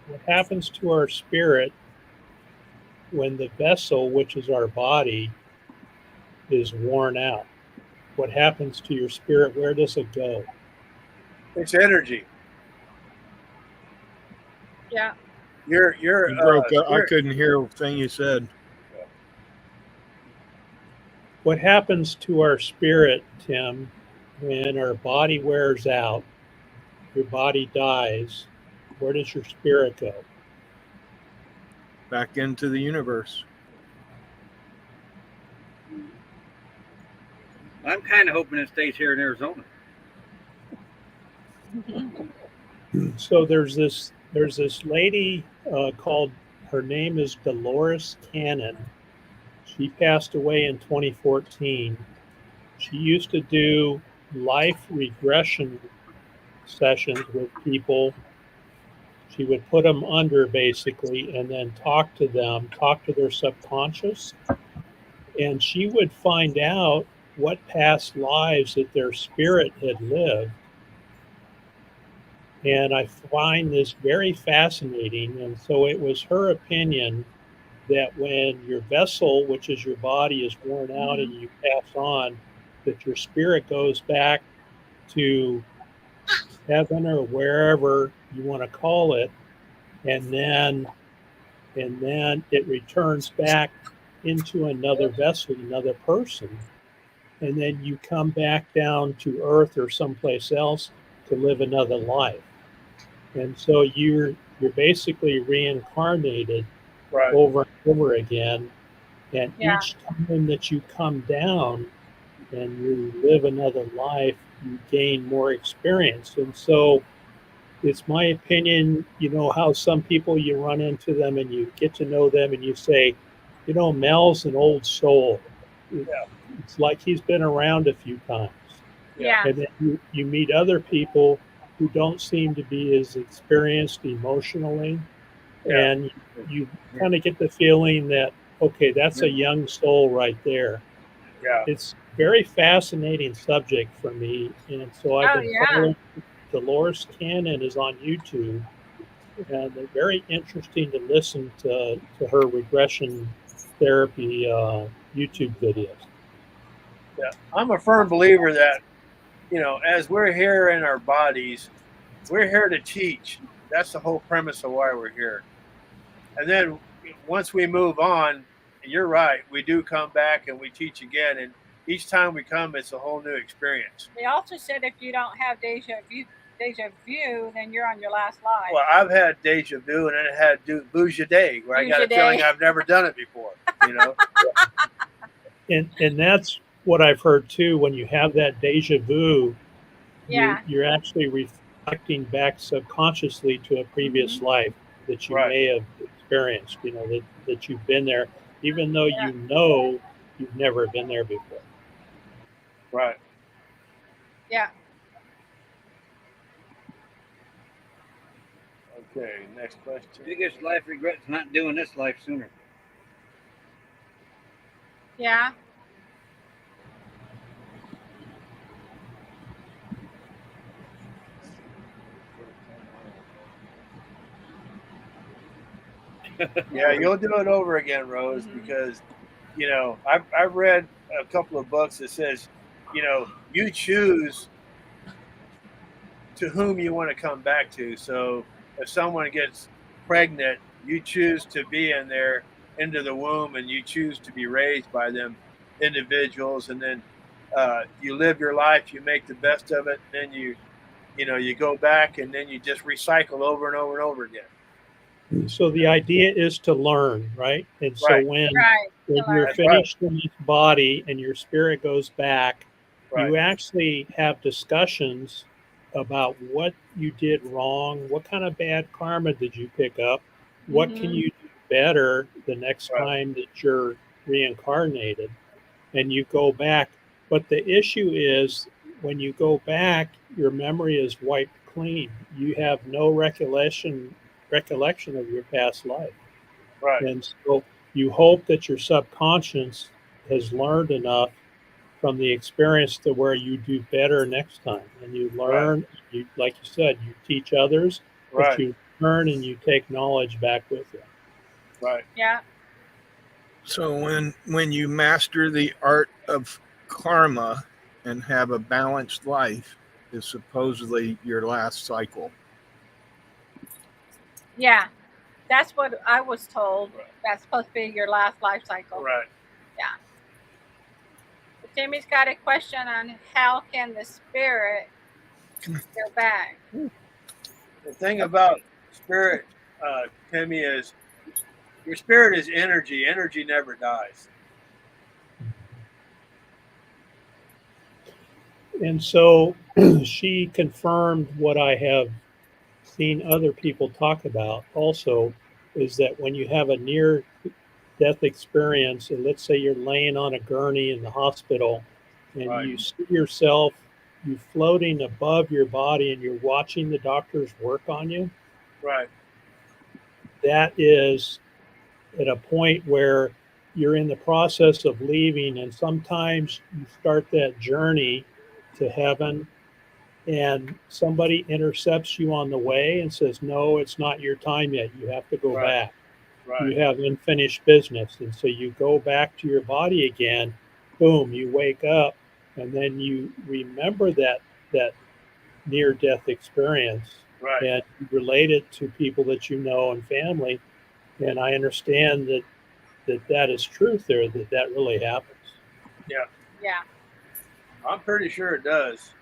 What happens to our spirit when the vessel, which is our body, is worn out? What happens to your spirit? Where does it go? It's energy. Yeah. You're You broke up. I you're- couldn't hear a thing you said. What happens to our spirit, Tim, when our body wears out, your body dies? Where does your spirit go? Back into the universe. I'm kind of hoping it stays here in Arizona. So there's this lady called, her name is Dolores Cannon. She passed away in 2014. She used to do life regression sessions with people. She would put them under basically and then talk to them, talk to their subconscious. And she would find out what past lives that their spirit had lived. And I find this very fascinating. And so it was her opinion that when your vessel, which is your body, is worn out and you pass on, that your spirit goes back to heaven or wherever you want to call it, and then it returns back into another vessel, another person, and then you come back down to earth or someplace else to live another life. And so you're basically reincarnated right. over and over again. And Yeah. each time that you come down and you live another life, you gain more experience. And so it's my opinion, you know, how some people you run into them and you get to know them and you say, you know, Mel's an old soul. It's like he's been around a few times. Yeah. And then you meet other people who don't seem to be as experienced emotionally. Yeah. And you kind of get the feeling that, okay, that's a young soul right there. Yeah. It's a very fascinating subject for me. And so I've Oh, been yeah. following Dolores Cannon is on YouTube. And they're very interesting to listen to her regression therapy YouTube videos. Yeah. I'm a firm believer that, you know, as we're here in our bodies, we're here to teach. That's the whole premise of why we're here. And then once we move on, you're right, we do come back and we teach again. And each time we come, it's a whole new experience. They also said if you don't have deja vu, then you're on your last life. Well, I've had deja vu and then I had bougie day where I got a Bougie feeling day. I've never done it before, you know? And that's what I've heard too. When you have that deja vu, Yeah. you're actually reflecting back subconsciously to a previous life that you Right. may have experienced, you know, that you've been there, even though Yeah. you know you've never been there before. Right. Yeah. Okay, next question. Biggest life regrets not doing this life sooner. Yeah. Yeah, you'll do it over again, Rose, Mhm. because you know, I've read a couple of books that says, you know, you choose to whom you want to come back to. So if someone gets pregnant, you choose to be in there into the womb, and you choose to be raised by them individuals, and then you live your life, you make the best of it, and then you go back, and then you just recycle over and over and over again. So the idea is to learn, right? And so Right. when Right. you're That's right. finished in this body and your spirit goes back, Right. you actually have discussions about what you did wrong, what kind of bad karma did you pick up, what can Mhm. you do better the next Right. time that you're reincarnated, and you go back. But the issue is when you go back, your memory is wiped clean. You have no recollection of your past life. Right. And so you hope that your subconscious has learned enough from the experience to where you do better next time. And you learn, you, like you said, you teach others, but Right. you learn and you take knowledge back with you. Right. Yeah. So when you master the art of karma and have a balanced life, is supposedly your last cycle. Yeah. That's what I was told. That's supposed to be your last life cycle. Right. Jimmy's got a question on how can the spirit go back? The thing about spirit, Timmy, is your spirit is energy. Energy never dies. And so she confirmed what I have seen other people talk about also, is that when you have a near death experience, and let's say you're laying on a gurney in the hospital and Right. you see yourself, you floating above your body and you're watching the doctors work on you, Right. that is at a point where you're in the process of leaving, and sometimes you start that journey to heaven and somebody intercepts you on the way and says, no, it's not your time yet, you have to go Right. back, Right. you have unfinished business. And so you go back to your body again, boom, you wake up, and then you remember that near death experience, Right. and you relate it to people that you know and family. And I understand that is truth there, that really happens. Yeah. I'm pretty sure it does.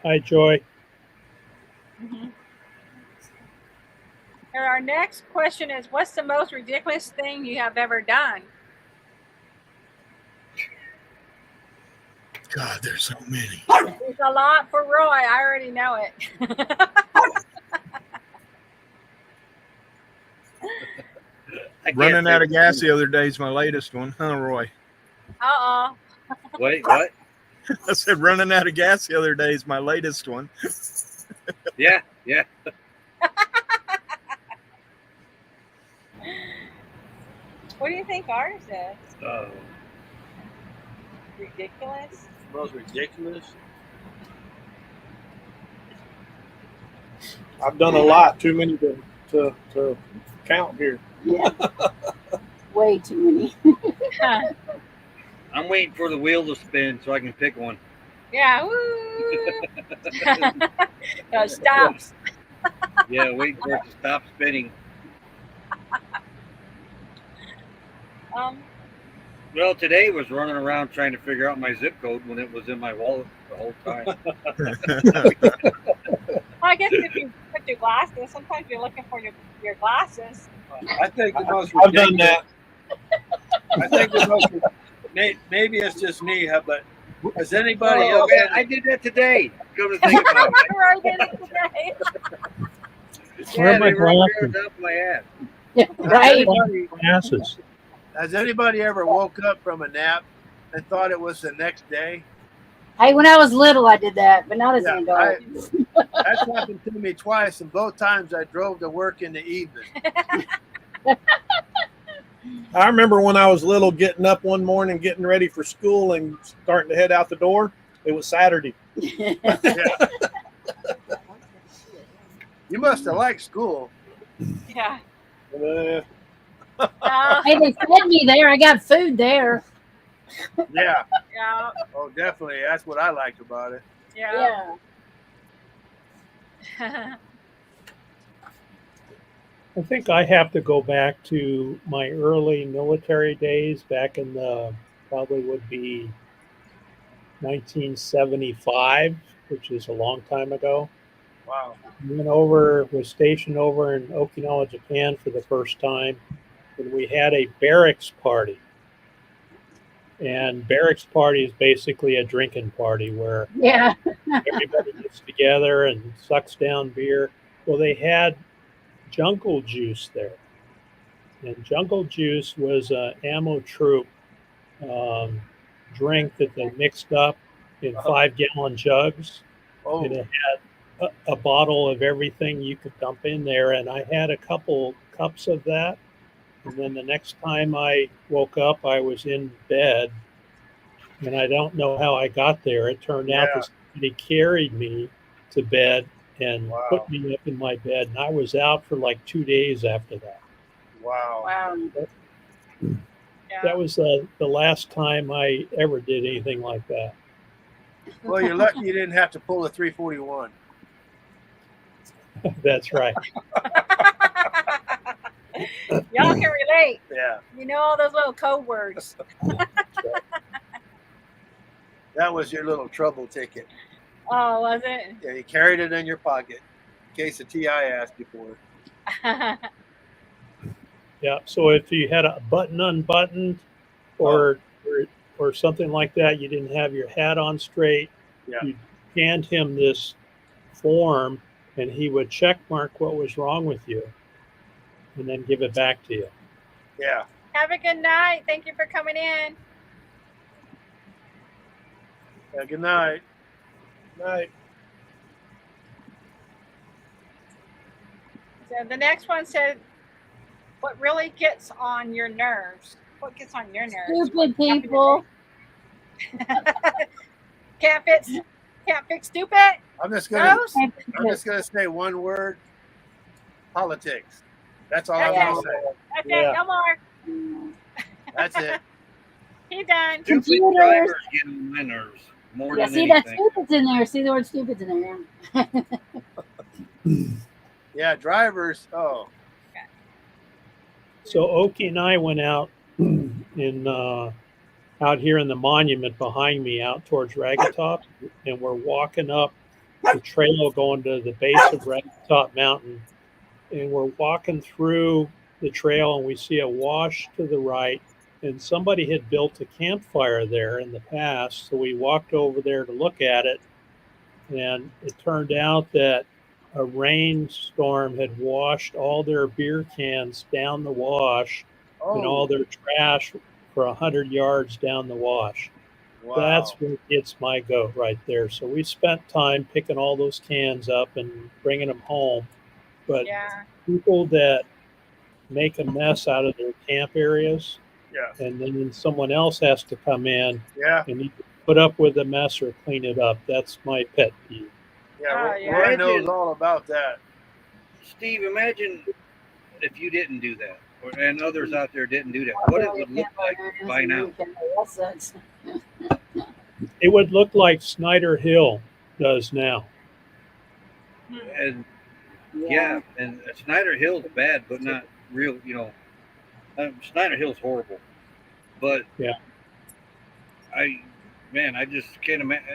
Hi, Joy. Mm-hmm. And our next question is, what's the most ridiculous thing you have ever done? God, there's so many. There's a lot for Roy. I already know it. Running out of gas the other day is my latest one, huh, Roy? Uh-oh. Wait, what? I said running out of gas the other day is my latest one. Yeah. What do you think ours is? Uh, Ridiculous? Most ridiculous. I've done a lot, too many to count here. Yeah. Way too many. I'm waiting for the wheel to spin so I can pick one. Yeah. Woo. No, stops. Yeah, waiting for it to stop spinning. Well, today was running around trying to figure out my zip code when it was in my wallet the whole time. Well, I guess if you put your glasses, sometimes you're looking for your glasses. I think the most I've done ridiculous. that. I think the most. Maybe it's just me, but has anybody Oh, else? man, I did that today. Come to think about it. Right in it today. Where are Yeah, my they were up there glasses? up my ass. Yeah, right. Glasses. Has anybody ever woke up from a nap and thought it was the next day? Hey, when I was little, I did that, but not as Yeah, an adult. That's happened to me twice, and both times I drove to work in the evening. I remember when I was little, getting up one morning, getting ready for school, and starting to head out the door. It was Saturday. You must have liked school. Yeah. Uh, Hey, they fed me there. I got food there. Yeah. Yeah. Oh, definitely. That's what I liked about it. Yeah. I think I have to go back to my early military days back in the probably would be 1975, which is a long time ago. Wow. Was stationed over in Okinawa, Japan for the first time, and we had a barracks party. And barracks party is basically a drinking party where Yeah. everybody gets together and sucks down beer. Well, they had jungle juice there. And jungle juice was an ammo troop drink that they mixed up in 5-gallon jugs. Oh, And it had a bottle of everything you could dump in there. And I had a couple cups of that. And then the next time I woke up, I was in bed. And I don't know how I got there. It turned out that somebody carried me to bed and put me up in my bed. And I was out for like 2 days after that. wow. Wow. That was the last time I ever did anything like that. Well, you're lucky you didn't have to pull a 341. That's right. Y'all can relate. Yeah. You know all those little code words. That was your little trouble ticket. Oh, was it? Yeah, you carried it in your pocket in case the TI asked you for it. Yeah. So if you had a button unbuttoned or something like that, you didn't have your hat on straight, you hand him this form and he would check mark what was wrong with you and then give it back to you. Yeah. Have a good night. Thank you for coming in. Yeah, good night. Night. So the next one said, what really gets on your nerves? What gets on your nerves? Stupid people. Can't fix stupid? I'm just gonna Gross? say one word. Politics. That's all Okay. I'm gonna say. That's Yeah. it. No more. That's it. He done. Stupid Computers. drivers get on my nerves more Yeah, than see that anything. stupid's in there. See the word stupid's in there. Yeah, drivers. Oh, So Oki and I went out out here in the monument behind me out towards Ragged Top, and we're walking up the trail going to the base of Ragged Top Mountain. And we're walking through the trail and we see a wash to the right, and somebody had built a campfire there in the past. So we walked over there to look at it, and it turned out that a rainstorm had washed all their beer cans down the wash and all their trash for 100 yards down the wash. wow. That's what gets my goat right there. So we spent time picking all those cans up and bringing them home. But Yeah. people that make a mess out of their camp areas, Yeah. and then someone else has to come in Yeah. and either put up with the mess or clean it up. That's my pet peeve. Yeah. Oh, yeah. Roy knows all about that. Steve, imagine if you didn't do that, and others out there didn't do that. What it would look like by now. It would look like Snyder Hill does now. And yeah, and Snyder Hill's bad, but not real. Snyder Hill's horrible. But Yeah. I just can't imagine.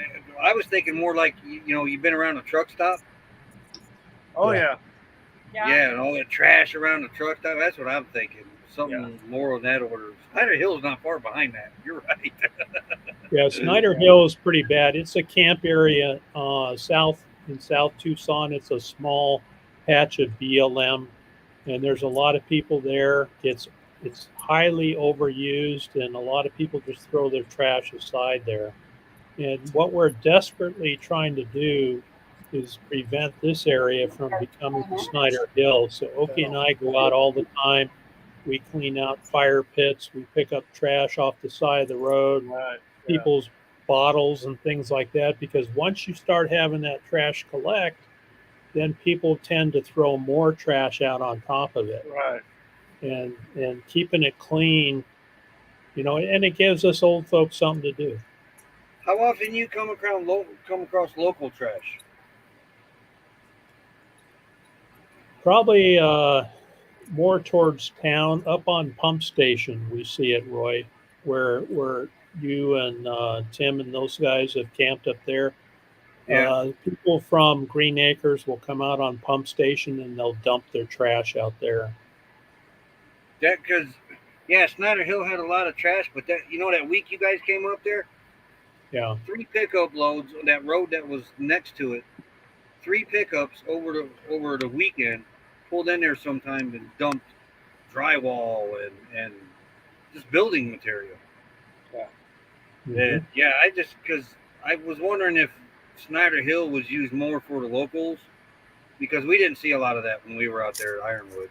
I was thinking more like you've been around a truck stop. Oh Yeah. yeah. Yeah, and all that trash around the truck stop. That's what I'm thinking. Something more in that order. Snyder Hill's not far behind that. You're right. Yeah, Snyder Hill is pretty bad. It's a camp area in South Tucson. It's a small patch of BLM, and there's a lot of people there. It's highly overused, and a lot of people just throw their trash aside there. And what we're desperately trying to do is prevent this area from becoming Snyder Hill. So Oki and I go out all the time. We clean out fire pits. We pick up trash off the side of the road, Right. people's bottles and things like that. Because once you start having that trash collect, then people tend to throw more trash out on top of it. Right. and keeping it clean, you know, and it gives us old folks something to do. How often you come across local trash? Probably more towards town, up on Pump Station. We see it, Roy, where you and Tim and those guys have camped up there. Yeah. People from Green Acres will come out on Pump Station and they'll dump their trash out there. That because, yeah, Snyder Hill had a lot of trash, but that that week you guys came up there, Yeah. 3 pickup loads on that road that was next to it. 3 pickups over the weekend pulled in there sometime and dumped drywall and just building material. Mhm. And yeah, because I was wondering if Snyder Hill was used more for the locals, because we didn't see a lot of that when we were out there at Ironwood.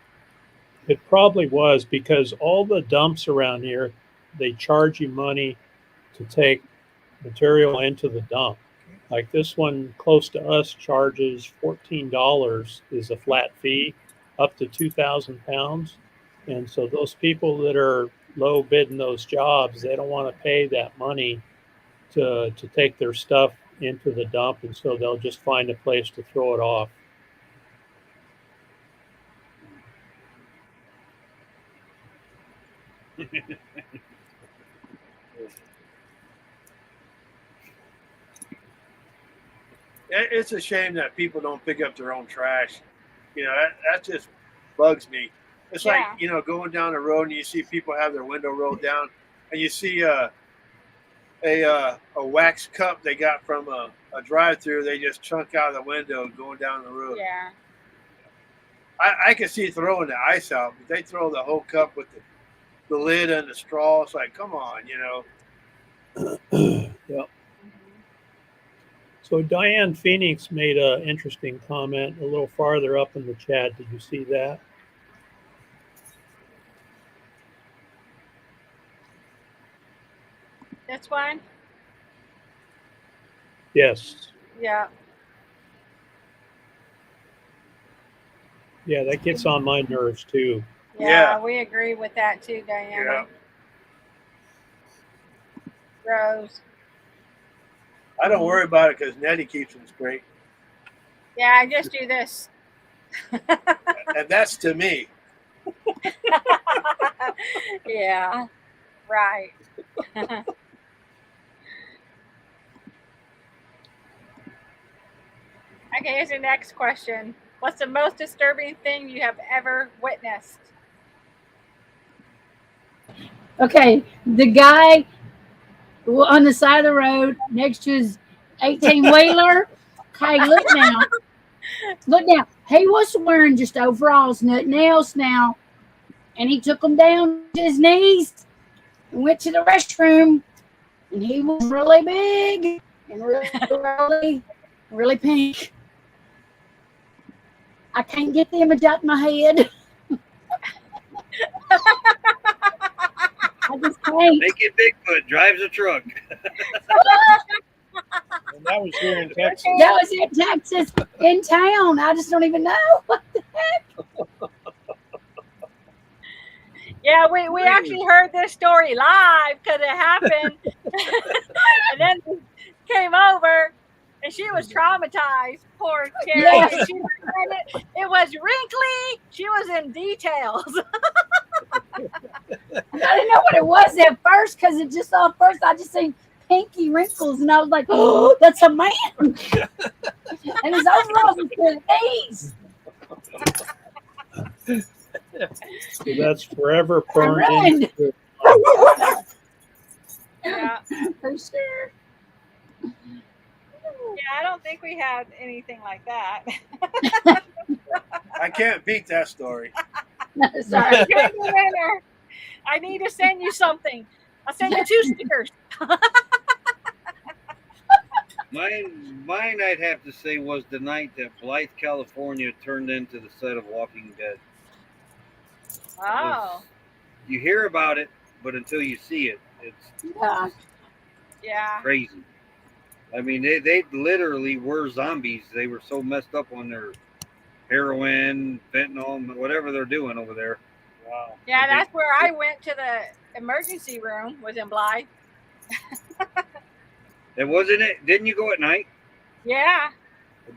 It probably was, because all the dumps around here, they charge you money to take material into the dump. Like this one close to us charges $14 is a flat fee up to 2,000 pounds. And so those people that are low bidding those jobs, they don't want to pay that money to take their stuff into the dump. And so they'll just find a place to throw it off. It's a shame that people don't pick up their own trash. You know, that just bugs me. It's Yeah. like, you know, going down the road and you see people have their window rolled down, and you see a wax cup they got from a drive-through. They just chunk out of the window going down the road. Yeah. I can see throwing the ice out, but they throw the whole cup with the lid and the straw. It's like, come on, you know. Yep. So Diane Phoenix made an interesting comment a little farther up in the chat. Did you see that? This one? Yes. Yeah. Yeah, that gets on my nerves too. Yeah, Yeah. we agree with that too, Diana. Yeah. Rose. I don't worry about it because Nettie keeps them straight, Yeah, I just do this. and that's to me. Yeah. Right. Okay, here's your next question. What's the most disturbing thing you have ever witnessed? Okay, the guy on the side of the road next to his 18-wheeler. Okay, look now. Look now. He was wearing just overalls, nothing else now. And he took them down to his knees and went to the restroom. And he was really big and really pink. I can't get the image out of my head. I just can't. Naked Bigfoot drives a truck. And that was here in Texas. That was in Texas, in town. I just don't even know. What the heck? Yeah, we actually heard this story live because it happened. And then we came over and she was traumatized. Poor Carrie. Yeah. And she it was wrinkly. She was in details. I didn't know what it was at first because it just off first I just seen pinky wrinkles and I was like, oh, that's a man. And his overalls was to the knees. So that's forever burned ruined. into Yeah. For sure. Yeah, I don't think we had anything like that. I can't beat that story. Sorry. You're the winner. I need to send you something. I'll send you 2 stickers. Mine, I'd have to say, was the night that Blythe, California, turned into the set of Walking Dead. Oh, You hear about it, but until you see it, it's Yeah. yeah. crazy. I mean, they literally were zombies. They were so messed up on their heroin, fentanyl, whatever they're doing over there. Wow. Yeah, that's where I went to the emergency room, was in Blythe. And wasn't it? Didn't you go at night? Yeah,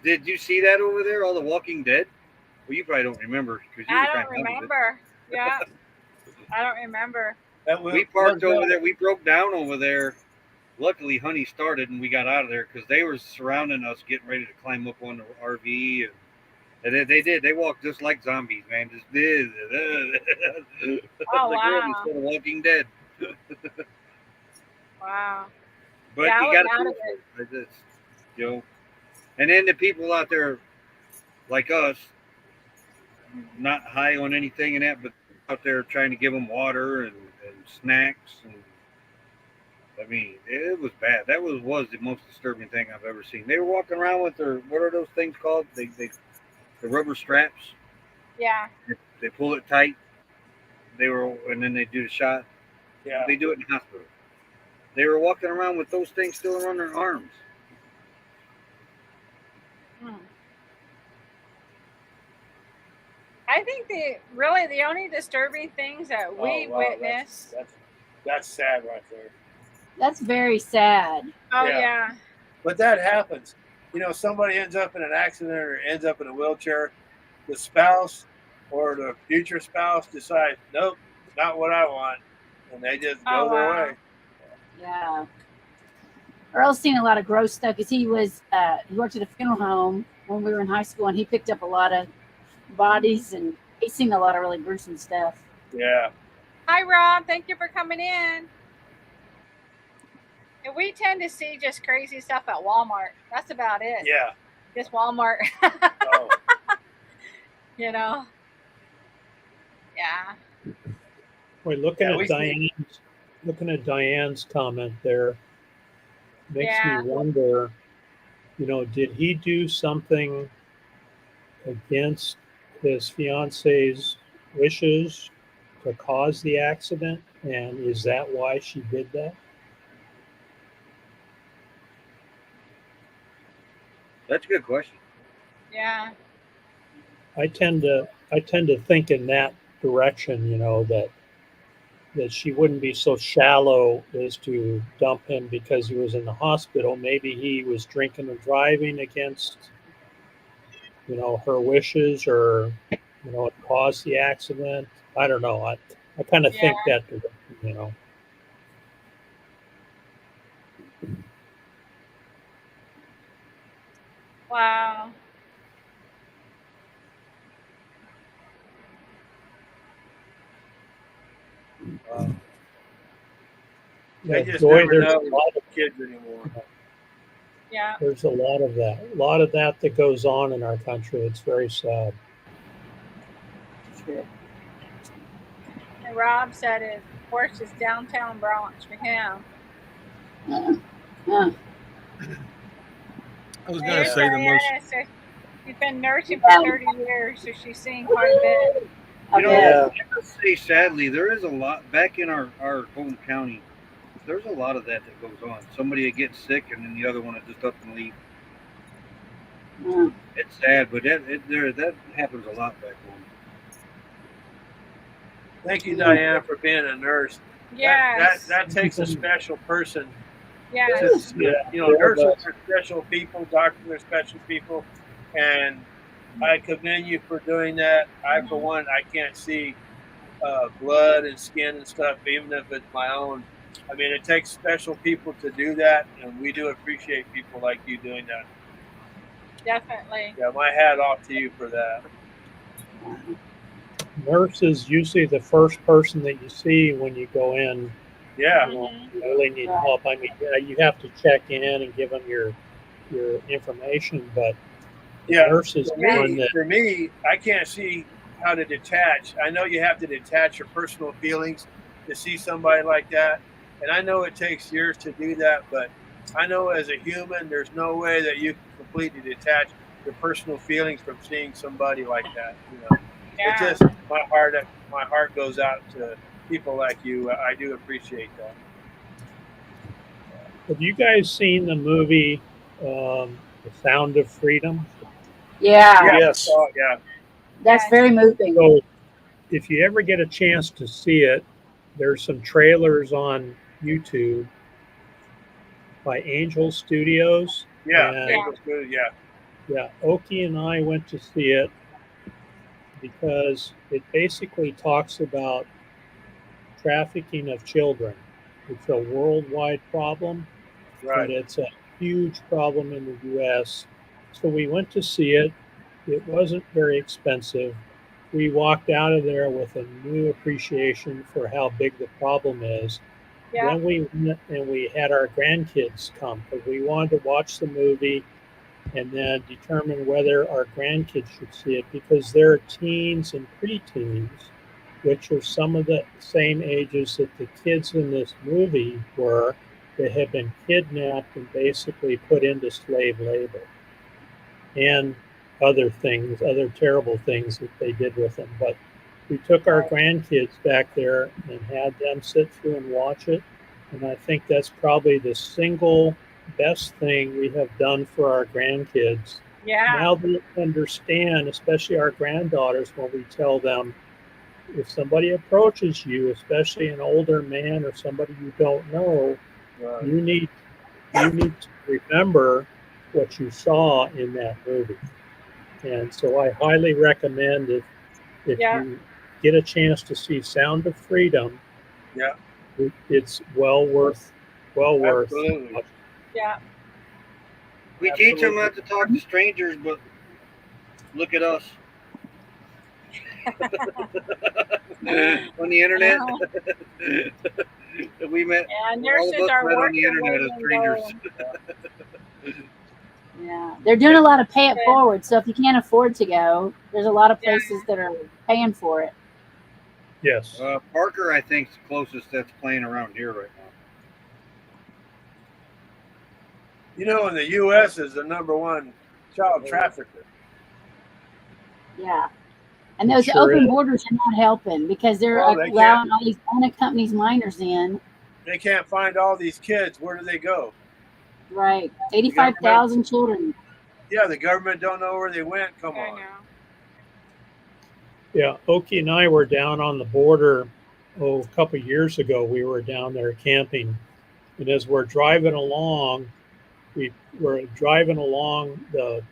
Did you see that over there? All the Walking Dead? Well, you probably don't remember because you I were don't kind of remember. Yeah, I don't remember. We parked over there. We broke down over there. Luckily, Honey started and we got out of there because they were surrounding us, getting ready to climb up on the RV. And they did. They walked just like zombies, man. Just did. Oh, Like wow. instead of Walking Dead. Wow. But Yeah, I you was got out to of do it. It's, you know. And then the people out there like us, not high on anything and that, but out there trying to give them water and snacks. And I mean, it was bad. That was the most disturbing thing I've ever seen. They were walking around with their, what are those things called? The rubber straps. Yeah. They pull it tight. And then they do the shot. Yeah. They do it in the hospital. They were walking around with those things still around their arms. I think the only disturbing things that we witnessed. That's sad right there. That's very sad. Oh Yeah. yeah. But that happens. You know, somebody ends up in an accident or ends up in a wheelchair. The spouse or the future spouse decides, nope, not what I want. And they just go their wow. way. Yeah. Earl's seen a lot of gross stuff because he worked at a funeral home when we were in high school, and he picked up a lot of bodies, and he's seen a lot of really gruesome stuff. Yeah. Hi Rob, thank you for coming in. And we tend to see just crazy stuff at Walmart. That's about it. Yeah. Just Walmart. Oh. You know. Yeah. Wait, looking Yeah, at Diane's comment there makes Yeah. me wonder, did he do something against his fiance's wishes to cause the accident? And is that why she did that? That's a good question. Yeah. I tend to think in that direction, that she wouldn't be so shallow as to dump him because he was in the hospital. Maybe he was drinking and driving against, her wishes, or, it caused the accident. I don't know. I kind of think that direction, Wow. They just Joy, never there's know a lot of kids anymore. Yeah. There's a lot of that goes on in our country. It's very sad. True. And Rob said it, of course, it's downtown Bronx for him. Uh, I was going to say the most. Diana said she's been nursing for 30 years, so she's seen quite a bit. You know, Yeah. I must say, sadly, there is a lot back in our home county. There's a lot of that goes on. Somebody that gets sick, and then the other one that just up and leave. It's sad, but that happens a lot back home. Thank you, Diana, for being a nurse. Yes. That takes a special person. Yes. Nurses are special people, doctors are special people, and I commend you for doing that. I, for one, I can't see blood and skin and stuff, even if it's my own. I mean, it takes special people to do that, and we do appreciate people like you doing that. Definitely. Yeah, my hat off to you for that. Nurse is usually the first person that you see when you go in. Yeah. You really need help. I mean, you have to check in and give them your information, but Yeah. nurse is one that. For me, I can't see how to detach. I know you have to detach your personal feelings to see somebody like that. And I know it takes years to do that, but I know as a human, there's no way that you can completely detach your personal feelings from seeing somebody like that. Yeah. It's just my heart goes out to people like you. I do appreciate that. Have you guys seen the movie The Sound of Freedom? Yeah. Yes. Yeah. That's very moving. So if you ever get a chance to see it, there's some trailers on YouTube by Angel Studios. Yeah, And Angel's good. Yeah, yeah, Oki and I went to see it because it basically talks about trafficking of children. It's a worldwide problem, right. but it's a huge problem in the U.S. So we went to see it. It wasn't very expensive. We walked out of there with a new appreciation for how big the problem is. Yeah. Then we went and we had our grandkids come because we wanted to watch the movie and then determine whether our grandkids should see it because they're teens and preteens, which are some of the same ages that the kids in this movie were that had been kidnapped and basically put into slave labor. And other things, other terrible things that they did with them. But we took our grandkids back there and had them sit through and watch it. And I think that's probably the single best thing we have done for our grandkids. Yeah. Now they understand, especially our granddaughters, when we tell them, if somebody approaches you, especially an older man or somebody you don't know, Right. you need to remember what you saw in that movie. And so I highly recommend if Yeah. you get a chance to see Sound of Freedom, Yeah. it's well worth Absolutely. Yeah. We teach them not to talk to strangers, but look at us. On the internet. We met And all of nurses us are met on working the internet as with strangers. Yeah, they're doing a lot of pay it forward. So if you can't afford to go, there's a lot of places that are paying for it. Yes. Parker, I think, is the closest that's playing around here right now. You know, in the U.S. is the #1 child trafficker. Yeah. And those Sure open is. borders are not helping because they're Well, they allowing all these unaccompanied minors in. They can't find all these kids. Where do they go? Right. 85,000 children. Yeah, the government don't know where they went. Come I on. know. Yeah, Oki and I were down on the border a couple of years ago. We were down there camping, and as we're driving along, we were driving along the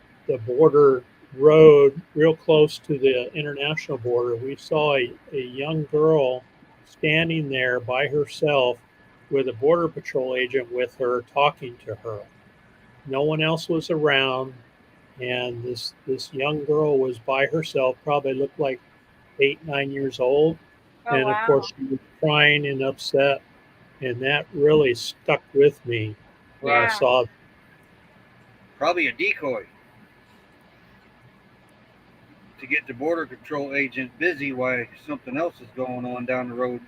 border road real close to the international border. We saw a young girl standing there by herself with a border patrol agent with her talking to her. No one else was around, and this young girl was by herself, probably looked like 8, 9 years old. Oh, And of wow. course she was crying and upset, and that really stuck with me when I Yeah. saw. Probably a decoy to get the border control agent busy while something else is going on down the road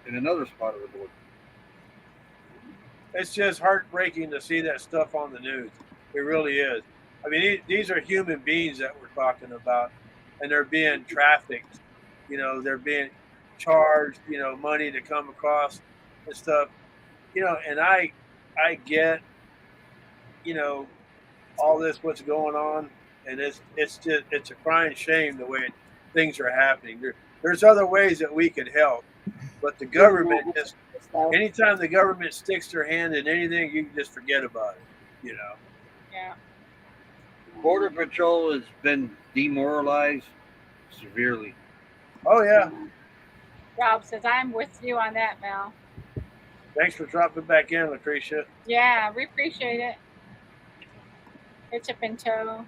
in another spot of the border. It's just heartbreaking to see that stuff on the news. It really is. I mean, these are human beings that we're talking about, and they're being trafficked. You know, they're being charged, money to come across and stuff. And I get, all this what's going on, and it's a crying shame the way things are happening. There's other ways that we could help, but the government just anytime the government sticks their hand in anything, you can just forget about it. Yeah. Border Patrol has been demoralized severely. Oh yeah. Rob says, I'm with you on that, Mel. Thanks for dropping back in, Lucretia. Yeah, we appreciate it. It's up in tow.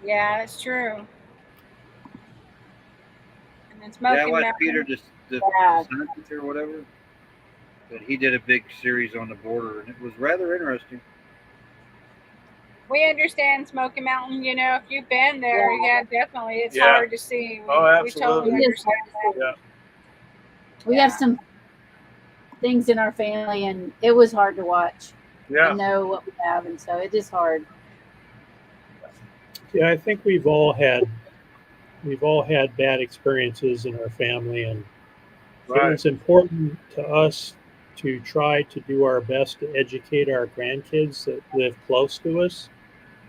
Yeah, it's true. And then Yeah, I Smoking watched Mountain. Peter the Yeah. scientist or whatever. But he did a big series on the border, and it was rather interesting. We understand Smoky Mountain. If you've been there, yeah, definitely. It's Yeah. hard to see. Oh, We totally absolutely. understand that. Yeah. We have some things in our family, and it was hard to watch Yeah. and know what we have, and so it is hard. Yeah, I think we've all had bad experiences in our family, and Right. it's important to us to try to do our best to educate our grandkids that live close to us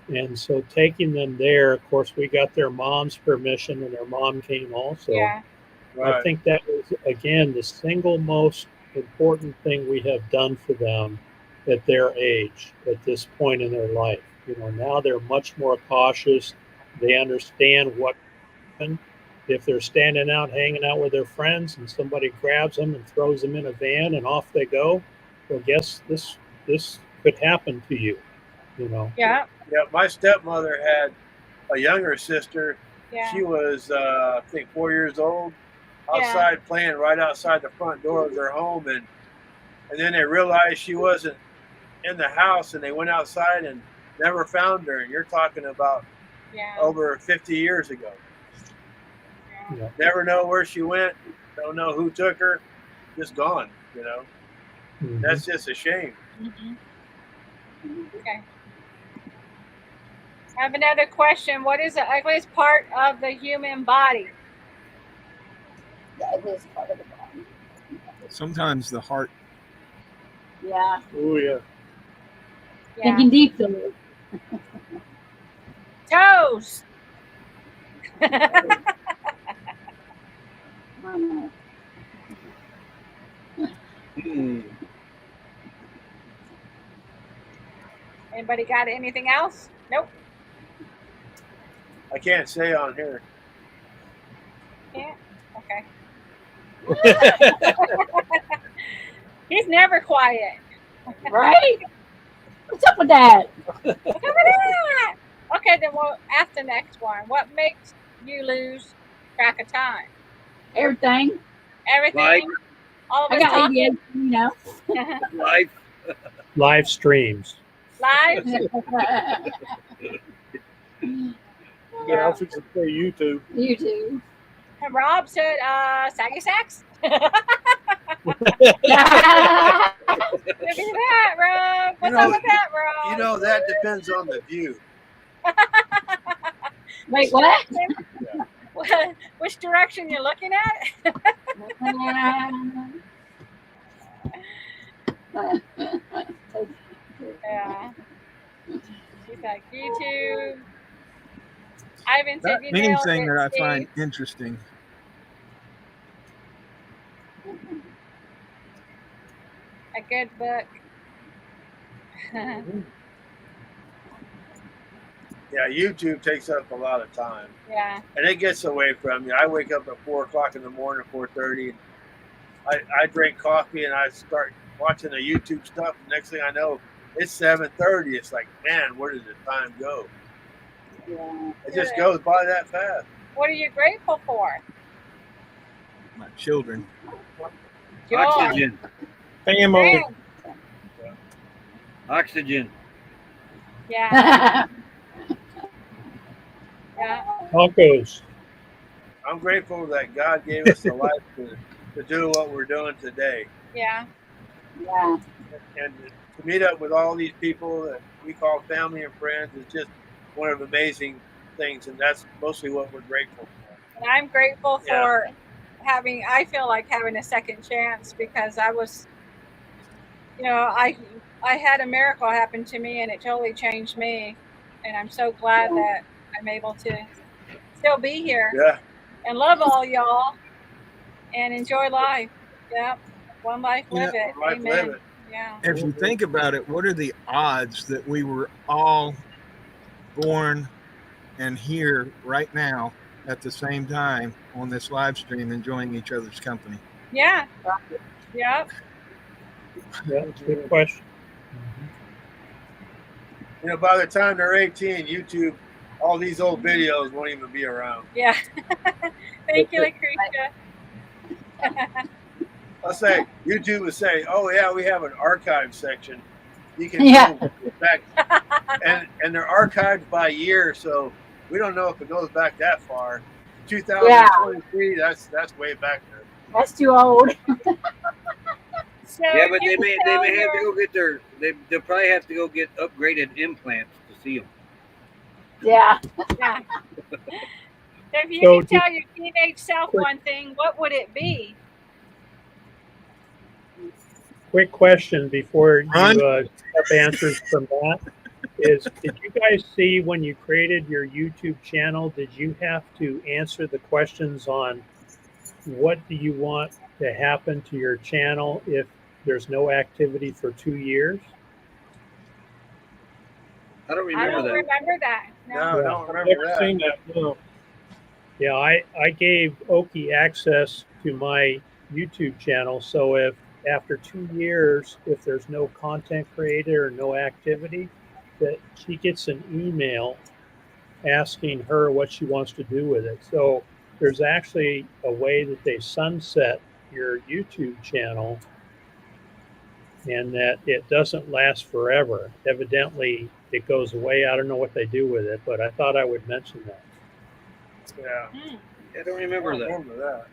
And so taking them there, of course, we got their mom's permission, and their mom came also. Yeah. I think that was, again, the single most important thing we have done for them at their age, at this point in their life. You know, now they're much more cautious. They understand what happened. If they're standing out, hanging out with their friends, and somebody grabs them and throws them in a van and off they go, well, guess this could happen to you. You know. Yeah. Yeah, my stepmother had a younger sister. Yeah. She was, I think, 4 years old, outside playing right outside the front door of their home, and then they realized she wasn't in the house, and they went outside and never found her. And you're talking about over 50 years ago. Yeah. Never know where she went. Don't know who took her. Just gone. You know, Mhm. that's just a shame. Okay. I have another question. What is the ugliest part of the human body? The ugliest part of the body. Sometimes the heart. Yeah. Oh yeah. Thinking deep though. Toes. Anybody got anything else? Nope. I can't say on here. Can't? Okay. He's never quiet. Right? What's up with that? Look at that. Okay, then we'll ask the next one. What makes you lose track of time? Everything. Everything? Life. All of I us got talking? ADHD, you know. Life. Live streams. Live? Yeah, I was fixing to say YouTube. You too. And Rob said, saggy sacks? Look at that, Rob. What's up with that, Rob? You know, that depends on the view. Wait, what? Which direction you're looking at? Yeah. She's like, YouTube. Ivan said you nailed Anything it, that I Steve. find interesting. A good book. Yeah, YouTube takes up a lot of time, Yeah. and it gets away from you. I wake up at 4 o'clock in the morning, 4:30. I drink coffee and I start watching the YouTube stuff. Next thing I know, it's 7:30. It's like, man, where does the time go? It just goes by that fast. What are you grateful for? My children. Joy. Oxygen. Family. Friends. Oxygen. Yeah. Yeah. Tacos. I'm grateful that God gave us the life to do what we're doing today. Yeah. Yeah. And to meet up with all these people that we call family and friends is just one of the amazing things, and that's mostly what we're grateful for. And I'm grateful for I feel like having a second chance, because I was, I had a miracle happen to me and it totally changed me. And I'm so glad that I'm able to still be here and love all y'all and enjoy life. Yep. One life, live it. Life, Amen. live it. Yeah. If you think about it, what are the odds that we were all born and here right now at the same time on this live stream enjoying each other's company? Yeah. Yep. Yeah, that's a good question. By the time they're 18, YouTube, all these old videos won't even be around. Yeah. Thank you, Lucretia. I'll say, YouTube would say, oh, yeah, we have an archive section. You can go back. And they're archived by year, so we don't know if it goes back that far. 2023, that's way back there. That's too old. So Yeah, but they may have to go get they'll probably have to go get upgraded implants to see them. Yeah. Yeah. So if you So could tell your teenage self one thing, what would it be? Quick question before you Ron? have answers from that. is did you guys see when you created your YouTube channel, did you have to answer the questions on what do you want to happen to your channel if there's no activity for 2 years? I don't I remember don't that. remember that. No. No, I don't I've remember never that. seen that. No. Yeah, I gave Oki access to my YouTube channel, so if after 2 years, if there's no content created or no activity, that she gets an email asking her what she wants to do with it. So there's actually a way that they sunset your YouTube channel and that it doesn't last forever. Evidently, it goes away. I don't know what they do with it, but I thought I would mention that. Yeah. Hmm. I don't remember I that. don't remember that.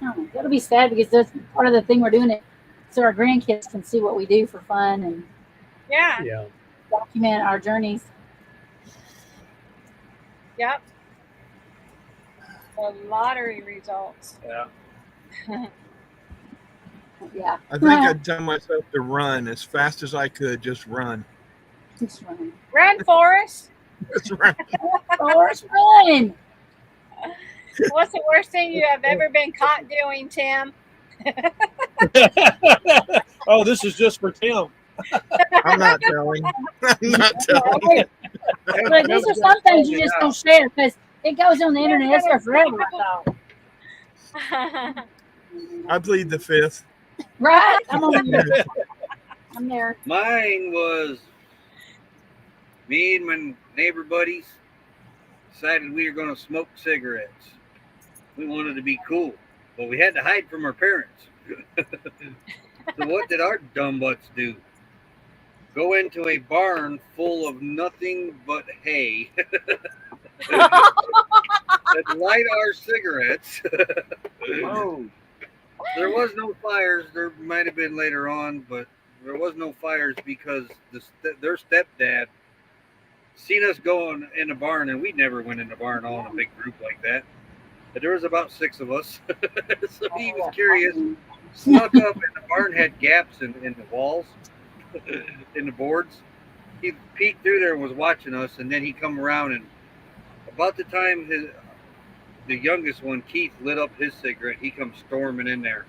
Oh, that'll be sad because that's part of the thing we're doing it so our grandkids can see what we do for fun and Yeah. Yeah. document our journeys. Yep. The lottery results. Yeah. Yeah. I think I'd tell myself to run as fast as I could. Just run. Just run. Run, Forrest. Just run. Forrest, run. What's the worst thing you have ever been caught doing, Tim? Oh, this is just for Tim. I'm not telling. I'm not telling. But these are some things you just don't share because it goes on the internet. It's there forever, I thought. I plead the fifth. Right? I'm on there. I'm there. Mine was me and my neighbor buddies decided we were going to smoke cigarettes. We wanted to be cool, but we had to hide from our parents. So what did our dumb butts do? Go into a barn full of nothing but hay and light our cigarettes. Oh. There was no fires. There might have been later on, but there was no fires because their stepdad seen us going in the barn, and we never went in the barn all in a big group like that. But there was about 6 of us, so he was curious. Snuck up, and the barn had gaps in the walls, in the boards. He peeked through there and was watching us, and then he come around, and about the time the youngest one, Keith, lit up his cigarette, he comes storming in there.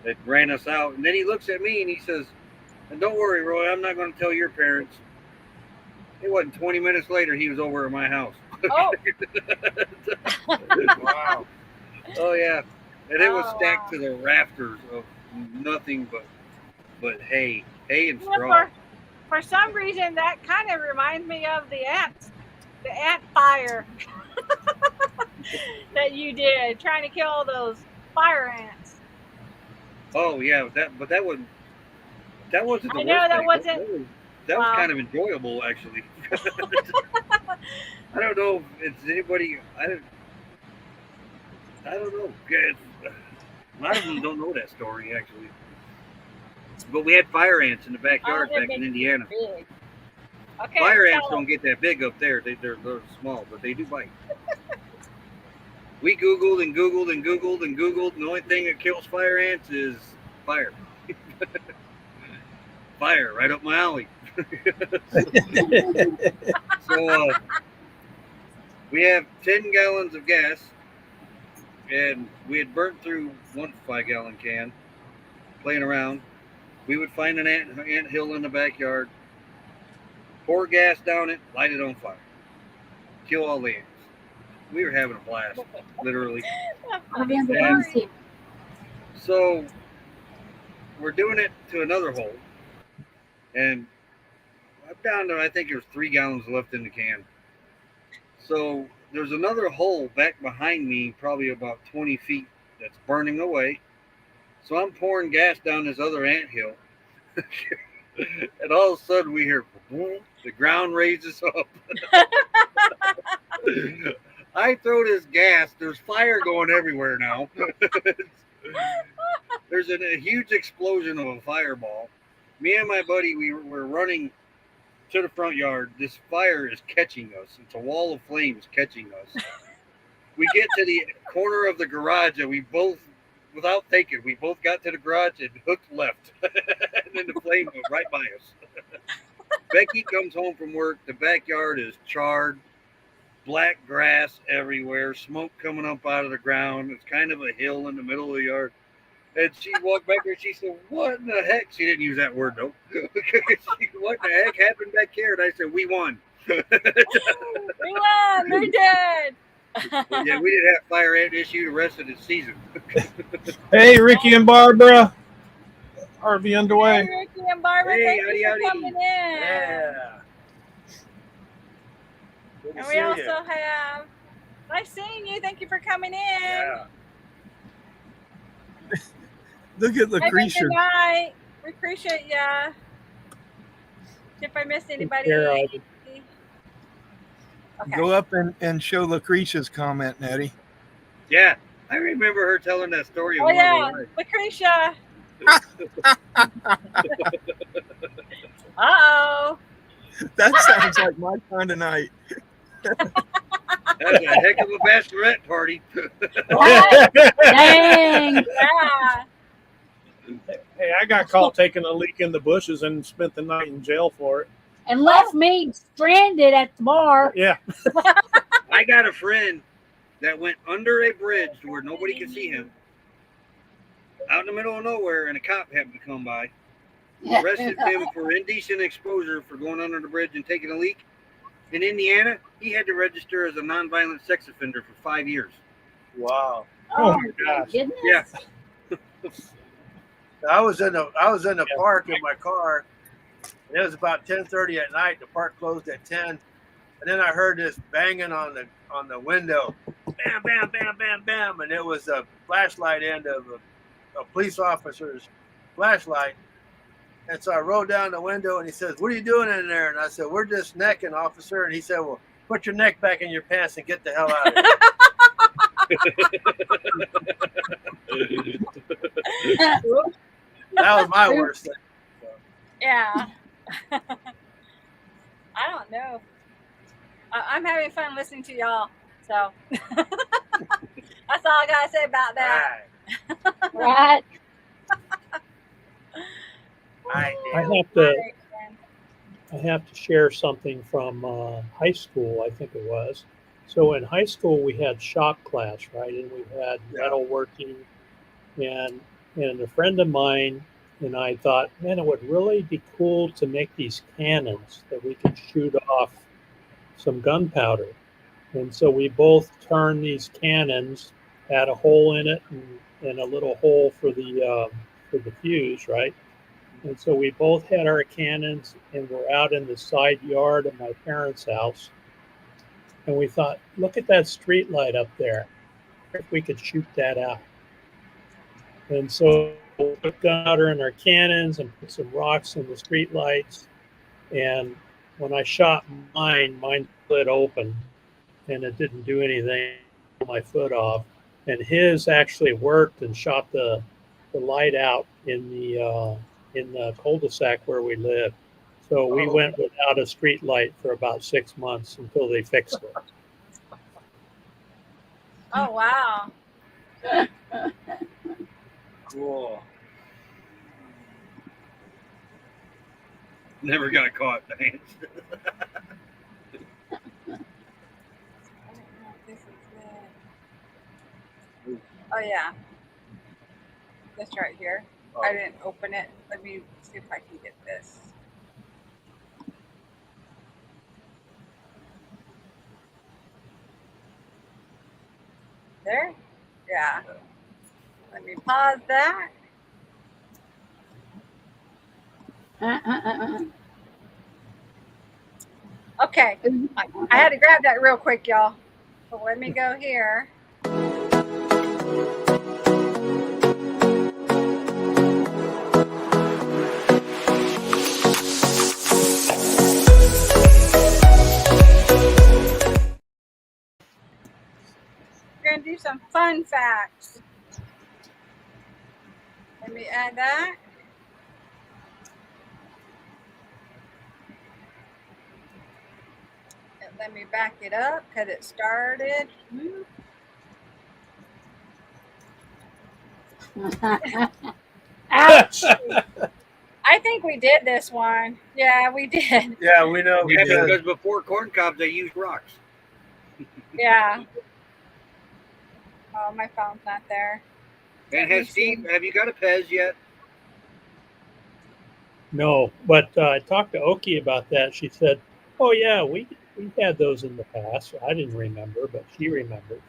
It ran us out, and then he looks at me and he says, "And don't worry, Roy, I'm not going to tell your parents." It wasn't 20 minutes later, he was over at my house. Oh. Wow. Oh yeah, and it was Oh, stacked wow. to the rafters of nothing but hay and You know, straw. for some reason, that kind of reminds me of the ant fire that you did, trying to kill all those fire ants. Oh yeah, that wasn't the I worst know thing. that wasn't- That was wow. kind of enjoyable, actually. I don't know if it's anybody. I don't know. A lot of them don't know that story, actually. But we had fire ants in the backyard they're back in big. Indiana. Big. Okay. Fire tell ants us. don't get that big up there. They're small, but they do bite. We Googled and Googled and Googled and Googled, and the only thing that kills fire ants is fire. Fire, right up my alley. So we have 10 gallons of gas, and we had burnt through one 5-gallon can playing around. We would find an ant hill in the backyard, pour gas down it, light it on fire, kill all the ants. We were having a blast, literally. I'll be on the Yeah. MC. So we're doing it to another hole, and I'm down to, I think there's 3 gallons left in the can. So there's another hole back behind me, probably about 20 feet, that's burning away. So I'm pouring gas down this other anthill, and all of a sudden we hear boom, the ground raises up. I throw this gas. There's fire going everywhere now. There's a huge explosion of a fireball. Me and my buddy, we're running to the front yard. This fire is catching us. It's a wall of flames catching us. We get to the corner of the garage, and we both without thinking. We both got to the garage and hooked left, and then the flame went right by us. Becky comes home from work. The backyard is charred, black grass everywhere, smoke coming up out of the ground. It's kind of a hill in the middle of the yard. And she walked back there and she said, "What in the heck?" She didn't use that word though. "What the heck happened back here?" And I said, "We won." We won. They're dead. Yeah, we didn't have fire ant issue the rest of the season. Hey, Ricky and Barbara. RV underway. Hey, Ricky and Barbara, Hey, thank howdy, you for howdy. coming in. Yeah. Good to And see we also you. have nice seeing you. Thank you for coming in. Yeah. Look at Have a Lucretia. good night. We appreciate ya. If I missed anybody. care, Okay. Go up and show Lucretia's comment, Nettie. Yeah, I remember her telling that story. Oh yeah, Lucretia. Uh-oh. That sounds like my kind of night. That's a heck of a bachelorette party. Dang. Yeah. Hey, I got caught taking a leak in the bushes and spent the night in jail for it. And left me stranded at the bar. Yeah. I got a friend that went under a bridge to where nobody could see him, out in the middle of nowhere, and a cop happened to come by, arrested him for indecent exposure for going under the bridge and taking a leak. In Indiana, he had to register as a nonviolent sex offender for 5 years. Wow. Oh my gosh. Goodness. Yeah. I was in the park in my car. And it was about 10:30 at night. The park closed at 10, and then I heard this banging on the window, bam, bam, bam, bam, bam, and it was a flashlight end of a police officer's flashlight. And so I rolled down the window, and he says, "What are you doing in there?" And I said, "We're just necking, officer." And he said, "Well, put your neck back in your pants and get the hell out of here." That was my worst thing. Yeah. I don't know. I'm having fun listening to y'all. So that's all I gotta say about that. Right. Right. Right. I have to share something from high school, I think it was. So in high school, we had shop class, right? And we had metalworking. And a friend of mine and I thought, man, it would really be cool to make these cannons that we could shoot off some gunpowder. And so we both turned these cannons, had a hole in it and a little hole for the fuse, right? And so we both had our cannons and we're out in the side yard of my parents' house. And we thought, look at that street light up there. If we could shoot that out. And so we put gunpowder in our cannons and put some rocks in the street lights. And when I shot mine split open and it didn't do anything, pulled my foot off. And his actually worked and shot the light out in the cul-de-sac where we lived. So we went without a street light for about 6 months until they fixed it. Oh wow. Cool. Never got caught. Thanks. Oh yeah. This right here. I didn't open it. Let me see if I can get this. There? Yeah. Let me pause that. Okay. I had to grab that real quick, y'all. So let me go here. We're going to do some fun facts. Let me add that. And let me back it up because it started. Ouch. I think we did this one. Yeah, we did. Yeah, we know. We Yeah, did. because before corn cobs, they used rocks. Yeah. Oh, my phone's not there. And has Steve, have you got a Pez yet? No, but I talked to Oki about that. She said, "Oh yeah, we had those in the past." I didn't remember, but she remembered.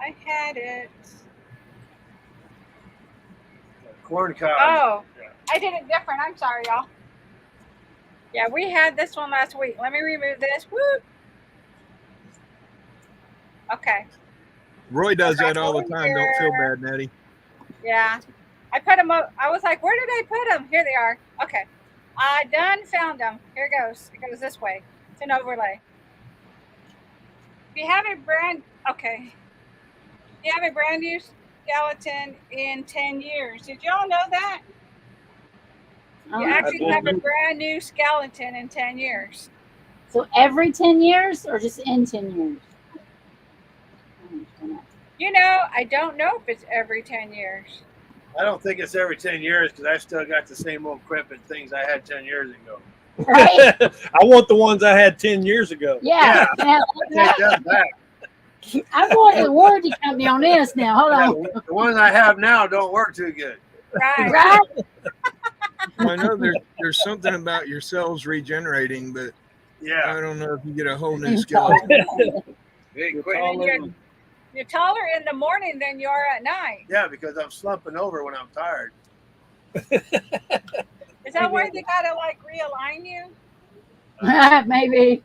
I had it. Corn cob. Oh, I did it different. I'm sorry, y'all. Yeah, we had this one last week. Let me remove this. Woo. Okay. Roy does Okay, that all the over time. Don't feel here. bad, Nettie. Yeah. I put them up. I was like, where did I put them? Here they are. Okay. I done found them. Here it goes. It goes this way. It's an overlay. If you have a brand, okay. If you have a brand new skeleton in 10 years. Did y'all know that? You actually have a brand new skeleton in 10 years. So every 10 years or just in 10 years? You know, I don't know if it's every 10 years. I don't think it's every 10 years because I still got the same old crap and things I had 10 years ago. Right? I want the ones I had 10 years ago. Yeah. I take that back. I'm going to the warranty company on this now. Hold on. Yeah, the ones I have now don't work too good. Right. Right? I know there's something about your cells regenerating, but Yeah. I don't know if you get a whole new skeleton. Hey, You're quick. taller You're taller in the morning than you are at night. Yeah, because I'm slumping over when I'm tired. Is that why they gotta like realign you? Maybe.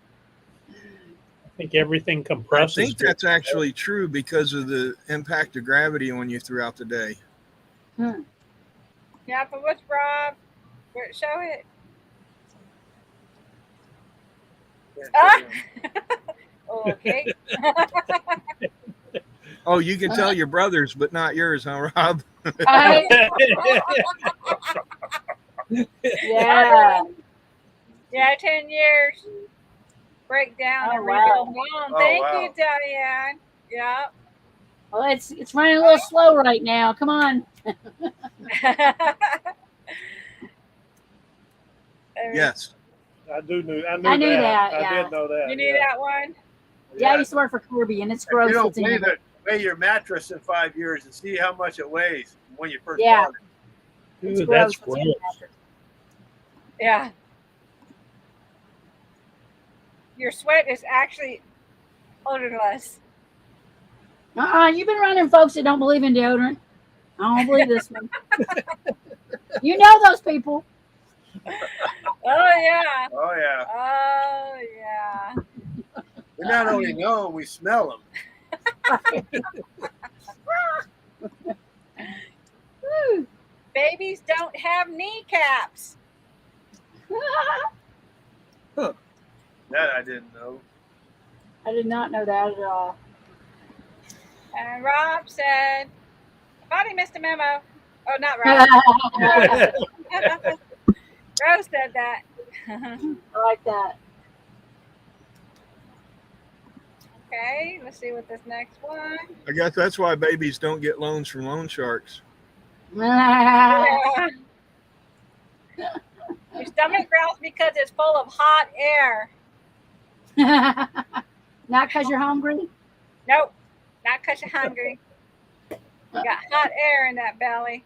I think everything I compresses. think that's actually true because of the impact of gravity on you throughout the day. Yeah, but what's Rob? Show it. Ah! Okay. Oh, you can tell your brothers, but not yours, huh, Rob? Right? Yeah. Yeah, 10 years. Breakdown Oh, and wow. rebuild. Oh, Thank wow. you, Diane. Yeah. Well, it's running a little slow right now. Come on. Yes. I knew I knew that, I yeah. did know that. You knew that one? Yeah, I used to work for Kirby, and it's gross. You don't It's in believe here. it. Weigh your mattress in 5 years and see how much it weighs when you first Yeah. bought it. It's Ooh, gross. that's It's in gross. the mattress. Yeah. Your sweat is actually odorless. You've been running folks that don't believe in deodorant. I don't believe this one. You know those people. Oh, yeah. Oh, yeah. Oh, yeah. We not only know them, we smell them. Woo. Babies don't have kneecaps. That I didn't know. I did not know that at all. And Rob said, I thought he missed a memo. Oh, not Rob. Rose said that. I like that. Okay, let's see what this next one. I guess that's why babies don't get loans from loan sharks. Yeah. Your stomach growls because it's full of hot air. Not because you're hungry. Nope, not because you're hungry. You got hot air in that belly.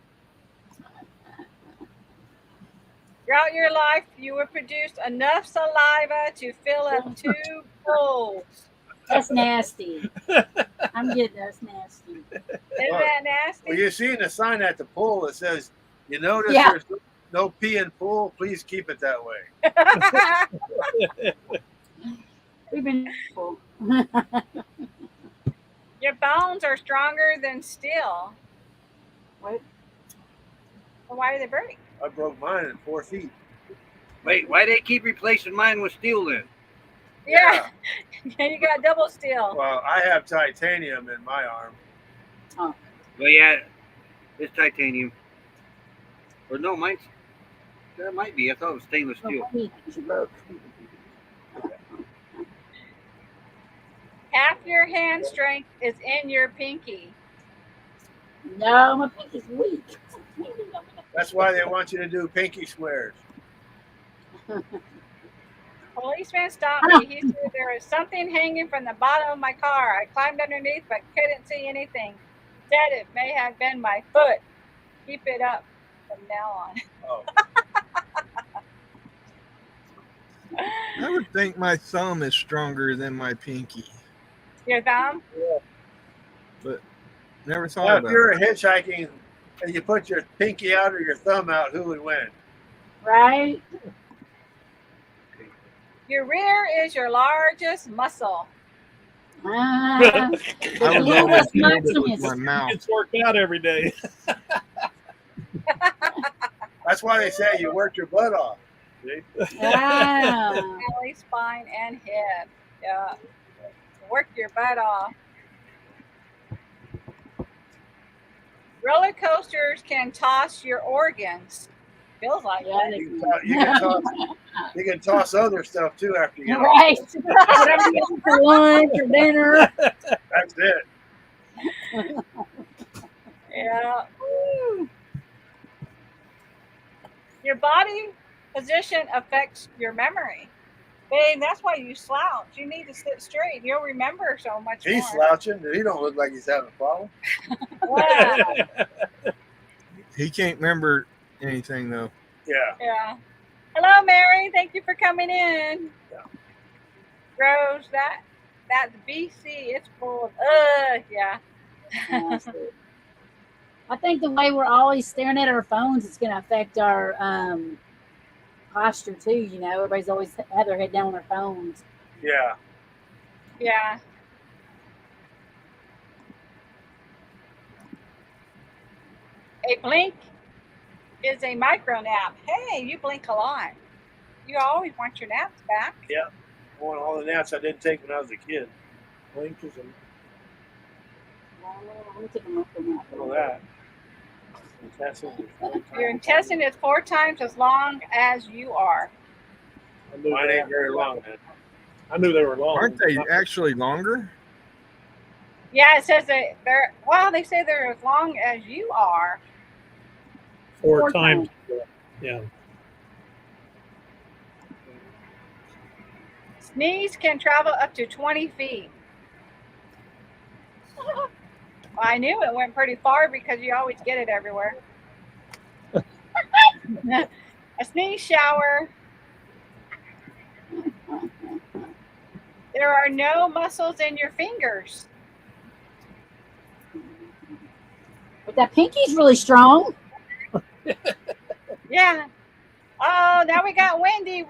Throughout your life, you will produce enough saliva to fill up 2 pools. That's nasty. I'm getting that's nasty. Isn't that nasty? Well, you've seen the sign at the pool that says, you notice Yeah. there's no pee in pool, please keep it that way. We've been. Your bones are stronger than steel. What? Well, why do they break? I broke mine in 4 feet. Wait, why they keep replacing mine with steel then? Yeah. And you got double steel. Well, I have titanium in my arm. Well, yeah, it's titanium. Or no, mine's. That might be. I thought it was stainless steel. You broke. Half your hand strength is in your pinky. No, my pinky's weak. That's why they want you to do pinky swears. Policeman stopped me. He said there was something hanging from the bottom of my car. I climbed underneath but couldn't see anything. Said it may have been my foot. Keep it up from now on. Oh. I would think my thumb is stronger than my pinky. Your thumb? Never thought Now, if about you're it. hitchhiking and you put your pinky out or your thumb out, who would win? Right? Your rear is your largest muscle. Ah, I would Yeah, always that's hold it Maximus. with my mouth. It's worked out every day. That's why they say you work your butt off. See? wow. Belly, spine, and hip. Yeah. Work your butt off. Roller coasters can toss your organs. Feels like Yeah, it. You can toss other stuff too after you get off. Right. Whatever you want for lunch or dinner. That's it. Yeah. Woo. Your body position affects your memory. Babe, that's why you slouch. You need to sit straight. You'll remember so much He's more. slouching. He don't look like he's having a problem. Wow. He can't remember anything though. Yeah. Yeah. Hello, Mary. Thank you for coming in. Yeah. Rose, that's BC. It's full of yeah. I think the way we're always staring at our phones, it's going to affect our posture too. You know, everybody's always have their head down on their phones. Yeah. Yeah. A blink is a micro nap. Hey, you blink a lot. You always want your naps back. I want all the naps I didn't take when I was a kid. Blink is a Let me take a look at that. All that. Your intestine is 4 times as long as you are. I knew Mine that. ain't very long, man. I knew they were long. Aren't they actually longer? Yeah, it says that they're, well, they say they're as long as you are. 4 4 times. Yeah. Sneeze can travel up to 20 feet. Well, I knew it went pretty far because you always get it everywhere. A sneeze shower. There are no muscles in your fingers. But that pinky's really strong. Yeah. Oh, now we got Wendy,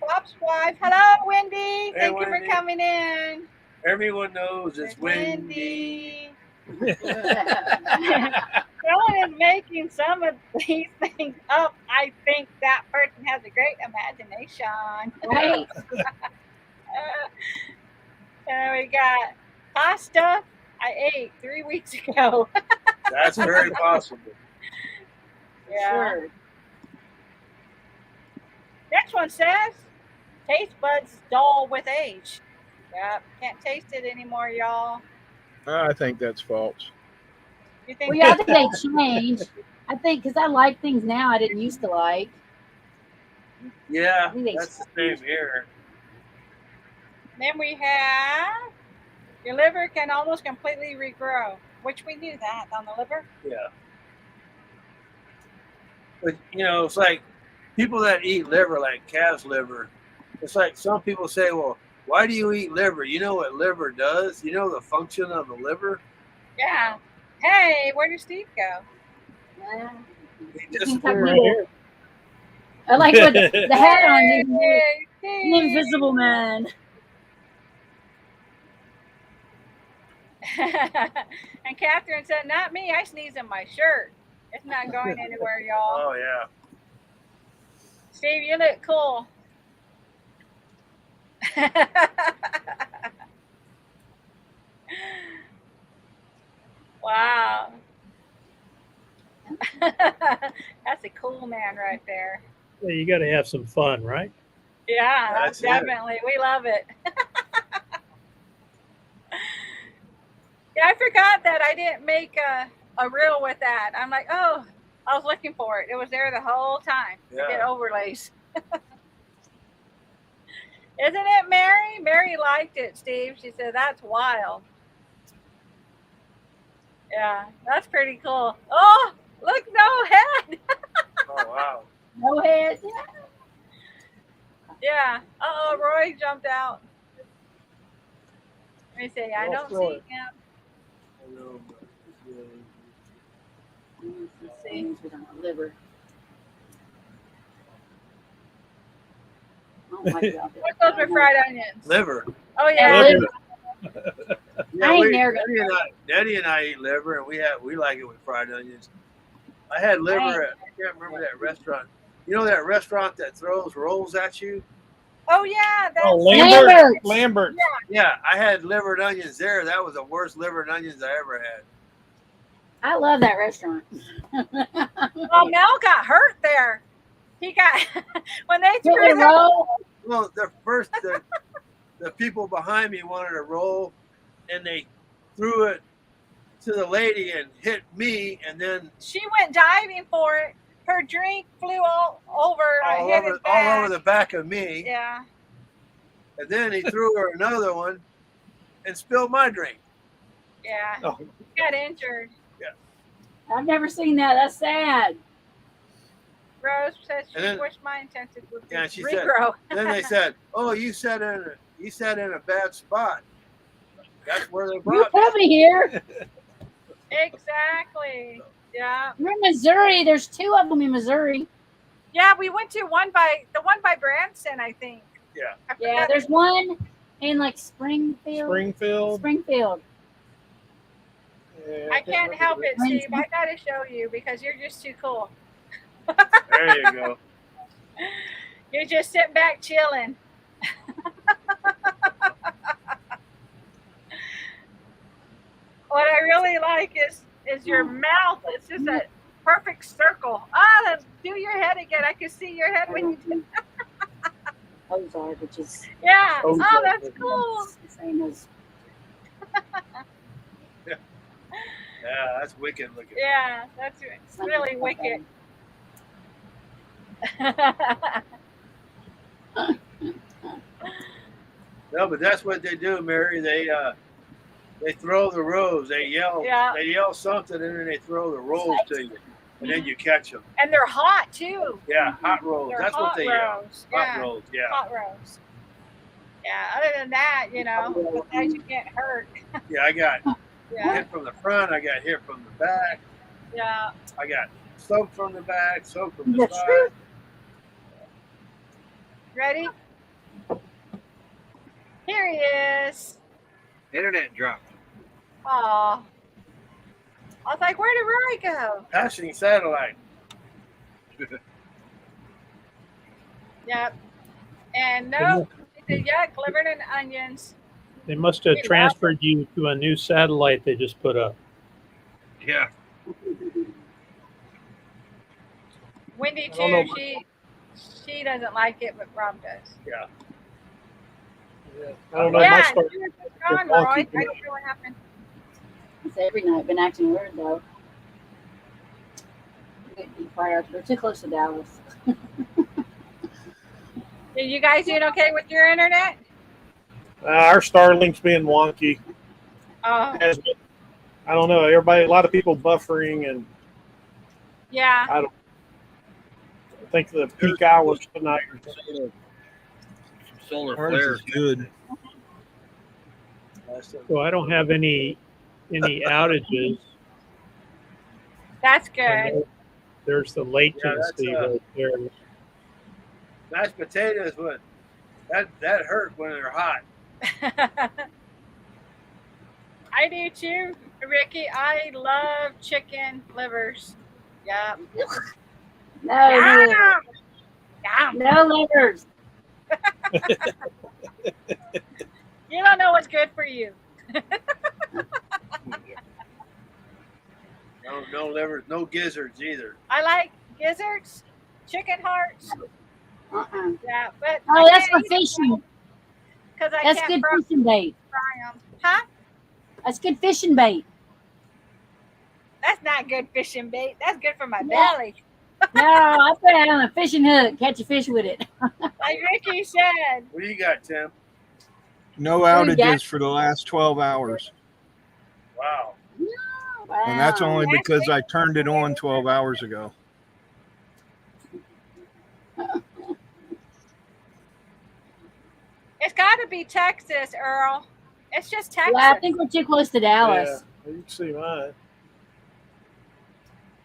Bob's wife. Hello, Wendy. Thank you for Wendy. coming in. Everyone knows it's windy. Wendy. Someone is making some of these things up. I think that person has a great imagination. Right? We got pasta I ate 3 weeks ago. That's very possible. Yeah. Sure. Next one says, taste buds dull with age. Yep, can't taste it anymore, y'all. I think that's false. You think? Well, yeah, I think they change. I think because I like things now I didn't used to like. Yeah, I think they that's the same here. Then we have your liver can almost completely regrow, which we knew that on the liver. Yeah. But, it's like people that eat liver, like calf's liver, it's like some people say, well, why do you eat liver? You know what liver does? You know the function of the liver? Yeah. Hey, where did Steve go? Yeah. He just Right here. I like what the hat on. Hey, The Steve. Invisible Man. And Catherine said, not me. I sneeze in my shirt. It's not going anywhere, y'all. Oh, yeah. Steve, you look cool. Wow. That's a cool man right there. Yeah, you got to have some fun, right? Yeah, That's it. definitely. We love it. Yeah, I forgot that I didn't make a reel with that. I'm like, oh, I was looking for it. It was there the whole time. I did Yeah. overlays. Isn't it, Mary? Mary liked it, Steve. She said, that's wild. Yeah, that's pretty cool. Oh, look, no head. Oh wow. No head. Yeah. Uh-oh, Roy jumped out. Let me see. I don't see him. Let's see. Liver. Oh my God. What's those with fried onions? Liver. Oh, yeah. Liver. Yeah, I ain't never Daddy and I eat liver, and we like it with fried onions. I had liver at, I can't remember that restaurant. You know that restaurant that throws rolls at you? Oh, yeah. That's Oh, Lambert. Lambert. Lambert. Yeah, I had liver and onions there. That was the worst liver and onions I ever had. I love that restaurant. Well, Mel got hurt there. He got, when they Threw threw the the roll. Well, the people behind me wanted a roll, and they threw it to the lady and hit me, and then she went diving for it. Her drink flew all over. all hit his over back. the back of me. Yeah. And then he threw her another one and spilled my drink. Yeah. Oh. He got injured. I've never seen that. That's sad. Rose said she And then- wished my intentions would Yeah, she said- regrow. Then they said, "Oh, you sat in a bad spot." That's where they You brought me. put me here. Exactly. Yeah. We're in Missouri. There's two of them in Missouri. Yeah, we went to the one by Branson, I think. Yeah. I Yeah, forgot. there's one in like Springfield. Springfield. Springfield. Yeah, I can't remember help the- it, Steve. I gotta show you because you're just too cool. There you go. You're just sitting back chilling. What I really like is your mouth. It's just a perfect circle. Ah, do your head again. I can see your head when you do. Ozark, which is Yeah. Oh, Ozark. that's cool. the same as. Yeah, that's wicked looking. Yeah, that's really wicked. No, but that's what they do, Mary. They throw the rolls. They yell. Yeah. They yell something, and then they throw the rolls to you, and then you catch them. And they're hot too. Yeah, hot rolls. They're That's hot what they yell. rows. Hot Yeah. rolls. Yeah. Hot rows. Yeah. Other than that, besides you get hurt. Yeah, I got Yeah. hit from the front. I got hit from the back. Yeah. I got soaked from the back, soaked from the That's side. true. Ready? Here he is. Internet dropped. Aw. I was like, where did Roy go? Passing satellite. Yep. And no, he said, yeah, liver and onions. They must have transferred you to a new satellite they just put up. Yeah. Wendy I don't know. too, she doesn't like it, but Rob does. Yeah. Yeah, I don't know. Yeah, My you start. were just gone, I'll Roy. I keep don't it. know what happened. It's every night. Been acting weird though. They're too close to Dallas. Are you guys doing okay with your internet? Our Starlink's being wonky. Oh, Has been. I don't know. A lot of people buffering, and yeah. I think the peak hours tonight. Solar Ours flares. is good. So I don't have any outages. That's good. There's the latency Yeah, right there. Mashed potatoes would that hurt when they're hot. I do too, Ricky. I love chicken livers. Yeah. No, Yeah. no livers. You don't know what's good for you. No livers, no gizzards either. I like gizzards, chicken hearts. Yeah, but Oh, that's for fishing. because I That's can't good fry fishing bait. them. Huh? That's good fishing bait. That's not good fishing bait. That's good for my Yeah. belly. No, I put it on a fishing hook. Catch a fish with it. Like Ricky said. What do you got, Tim? No What do you got? outages for the last 12 hours. Wow. And that's Wow. only because I turned it on 12 hours ago. It's got to be Texas, Earl. It's just Texas. Yeah, I think we're too close to Dallas. Yeah, you can see mine.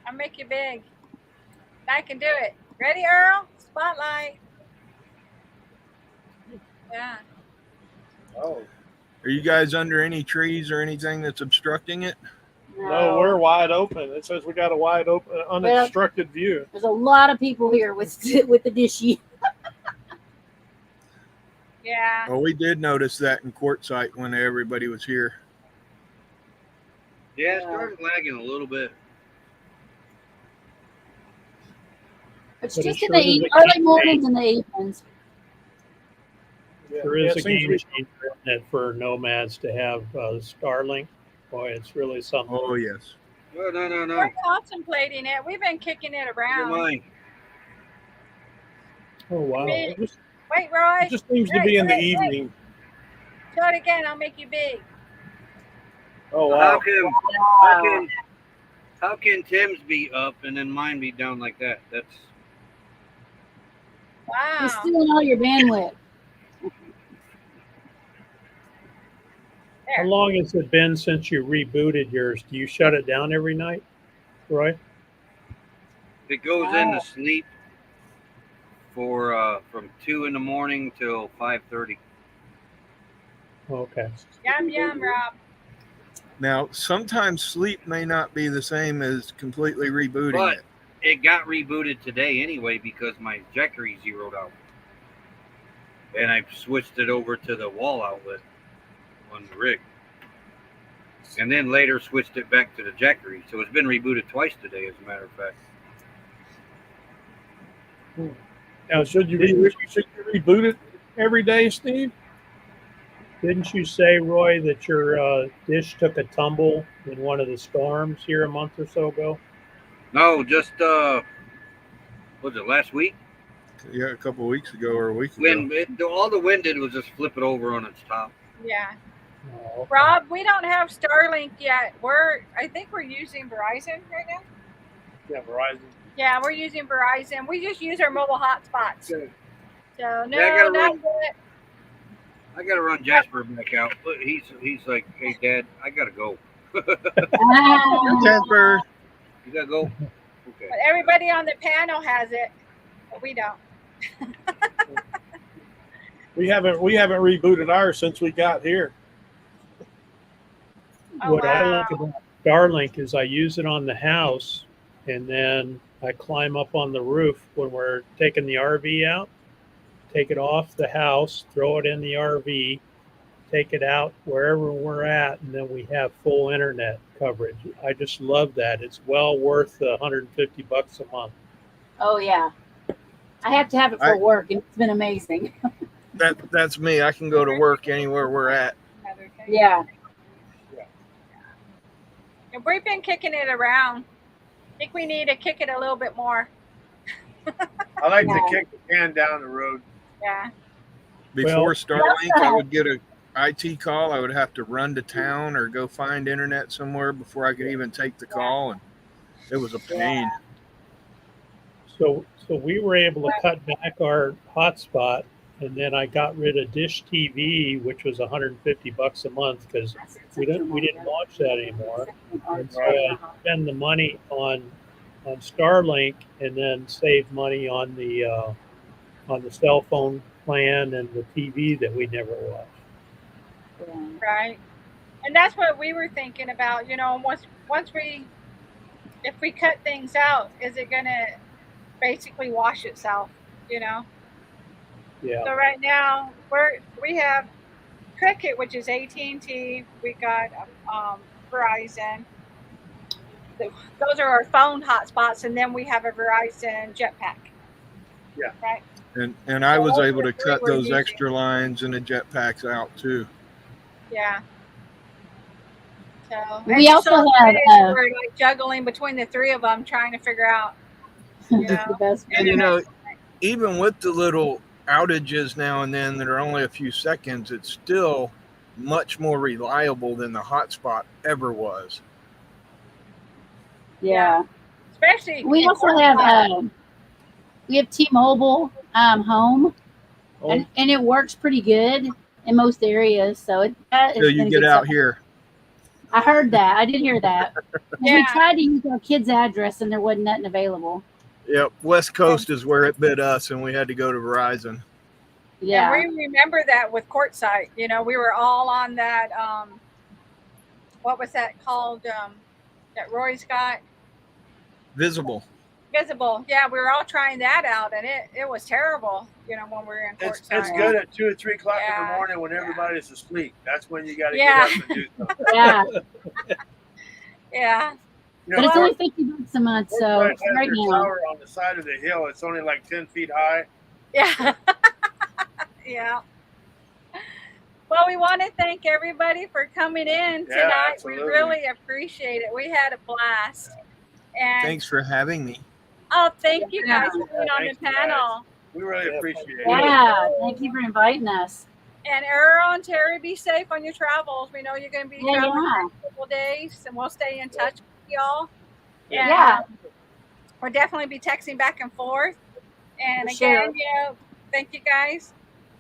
I'll make you big. I can do it. Ready, Earl? Spotlight. Yeah. Oh. Are you guys under any trees or anything that's obstructing it? No, we're wide open. It says we got a wide open, unobstructed view. There's a lot of people here with the dishy. Yeah. Well, we did notice that in Quartzsite when everybody was here. Yeah, it started lagging a little bit. It's But it just in sure is the a early game mornings and the evenings. Yeah, There yeah, is it a seems game we- changer in it for nomads to have Starlink. Boy, it's really something. Oh, yes. Oh, no. We're contemplating it. We've been kicking it Never around. mind. Oh, wow. Me- It just, Wait, Roy. it just seems to be in the Wait. evening. Show it again. I'll make you big. Oh, How wow. can Tim's be up and then mine be down like that? That's You're Wow. stealing all your bandwidth. How long has it been since you rebooted yours? Do you shut it down every night, Roy? it goes into sleep for from 2 in the morning till 5:30. Okay. Yum, Rob. Now, sometimes sleep may not be the same as completely rebooting But it. it got rebooted today anyway because my Jackery zeroed out, and I switched it over to the wall outlet on the rig, and then later switched it back to the Jackery. So it's been rebooted twice today, as a matter of fact. Now, should you reboot it every day, Steve? Didn't you say, Roy, that your dish took a tumble in one of the storms here a month or so ago? No, just was it last week? Yeah, a couple of weeks ago or a week ago. When all the wind did was just flip it over on its top. Yeah. Oh, Rob, we don't have Starlink yet. I think we're using Verizon right now. Yeah, Verizon. Yeah, we're using Verizon. We just use our mobile hotspots. Okay. So no, Yeah, I gotta not run. good. I gotta run Jasper back out, but he's like, hey Dad, I gotta go. Ah. Temper. You gotta go. Okay. But everybody on the panel has it, but we don't. We haven't rebooted ours since we got here. Oh, what I wow. like about Starlink is I use it on the house, and then I climb up on the roof when we're taking the RV out, take it off the house, throw it in the RV, take it out wherever we're at, and then we have full internet coverage. I just love that. It's well worth the $150 a month. Oh yeah. I have to have it for work, and it's been amazing. That's me. I can go to work anywhere we're at. Another thing. Yeah. And we've been kicking it around. I think we need to kick it a little bit more. I like Yeah. to kick the can down the road. Yeah. Before Well- Starlink, I would get a IT call. I would have to run to town or go find internet somewhere before I could even take the call, and it was a pain. So we were able to cut back our hotspot, and then I got rid of Dish TV, which was $150 a month because we didn't watch that anymore. And so I spend the money on Starlink, and then save money on the cell phone plan and the TV that we never watched. Right. And that's what we were thinking about. If we cut things out, is it going to basically wash itself? Yeah. So right now we have Cricket, which is AT&T. We got Verizon. Those are our phone hotspots, and then we have a Verizon Jetpack. Yeah. Right. And I was So able to those are cut we're those using. extra lines and the jetpacks out too. Yeah. So We and also so have, we're like juggling between the three of them, trying to figure out. You the know, best. And you know, even with the little outages now and then that are only a few seconds, it's still much more reliable than the hotspot ever was. Yeah. especially We in also Fort have Myers. we have T-Mobile home, Oh, and it works pretty good in most areas. So that Till is you been a get good out sign. here. I heard that. I did hear that. 'Cause We Yeah. tried to use our kid's address, and there wasn't nothing available. Yep, West Coast is where it bit us, and we had to go to Verizon. Yeah. And we remember that with Quartzsite. You know, we were all on that. What was that called? That Roy's got Visible. Visible. Yeah, we were all trying that out, and it was terrible. You know, when we were in It's Quartzsite. good at 2 or 3 o'clock in Yeah, the morning when yeah. everybody's asleep. That's when you got to Yeah. get up and do something. Yeah. Yeah. You But know, it's only $50 a month, so Forsyth has right their now. tower on the side of the hill. It's only like 10 feet high. Yeah. Yeah. Well, we want to thank everybody for coming in Yeah, tonight. absolutely. We really appreciate it. We had a blast. And Thanks for having me. oh, thank you Yeah. guys for being on the Thank you, guys. panel. We really Yeah, appreciate it. Yeah. Thank you for inviting us. And Earl and Terry, be safe on your travels. We know you're going to be Yeah, traveling yeah. for a couple days, and we'll stay in touch with y'all. And, Yeah. we'll definitely be texting back and forth. And For again, sure. you know, thank you guys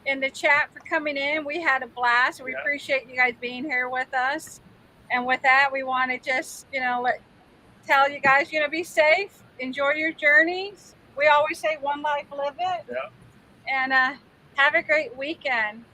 in the chat for coming in. We had a blast. We Yeah. appreciate you guys being here with us. And with that, we want to just, you know, tell you guys, you know, be safe, enjoy your journeys. We always say one life, live it. Yeah. And have a great weekend.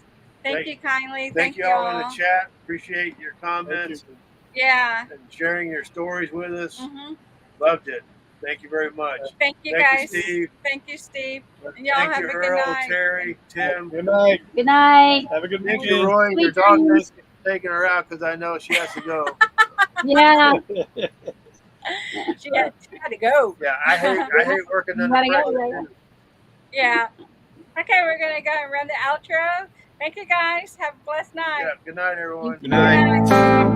Thank you kindly. Thank you all in the chat. Appreciate your thank comments you. Yeah. and sharing your stories with us. hmm Loved it. Thank you very much. Thank you Thank guys. you, Steve. Thank you, Steve. And y'all Thank have you, a good Earl, night. Terry, Tim. Good night. Good night. Have a good Thank you, weekend. Roy. Your Sweet dog, dreams. thank you for taking her out because I know she has to go. Yeah. She had to go. Yeah, I hate working under Gotta go, pressure. right? too. Yeah. Okay, we're gonna go and run the outro. Thank you guys. Have a blessed night. Yeah, good night, everyone. Good night. Good night.